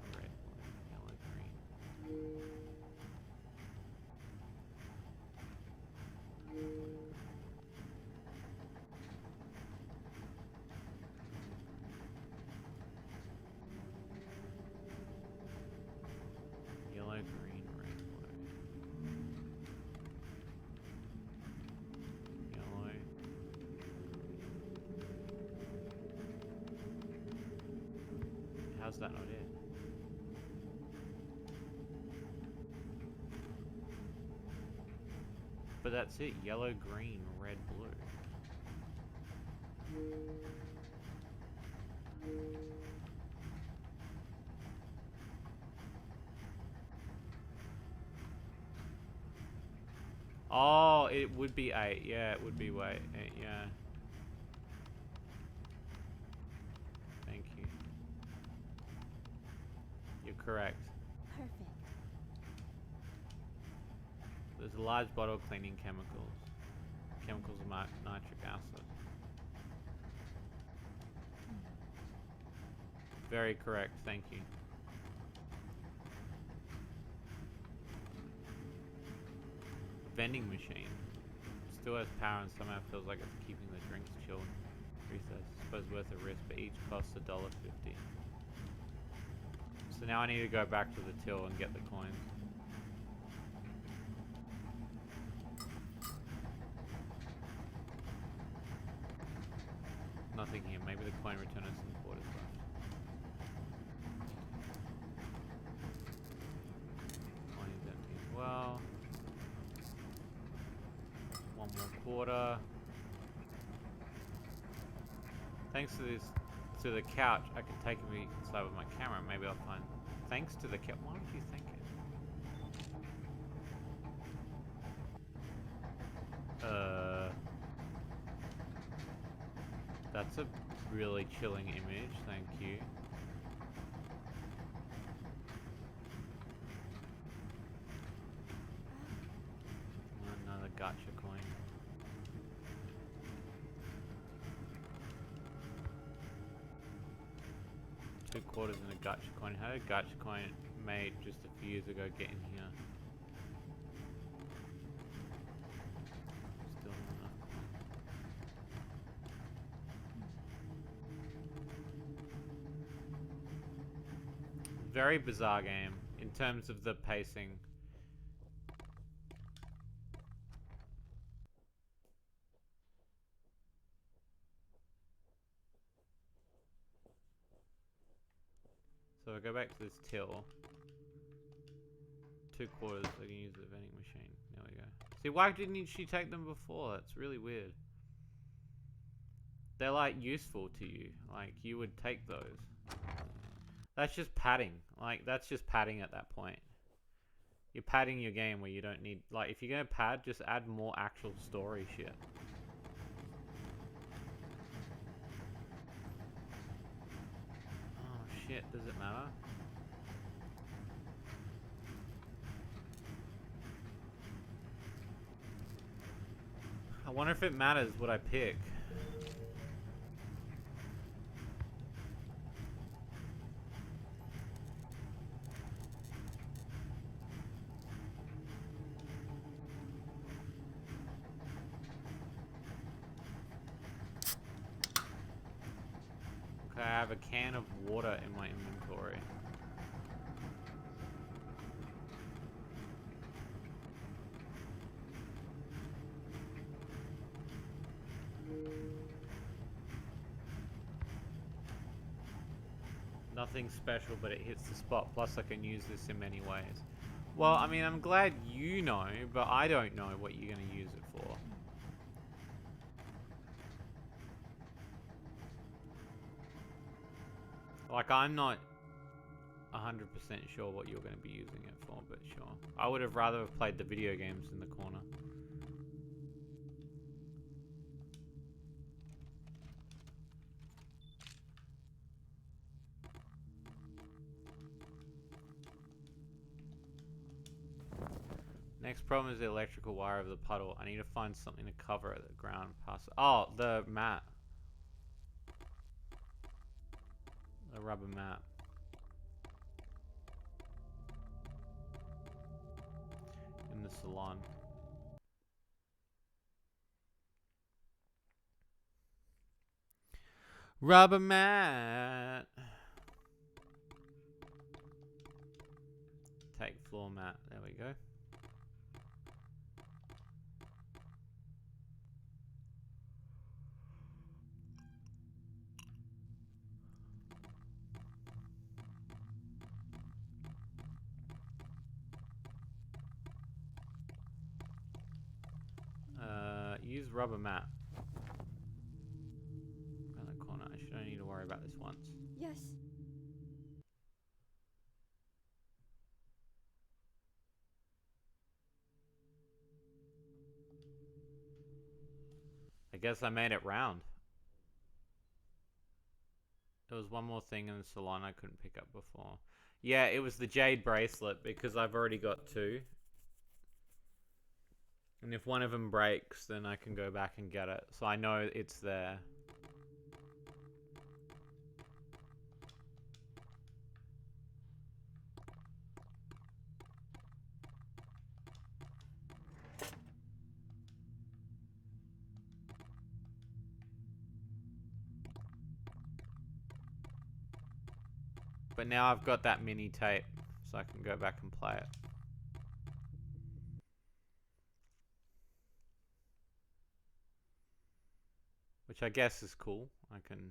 S1: Yellow, green, red, blue. Yellow. How's that not it? But that's it. Yellow, green, red, blue. Oh, it would be 8. Yeah, it would be 8. Yeah. Thank you. You're correct.
S2: Perfect.
S1: There's a large bottle of cleaning chemicals. Chemicals of nitric acid. Very correct, thank you. Vending machine. Still has power and somehow feels like it's keeping the drinks chilled. Recess. Suppose worth a risk, but each costs $1.50. So now I need to go back to the till and get the coins. Nothing here. Maybe the coin return has some quarters left. Coin is empty as well. One more quarter. Thanks to the couch, I can take a peek inside with my camera. Maybe I'll find. Thanks to the couch. Why would you think it? That's a really chilling image. Thank you. Another gotcha coin. Two quarters and a gotcha coin. How did a gotcha coin made just a few years ago get in here? Still not enough coin. Very bizarre game in terms of the pacing. So I go back to this till. 2 quarters, I can use the vending machine. There we go. See, why didn't she take them before? That's really weird. They're like useful to you. Like, you would take those. That's just padding. Like, that's just padding at that point. You're padding your game where you don't need... Like, if you're gonna pad, just add more actual story shit. Oh, shit. Does it matter? I wonder if it matters what I pick. Okay, I have a can of water in my inventory. Nothing special, but it hits the spot. Plus, I can use this in many ways. Well, I mean, I'm glad you know, but I don't know what you're going to use it for. Like, I'm not 100% sure what you're going to be using it for, but sure. I would have rather have played the video games in the corner. Next problem is the electrical wire of the puddle. I need to find something to cover the ground past. Oh, the mat. The rubber mat. In the salon. Rubber mat. Take floor mat. There we go. Use rubber mat. Around the corner. I should only need to worry about this once.
S2: Yes.
S1: I guess I made it round. There was one more thing in the salon I couldn't pick up before. Yeah, it was the jade bracelet because I've already got 2. And if one of them breaks, then I can go back and get it. So I know it's there. But now I've got that mini tape, so I can go back and play it. Which I guess is cool. I can...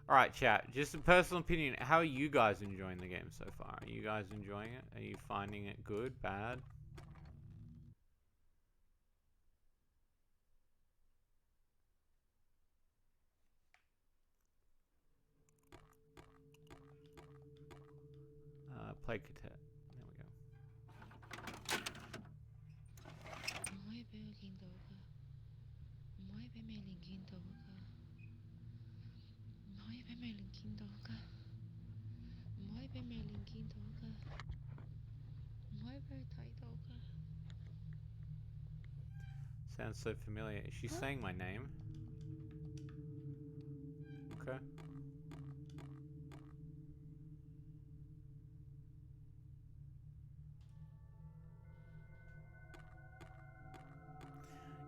S1: Alright, chat. Just a personal opinion. How are you guys enjoying the game so far? Are you guys enjoying it? Are you finding it good? Bad? Play cassette. There we go.
S6: 唔可以俾佢見到㗎，唔可以俾美蓮見到㗎，唔可以俾美蓮見到㗎，唔可以俾美蓮見到㗎，唔可以俾佢睇到㗎。
S1: Sounds so familiar. Is she saying my name? Okay.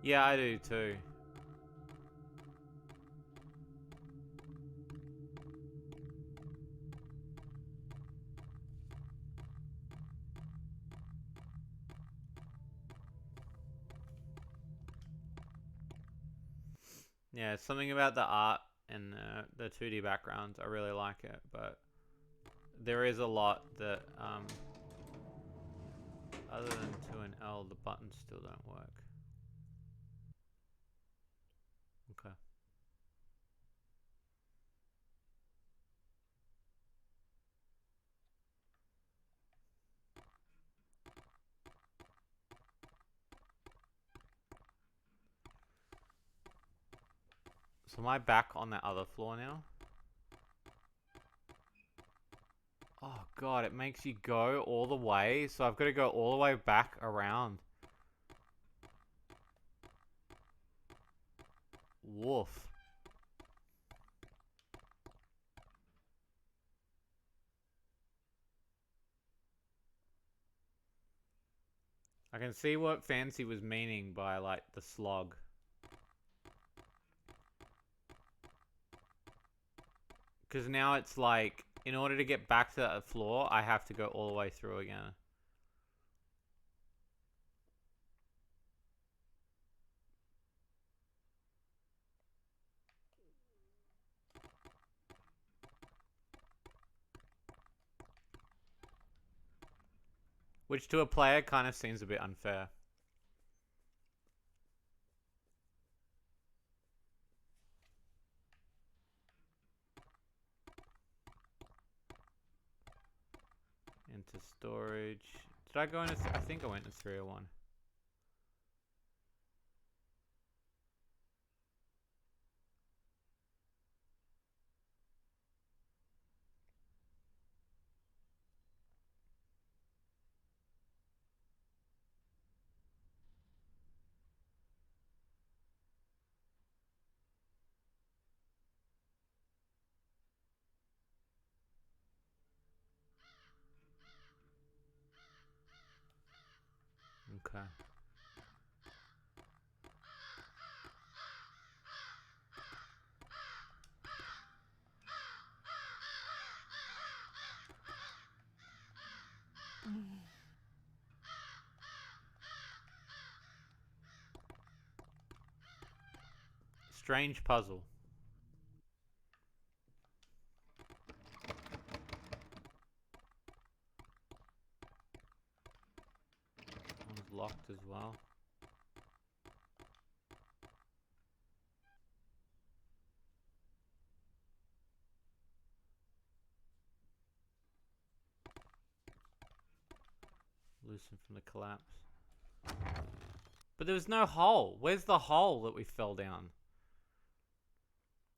S1: Yeah, I do too. Yeah, something about the art and the 2D backgrounds. I really like it, but there is a lot that, other than 2 and L, the buttons still don't work. Okay. So am I back on that other floor now? Oh god, it makes you go all the way, so I've got to go all the way back around. Woof. I can see what Fancy was meaning by, like, the slog. Because now it's like, in order to get back to that floor, I have to go all the way through again. Which to a player kind of seems a bit unfair. Into storage. Did I go into... I think I went to 301. Okay. Strange puzzle. One's locked as well. Loosened from the collapse. But there was no hole. Where's the hole that we fell down?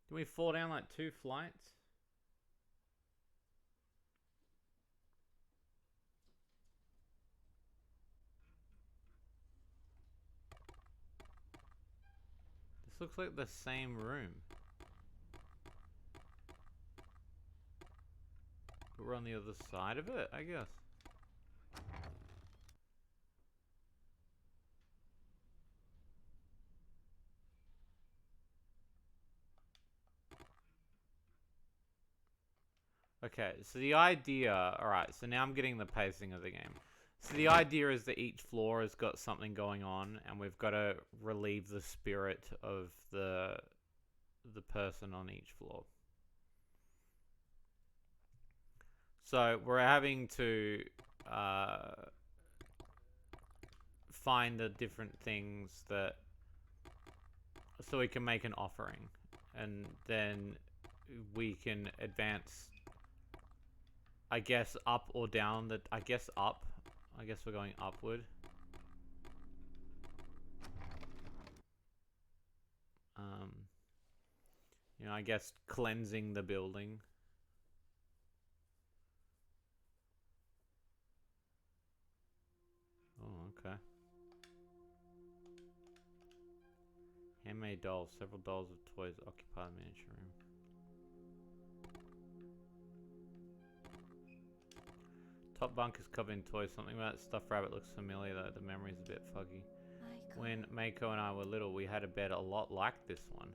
S1: Did we fall down like 2 flights? This looks like the same room. But we're on the other side of it, I guess. Okay, so the idea... Alright, so now I'm getting the pacing of the game. So the idea is that each floor has got something going on, and we've got to relieve the spirit of the person on each floor. So we're having to find the different things that... So we can make an offering. And then we can advance, I guess, up or down. I guess up. I guess we're going upward. You know, I guess cleansing the building. Oh, okay. Handmade dolls. Several dolls of toys occupy the miniature room. Top bunk is covered in toys. Something about that stuffed rabbit looks familiar though. The memory's a bit foggy. When Mako and I were little, we had a bed a lot like this one.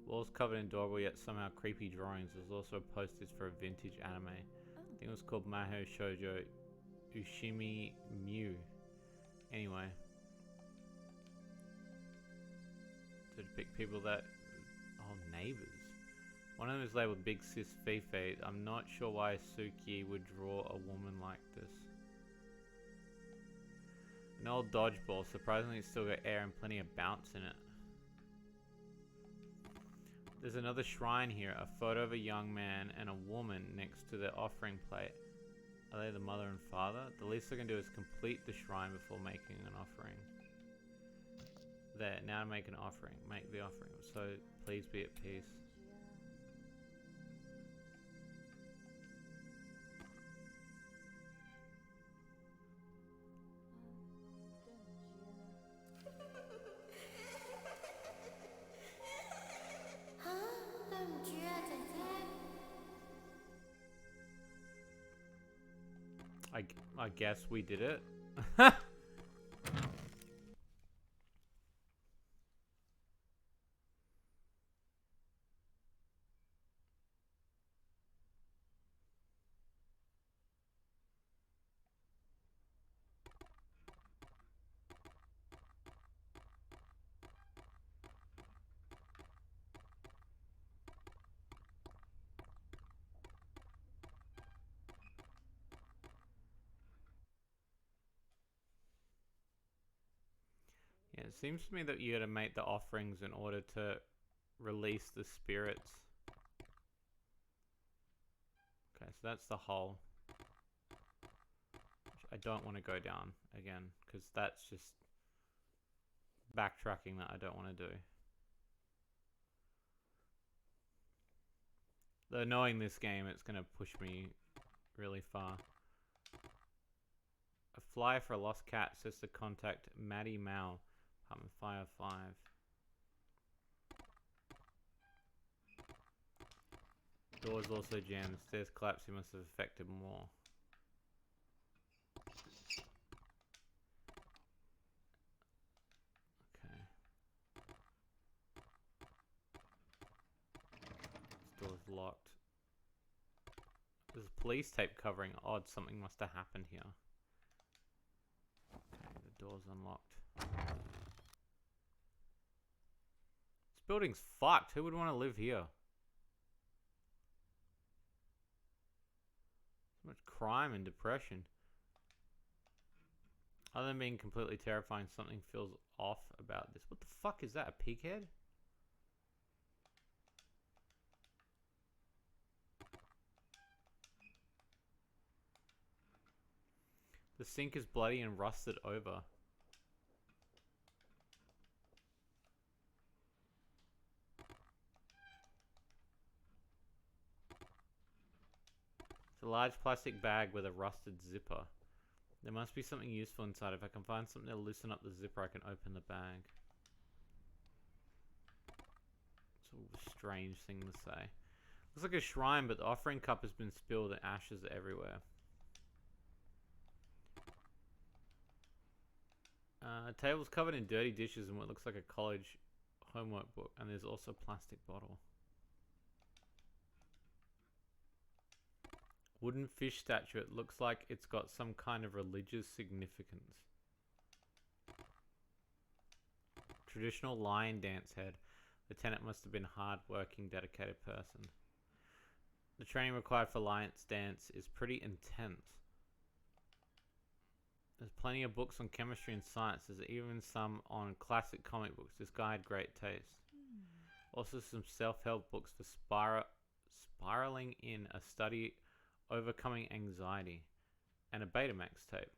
S1: Walls covered in adorable yet somehow creepy drawings. There's also posters for a vintage anime. I think it was called Mahou Shoujo Ushimi Mew. Anyway. To depict people that... Oh, neighbors. One of them is labeled Big Sis Fife. I'm not sure why Suki would draw a woman like this. An old dodgeball. Surprisingly, it's still got air and plenty of bounce in it. There's another shrine here. A photo of a young man and a woman next to their offering plate. Are they the mother and father? The least I can do is complete the shrine before making an offering. There, now to make an offering. Make the offering. So, please be at peace. I guess we did it. Yeah, it seems to me that you gotta make the offerings in order to release the spirits. Okay, so that's the hole. Which I don't want to go down again, because that's just backtracking that I don't want to do. Though knowing this game, it's gonna push me really far. A flyer for a lost cat says to contact Maddie Mao. Apartment Fire 5. Doors also jammed. Stairs collapsing must have affected more. Okay. This door's locked. There's police tape covering. Odd, something must have happened here. Okay, the door's unlocked. This building's fucked. Who would want to live here? So much crime and depression. Other than being completely terrifying, something feels off about this. What the fuck is that? A pig head? The sink is bloody and rusted over. It's a large plastic bag with a rusted zipper. There must be something useful inside. If I can find something to loosen up the zipper, I can open the bag. It's a strange thing to say. Looks like a shrine, but the offering cup has been spilled and ashes are everywhere. Tables covered in dirty dishes and what looks like a college homework book, and there's also a plastic bottle. Wooden fish statue. It looks like it's got some kind of religious significance. Traditional lion dance head. The tenant must have been a hard-working, dedicated person. The training required for lion dance is pretty intense. There's plenty of books on chemistry and science. There's even some on classic comic books. This guy had great taste. Also some self-help books for spiraling in a study overcoming anxiety. And a Betamax tape.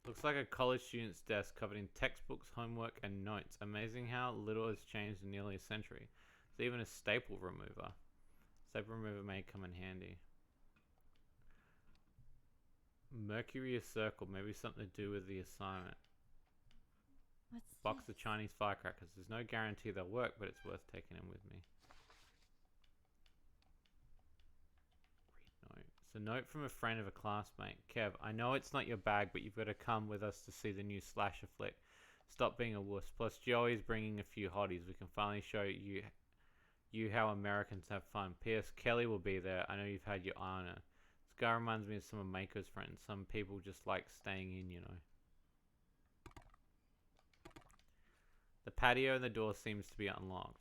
S1: Looks like a college student's desk covered in textbooks, homework, and notes. Amazing how little has changed in nearly a century. There's even a staple remover. Staple remover may come in handy. Mercury is circled. Maybe something to do with the assignment.
S2: What's
S1: Box
S2: this?
S1: of Chinese firecrackers. There's no guarantee they'll work, but it's worth taking them with me. Read note. It's a note from a friend of a classmate. Kev, I know it's not your bag, but you've got to come with us to see the new slasher flick. Stop being a wuss. Plus, Joey's bringing a few hotties. We can finally show you how Americans have fun. P.S. Kelly will be there. I know you've had your eye on her. This guy reminds me of some of Mako's friends. Some people just like staying in, you know. The patio and the door seems to be unlocked.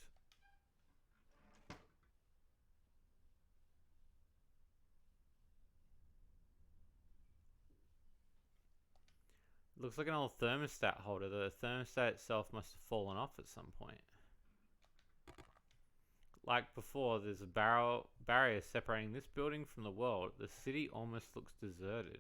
S1: Looks like an old thermostat holder. The thermostat itself must have fallen off at some point. Like before, there's a barrier separating this building from the world. The city almost looks deserted.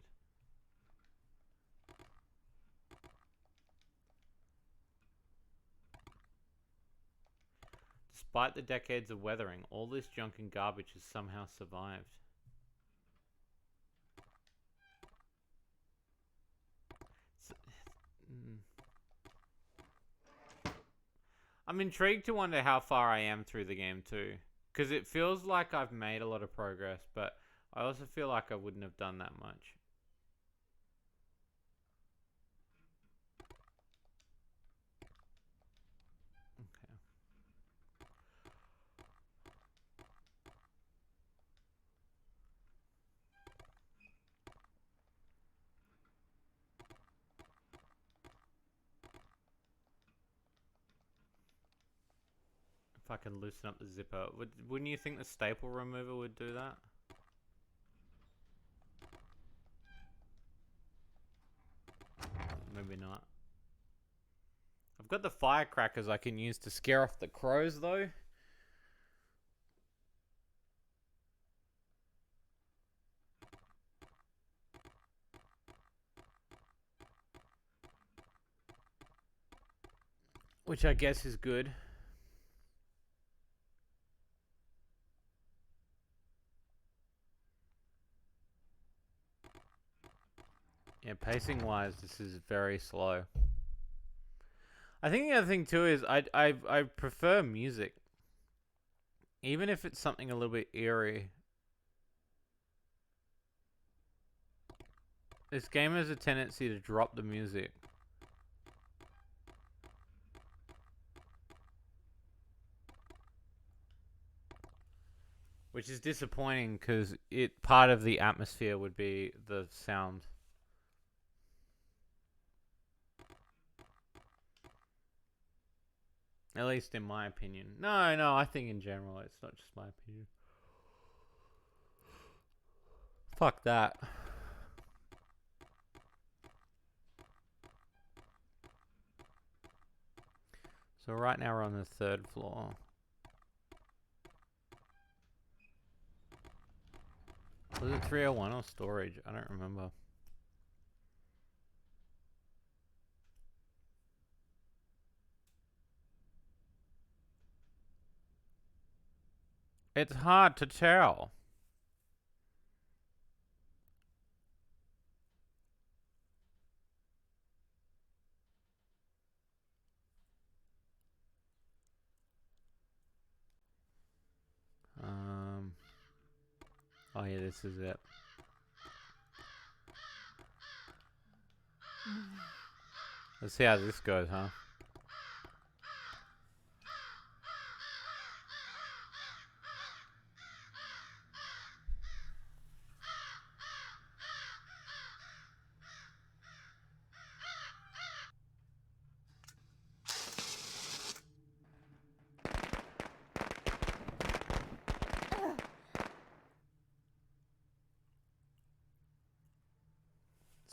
S1: Despite the decades of weathering, all this junk and garbage has somehow survived. I'm intrigued to wonder how far I am through the game too. Because it feels like I've made a lot of progress, but I also feel like I wouldn't have done that much. Okay. If I can loosen up the zipper. Wouldn't you think the staple remover would do that? Maybe not. I've got the firecrackers I can use to scare off the crows though. Which I guess is good. Yeah, pacing wise, this is very slow. I think the other thing too is I prefer music, even if it's something a little bit eerie. This game has a tendency to drop the music. Which is disappointing because part of the atmosphere would be the sound. At least in my opinion. No, I think in general, it's not just my opinion. Fuck that. So right now we're on the 3rd floor. Was it 301 or storage? I don't remember. It's hard to tell. Oh yeah, this is it. Let's see how this goes, huh?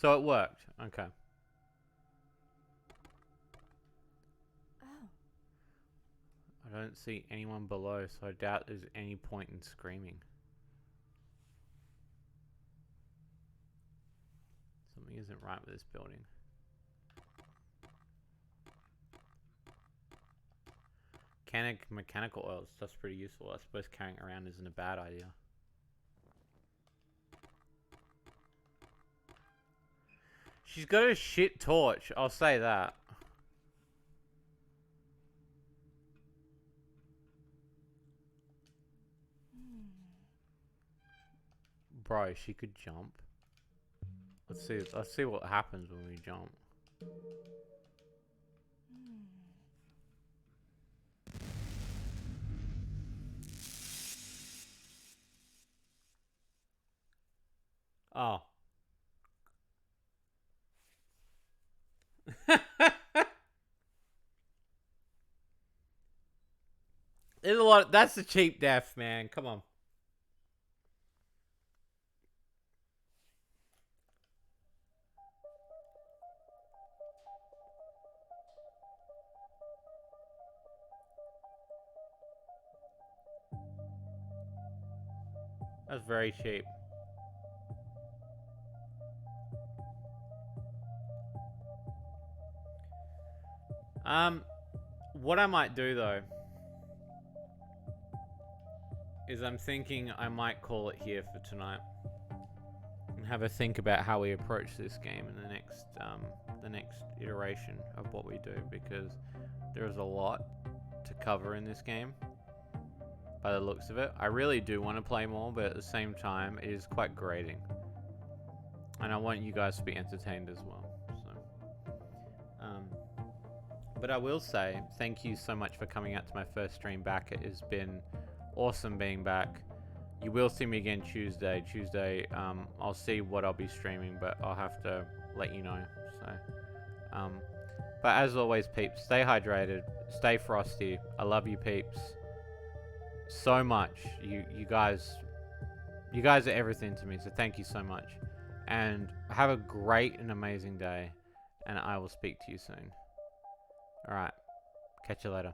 S1: So it worked. Okay.
S2: Oh.
S1: I don't see anyone below, so I doubt there's any point in screaming. Something isn't right with this building. Mechanical oil stuff's pretty useful. I suppose carrying around isn't a bad idea. She's got a shit torch, I'll say that. Bro, she could jump. Let's see what happens when we jump. Oh. There's a lot. That's a cheap death, man. Come on. That's very cheap. What I might do though is I'm thinking I might call it here for tonight and have a think about how we approach this game in the next iteration of what we do, because there is a lot to cover in this game by the looks of it. I really do want to play more, but at the same time it is quite grating, and I want you guys to be entertained as well. But I will say thank you so much for coming out to my first stream back. It has been awesome being back. You will see me again Tuesday. I'll see what I'll be streaming, but I'll have to let you know. So, but as always, peeps, stay hydrated, stay frosty. I love you, peeps, so much. You guys are everything to me. So thank you so much, and have a great and amazing day. And I will speak to you soon. All right, catch you later.